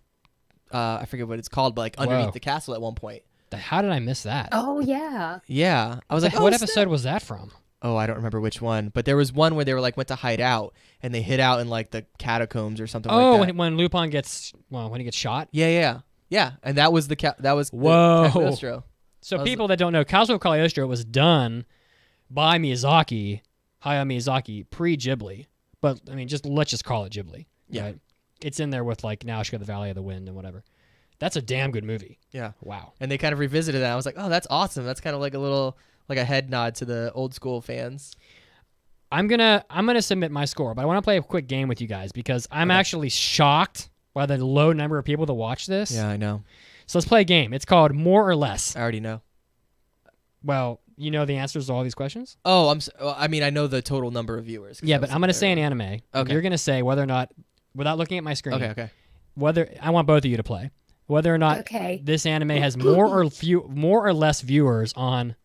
I forget what it's called, but like underneath the castle at one point. How did I miss that? Oh yeah. Yeah, I was like, what episode was that from? Oh, I don't remember which one, but there was one where they were like went to hide out, and they hid out in like the catacombs or something. Oh, like that. when Lupin gets when he gets shot. Yeah, and that was Whoa. Cagliostro. So people that don't know, Castle of Cagliostro was done by Hayao Miyazaki pre-Ghibli, but I mean, let's just call it Ghibli. Yeah, right? It's in there with like Nausicaa, the Valley of the Wind, and whatever. That's a damn good movie. Yeah. Wow. And they kind of revisited that. I was like, oh, that's awesome. That's kind of like a little like a head nod to the old school fans. I'm gonna submit my score, but I want to play a quick game with you guys because I'm actually shocked by the low number of people that watch this. Yeah, I know. So let's play a game. It's called More or Less. I already know. Well, you know the answers to all these questions? Oh, I mean, I know the total number of viewers. Yeah, but I'm going to say an anime. Okay. You're going to say whether or not, without looking at my screen. Okay. Whether I want both of you to play. Whether or not this anime has more or less viewers on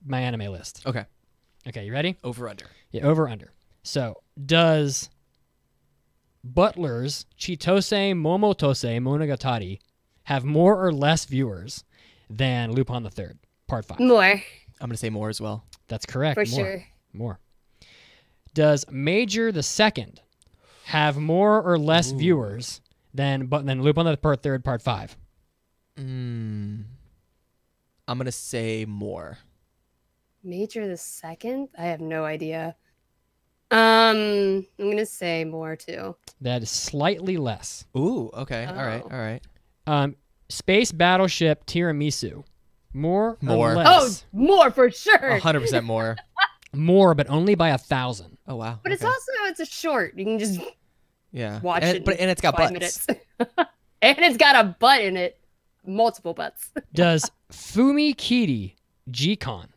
my anime list. Okay. Okay, you ready? Over under. Yeah, over under. So, does Butler's Chitose Momotose Monogatari have more or less viewers than Lupin the Third, Part 5? More. I'm going to say more as well. That's correct. For sure. More. Does Major the Second have more or less viewers than Lupin the Third, Part 5? I'm going to say more. Major the second? I have no idea. I'm gonna say more too. That is slightly less. Ooh, okay. Oh. All right. Space battleship Tiramisu. More. More. Or Oh, less? more for sure. 100% more. More, but only by 1,000. Oh, wow. But okay. it's a short. You can just yeah. watch and it. But, and it's got 5 butts. minutes. And it's got a butt in it. Multiple butts. Does Fumikiri G-Con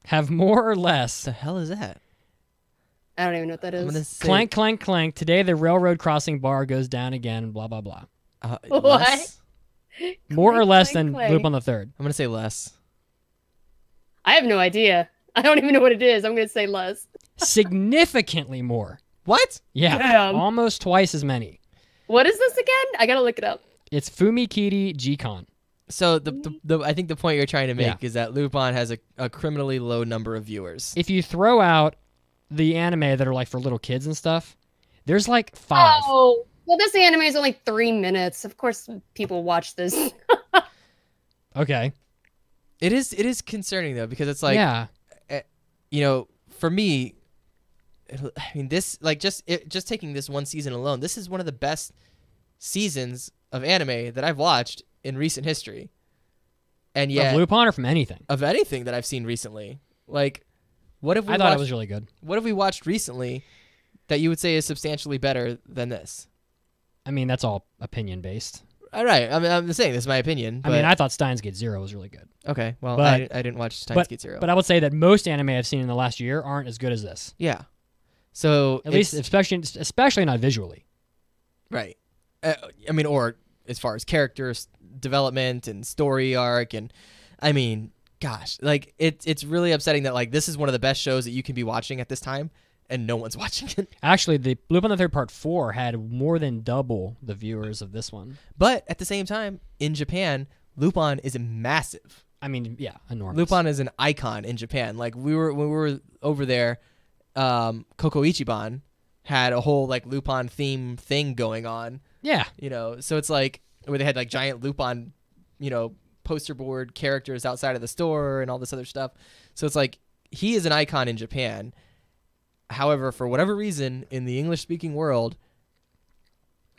have more or less? What the hell is that? I don't even know what that I'm is. gonna say, Clank, clank, clank. Today the railroad crossing bar goes down again, blah, blah, blah. What? less? More or Clank, less clank, than clank. Lupin the Third. I'm gonna say less. I have no idea. I don't even know what it is. I'm gonna say less. Significantly more. What? Yeah. Damn. Almost twice as many. What is this again? I gotta look it up. It's Fumikiri G-Con. So the I think the point you're trying to make Yeah. is that Lupin has a criminally low number of viewers. If you throw out the anime that are like for little kids and stuff, there's like 5. Oh, well, this anime is only 3 minutes. Of course, people watch this. Okay. It is concerning though because it's like yeah. you know, for me, I mean, this like just taking this one season alone, this is one of the best seasons of anime that I've watched in recent history, and yet Of Lupin or from anything? of anything that I've seen recently. Like, what have we? I thought watched, it was really good. What have we watched recently that you would say is substantially better than this? I mean, that's all opinion based. All right, I mean, I'm saying this is my opinion. I mean, I thought Steins Gate Zero was really good. okay. Well, but- I didn't watch Steins Gate Zero. But I would say that most anime I've seen in the last year aren't as good as this. yeah. So At least, especially not visually. right. I mean, or as far as characters development and story arc, and I mean, gosh, like it's really upsetting that like this is one of the best shows that you can be watching at this time, and no one's watching it. Actually, the Lupin the Third Part 4 had more than double the viewers of this one. But at the same time, in Japan, Lupin is massive. I mean, yeah, enormous. Lupin is an icon in Japan. Like when we were over there, Koko Ichiban had a whole like Lupin theme thing going on. Yeah. You know, so it's like where they had like giant Lupin, you know, poster board characters outside of the store and all this other stuff. So it's like he is an icon in Japan. However, for whatever reason, in the English-speaking world,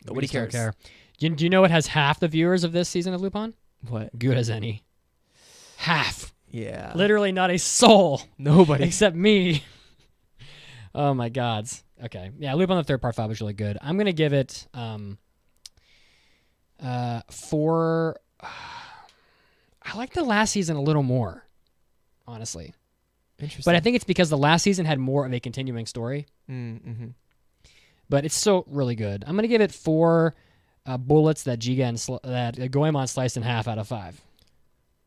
nobody We just don't cares. care. Do you know what has half the viewers of this season of Lupin? What? Good as any. Half. Yeah. Literally not a soul. Nobody. Except me. Oh my gods. Okay. Yeah, Lupin the Third Part 5 was really good. I'm going to give it 4. I like the last season a little more, honestly. Interesting. But I think it's because the last season had more of a continuing story. Mm-hmm. But it's still really good. I'm going to give it 4 bullets that Goemon sliced in half out of 5.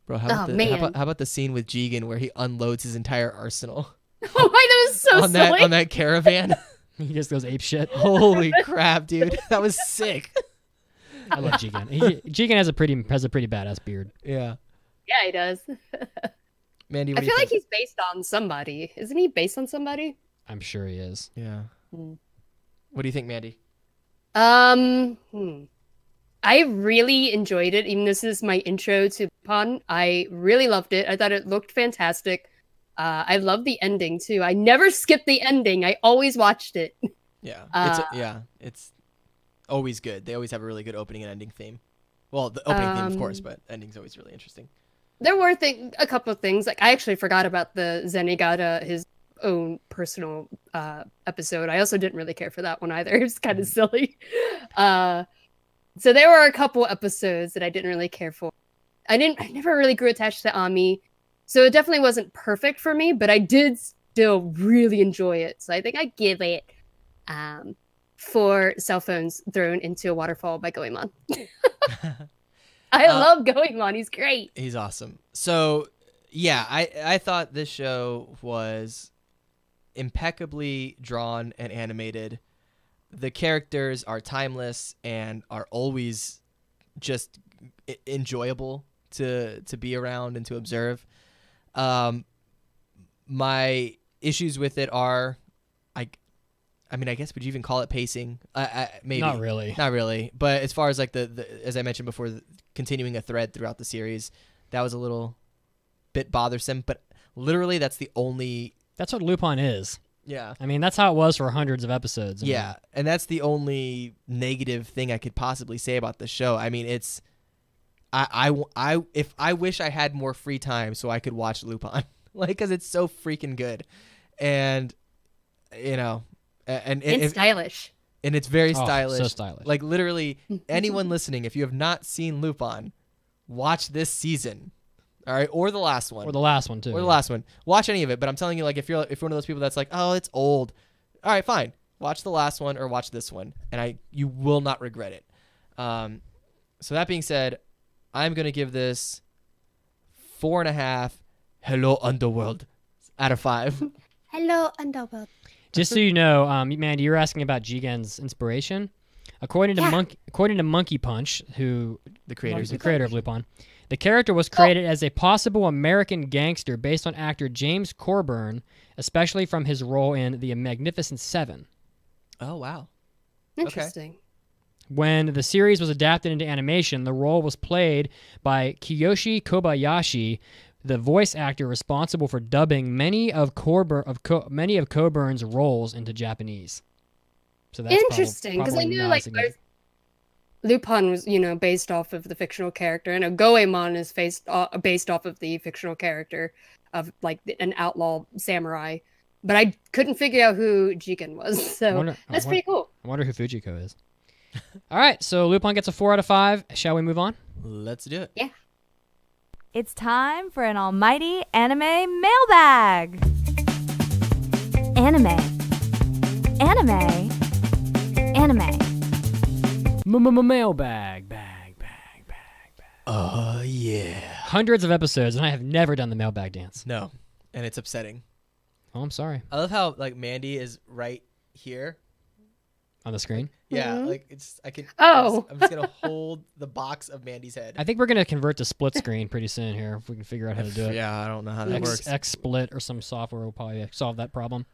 Bro, how man. about the scene with Jigen where he unloads his entire arsenal Oh my, that was so silly. on that caravan? He just goes ape shit. Holy crap, dude. That was sick. I love Jigen. Jigen has a pretty badass beard. Yeah. Yeah, he does. Mandy, I what do feel you like think? he's based on somebody. Isn't he based on somebody? I'm sure he is. Yeah. Hmm. What do you think, Mandy? I really enjoyed it. Even this is my intro to Lupin. I really loved it. I thought it looked fantastic. I love the ending too. I never skipped the ending. I always watched it. Yeah. It's always good. They always have a really good opening and ending theme. Well, the opening theme, of course, but ending's always really interesting. There were a couple of things. Like I actually forgot about the Zenigata, his own personal episode. I also didn't really care for that one either. It was kind of silly. So there were a couple episodes that I didn't really care for. I never really grew attached to Ami, so it definitely wasn't perfect for me, but I did still really enjoy it. So I think I give it 4 cell phones thrown into a waterfall by Goemon. I love Goemon. He's great. He's awesome. So, yeah, I thought this show was impeccably drawn and animated. The characters are timeless and are always just enjoyable to be around and to observe. My issues with it are, I mean, I guess would you even call it pacing? Maybe Not really. Not really. But as far as like the as I mentioned before, continuing a thread throughout the series, that was a little bit bothersome. But literally that's the only. That's what Lupin is. Yeah. I mean, that's how it was for hundreds of episodes. Yeah, and that's the only negative thing I could possibly say about the show. I mean, it's if I wish I had more free time so I could watch Lupin, like, because it's so freaking good, and and stylish, and it's very stylish, so stylish. Like literally, anyone listening, if you have not seen Lupin, watch this season. All right, or the last one. Or the last one, too. Or the last one. Watch any of it, but I'm telling you, like, if you're one of those people that's like, oh, it's old. All right, fine. Watch the last one or watch this one, and you will not regret it. So that being said, I'm going to give this 4.5 Hello Underworld out of 5. Hello Underworld. Just so you know, Mandy, you were asking about Jigen's inspiration. According to Monkey Punch, who the creator of Lupin, the character was created as a possible American gangster based on actor James Coburn, especially from his role in The Magnificent Seven. Oh, wow. Interesting. Okay. When the series was adapted into animation, the role was played by Kiyoshi Kobayashi, the voice actor responsible for dubbing many of Coburn's roles into Japanese. So that's interesting, because I knew like Lupin was, based off of the fictional character, and Goemon is based off of the fictional character of like an outlaw samurai. But I couldn't figure out who Jigen was, so that's pretty cool. I wonder who Fujiko is. All right, so Lupin gets a 4 out of 5. Shall we move on? Let's do it. Yeah. It's time for an almighty anime mailbag. Anime. Mailbag. Oh, yeah. Hundreds of episodes, and I have never done the mailbag dance. No, and it's upsetting. Oh, I'm sorry. I love how like Mandy is right here on the screen. Yeah, like I'm just gonna hold the box of Mandy's head. I think we're gonna convert to split screen pretty soon here if we can figure out how to do it. Yeah, I don't know how that works. XSplit or some software will probably solve that problem.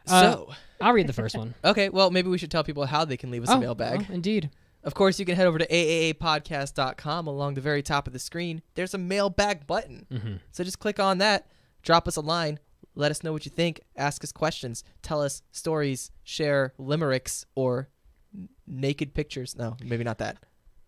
So I'll read the first one. Okay, well maybe we should tell people how they can leave us a mailbag. Indeed. Of course, you can head over to AAAPodcast.com. Along the very top of the screen, there's a mailbag button. Mm-hmm. So just click on that, drop us a line, let us know what you think, ask us questions, tell us stories, share limericks, or naked pictures. No, maybe not that.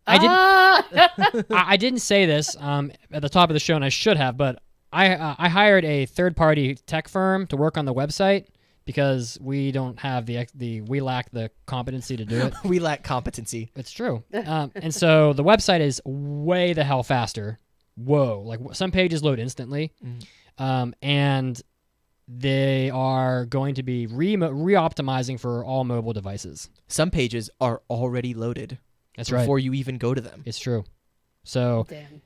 I didn't say this at the top of the show, and I should have, but I hired a third-party tech firm to work on the website because we don't have we lack the competency to do it. We lack competency. It's true. And so the website is way the hell faster. Whoa. Like some pages load instantly. And they are going to be re-optimizing for all mobile devices. Some pages are already loaded. That's right. Before you even go to them. It's true. So Damn,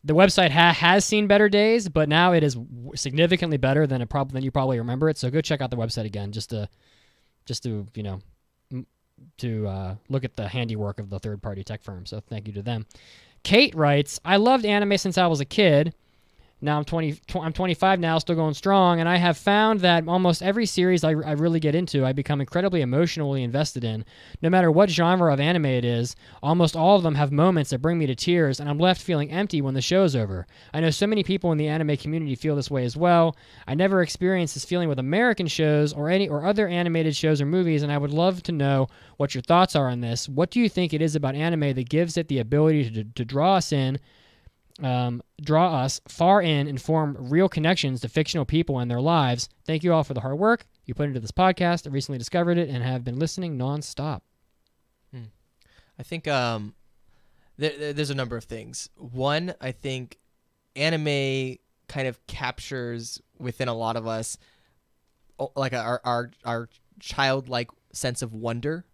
the website has seen better days, but now it is significantly better than you probably remember it. So go check out the website again, just to look at the handiwork of the third-party tech firm. So thank you to them. Kate writes, I loved anime since I was a kid. Now I'm 25 now, still going strong, and I have found that almost every series I really get into, I become incredibly emotionally invested in. No matter what genre of anime it is, almost all of them have moments that bring me to tears, and I'm left feeling empty when the show's over. I know so many people in the anime community feel this way as well. I never experienced this feeling with American shows or other animated shows or movies, and I would love to know what your thoughts are on this. What do you think it is about anime that gives it the ability to draw us far in and form real connections to fictional people and their lives? Thank you all for the hard work you put into this podcast. I recently discovered it and have been listening nonstop. I think there's a number of things. One, I think anime kind of captures within a lot of us like our childlike sense of wonder,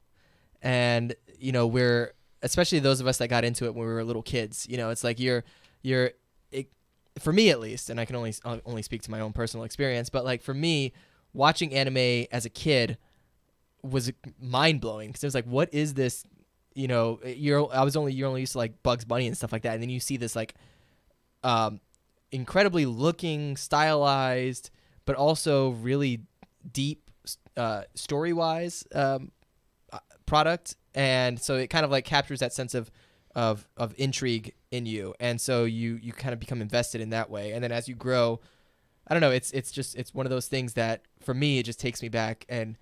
and we're, especially those of us that got into it when we were little kids. It's like for me at least, and I can only speak to my own personal experience, but like for me, watching anime as a kid was mind blowing because it was like, what is this? You're only used to like Bugs Bunny and stuff like that, and then you see this like incredibly looking, stylized, but also really deep story wise product, and so it kind of like captures that sense of intrigue in you, and so you kind of become invested in that way. And then as you grow, I don't know. It's one of those things that for me it just takes me back and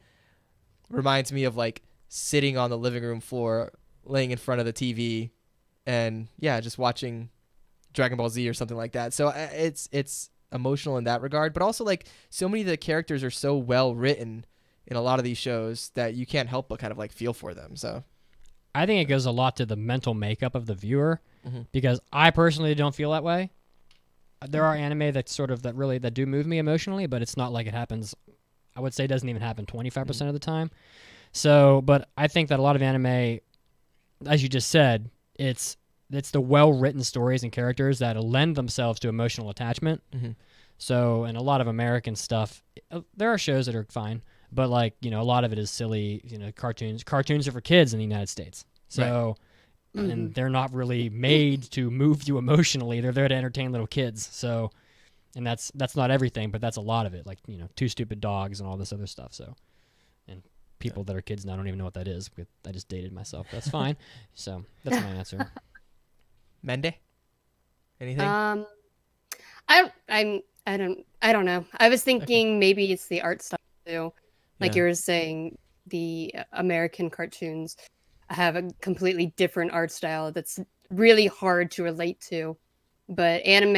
reminds me of like sitting on the living room floor, laying in front of the TV, and just watching Dragon Ball Z or something like that. So it's emotional in that regard, but also like so many of the characters are so well written in a lot of these shows that you can't help but kind of like feel for them. So I think it goes a lot to the mental makeup of the viewer, because I personally don't feel that way. There are anime that do move me emotionally, but it's not like it happens. I would say it doesn't even happen 25% of the time. So, but I think that a lot of anime, as you just said, it's the well-written stories and characters that lend themselves to emotional attachment. So, in a lot of American stuff, there are shows that are fine, but like, a lot of it is silly, cartoons. Cartoons are for kids in the United States. So, and they're not really made to move you emotionally. They're there to entertain little kids. So, and that's not everything, but that's a lot of it. Like, Two Stupid Dogs and all this other stuff. So, and people that are kids now don't even know what that is. I just dated myself. That's fine. So, that's my answer. Mende? Anything? I don't know. I was thinking maybe it's the art style too. Like you were saying, the American cartoons have a completely different art style that's really hard to relate to. But anime,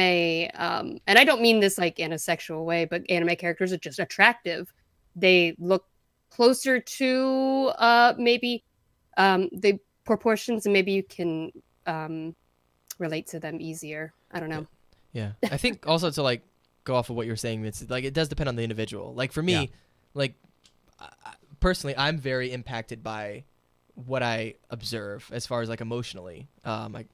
and I don't mean this like in a sexual way, but anime characters are just attractive. They look closer to maybe the proportions, and maybe you can relate to them easier. I don't know. Yeah. I think also to like go off of what you're saying, it's like it does depend on the individual. Like for me, like personally, I'm very impacted by what I observe as far as like emotionally. I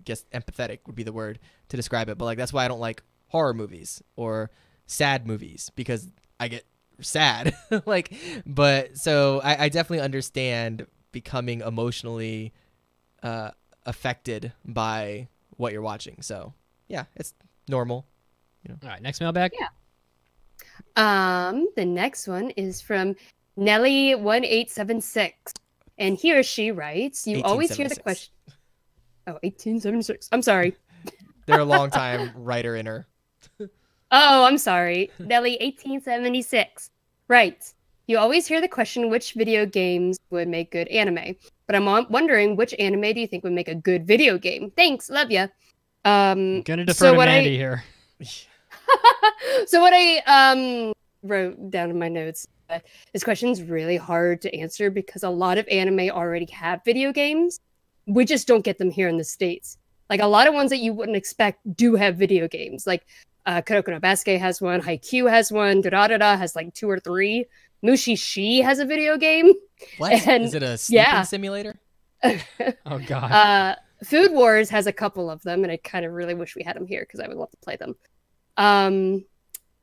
guess empathetic would be the word to describe it, but like that's why I don't like horror movies or sad movies, because I get sad. Like, but so I definitely understand becoming emotionally affected by what you're watching. So yeah, it's normal. All right, next mailbag. Yeah. The next one is from Nelly1876, and he or she writes, "You always hear the question." Oh, 1876. I'm sorry. They're a long time writer in her. Oh, I'm sorry. Nelly1876. Right. You always hear the question, which video games would make good anime? But I'm wondering, which anime do you think would make a good video game? Thanks. Love ya. Gonna defer to Mandy here. So what I wrote down in my notes, this question's really hard to answer because a lot of anime already have video games. We just don't get them here in the States. Like a lot of ones that you wouldn't expect do have video games. Like Kuroko no Basuke has one, Haikyuu has one, Durarara has like 2 or 3. Mushishi has a video game. What? And, is it a sleeping simulator? Oh God. Food Wars has a couple of them, and I kind of really wish we had them here because I would love to play them.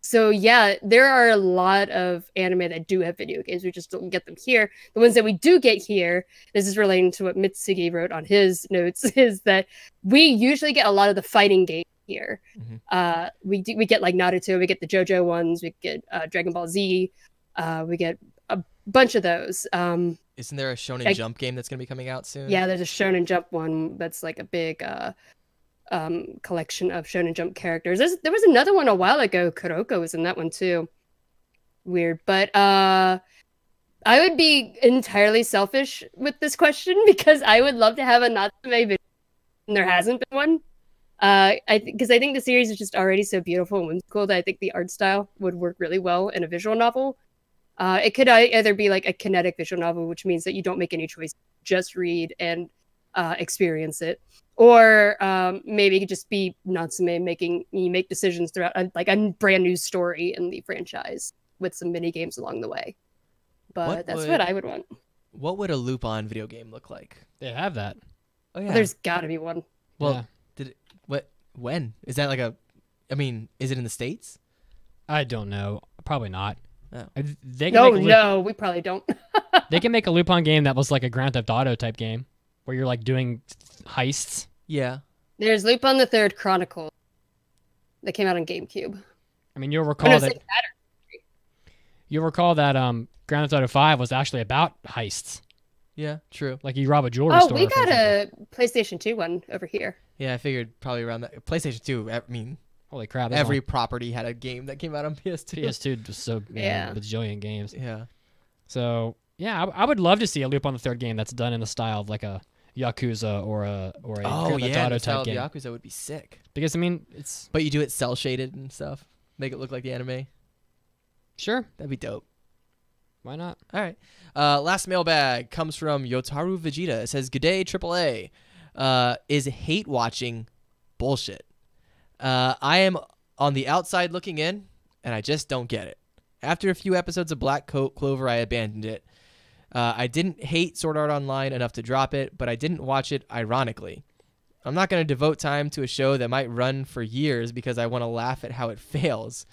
So yeah, there are a lot of anime that do have video games. We just don't get them here. The ones that we do get here, this is relating to what Mitsugi wrote on his notes, is that we usually get a lot of the fighting games here. We get like Naruto, we get the JoJo ones, we get Dragon Ball Z, we get a bunch of those. Isn't there a Shonen Jump game that's going to be coming out soon? Yeah, there's a Shonen Jump one that's like a big collection of Shonen Jump characters. There was another one a while ago. Kuroko was in that one too. Weird, but I would be entirely selfish with this question because I would love to have a Natsume video, and there hasn't been one. Because I think the series is just already so beautiful and whimsical that I think the art style would work really well in a visual novel. It could either be like a kinetic visual novel, which means that you don't make any choice, just read and experience it, or maybe it could just be Natsume making you make decisions throughout like a brand new story in the franchise with some mini games along the way. But that's what I would want. What would a Lupin video game look like? They have that. Oh yeah, well, there's got to be one. Well, when is that like a? I mean, is it in the States? I don't know. Probably not. Oh. No, we probably don't. They can make a Lupin game that was like a Grand Theft Auto type game, where you're like doing heists. Yeah. There's Lupin the Third Chronicle that came out on GameCube. I mean, you'll recall that. You'll recall that Grand Theft Auto 5 was actually about heists. Yeah, true. Like you rob a jewelry store. Oh, we got a PlayStation 2 one over here. Yeah, I figured probably around that. PlayStation 2. I mean, Holy crap! Every property had a game that came out on PS2. PS2 was so bajillion games. Yeah. So yeah, I would love to see a Loop on the Third game that's done in the style of like a Yakuza or a Grand Theft Auto type game. Yakuza would be sick. Because I mean, it's but you do it cell shaded and stuff, make it look like the anime. Sure, that'd be dope. Why not? All right. Last mailbag comes from Yotaru Vegeta. It says, "Good day, AAA. Is hate watching bullshit? I am on the outside looking in, and I just don't get it. After a few episodes of Black Clover, I abandoned it. I didn't hate Sword Art Online enough to drop it, but I didn't watch it ironically. I'm not going to devote time to a show that might run for years because I want to laugh at how it fails.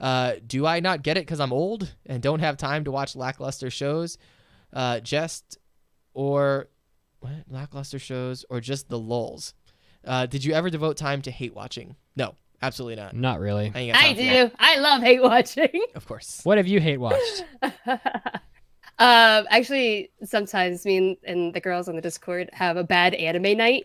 Do I not get it because I'm old and don't have time to watch lackluster shows? Lackluster shows or just the lulls? Did you ever devote time to hate watching? No, absolutely not. Not really. I do. I love hate watching. Of course. What have you hate watched? Actually, sometimes me and the girls on the Discord have a bad anime night,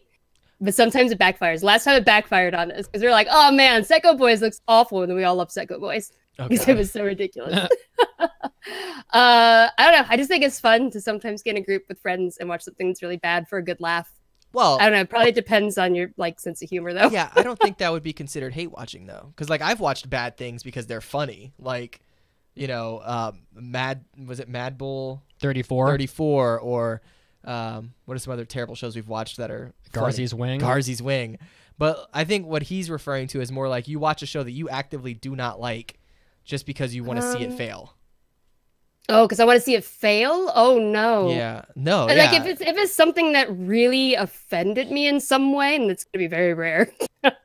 but sometimes it backfires. Last time it backfired on us because we were like, "Oh man, Psycho Boys looks awful," and then we all love Psycho Boys because it was so ridiculous. I don't know. I just think it's fun to sometimes get in a group with friends and watch something that's really bad for a good laugh. Well, I don't know. It probably depends on your sense of humor, though. Yeah, I don't think that would be considered hate watching though, because like I've watched bad things because they're funny, like. Mad Bull 34 or what are some other terrible shows we've watched that are Garzy's Wing. But I think what he's referring to is more like you watch a show that you actively do not like just because you want to see it fail. Oh, because I want to see it fail? Oh no. Yeah. No. And like if it's something that really offended me in some way, and it's gonna be very rare.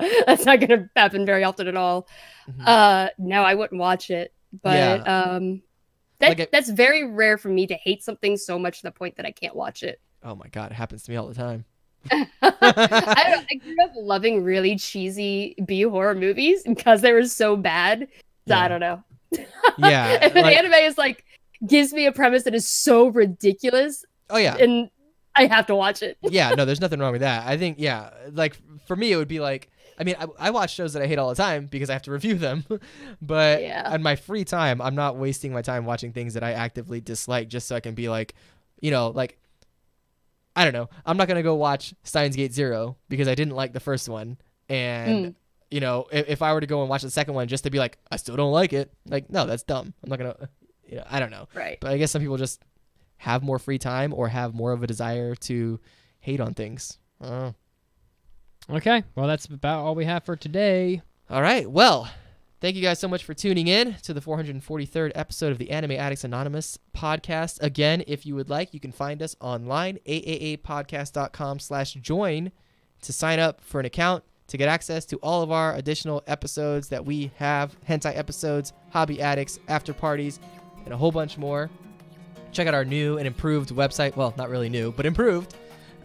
That's not gonna happen very often at all. Mm-hmm. No, I wouldn't watch it. But that's very rare for me to hate something so much to the point that I can't watch it. Oh my god, it happens to me all the time. I grew up loving really cheesy B horror movies because they were so bad. So I don't know. Yeah. And then anime is like gives me a premise that is so ridiculous. Oh yeah. And I have to watch it. Yeah, no, there's nothing wrong with that. I think like for me it would be like I mean, I watch shows that I hate all the time because I have to review them. But on my free time, I'm not wasting my time watching things that I actively dislike just so I can be like, like, I don't know. I'm not going to go watch Steins Gate Zero because I didn't like the first one. And, if I were to go and watch the second one just to be like, I still don't like it. Like, no, that's dumb. I'm not going to, I don't know. Right. But I guess some people just have more free time or have more of a desire to hate on things. I don't know. Okay, well, that's about all we have for today. All right, well, thank you guys so much for tuning in to the 443rd episode of the Anime Addicts Anonymous podcast. Again, if you would like, you can find us online, AAAPodcast.com/join to sign up for an account to get access to all of our additional episodes that we have, hentai episodes, hobby addicts, after parties, and a whole bunch more. Check out our new and improved website. Well, not really new, but improved.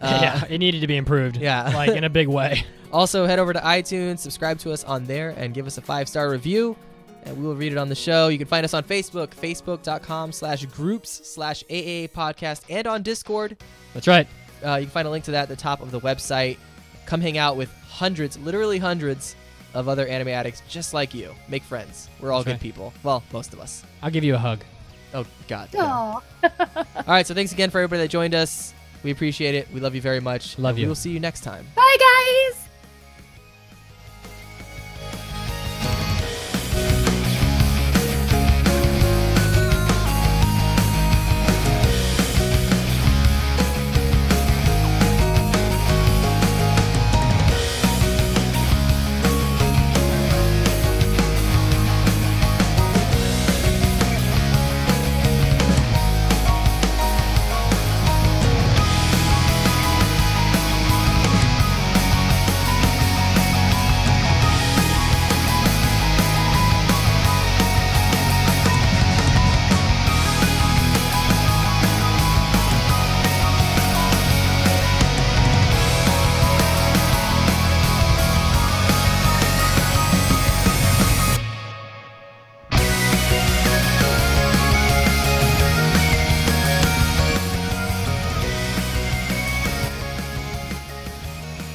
Yeah, it needed to be improved. Yeah. Like in a big way. Also, head over to iTunes, subscribe to us on there, and give us a 5-star review, and we will read it on the show. You can find us on Facebook, facebook.com/groups/AAAPodcast, and on Discord. That's right. You can find a link to that at the top of the website. Come hang out with literally hundreds of other anime addicts just like you. Make friends. We're all good people. Well, most of us. I'll give you a hug. Oh, God. Yeah. All right, so thanks again for everybody that joined us. We appreciate it. We love you very much. Love you. We will see you next time. Bye, guys.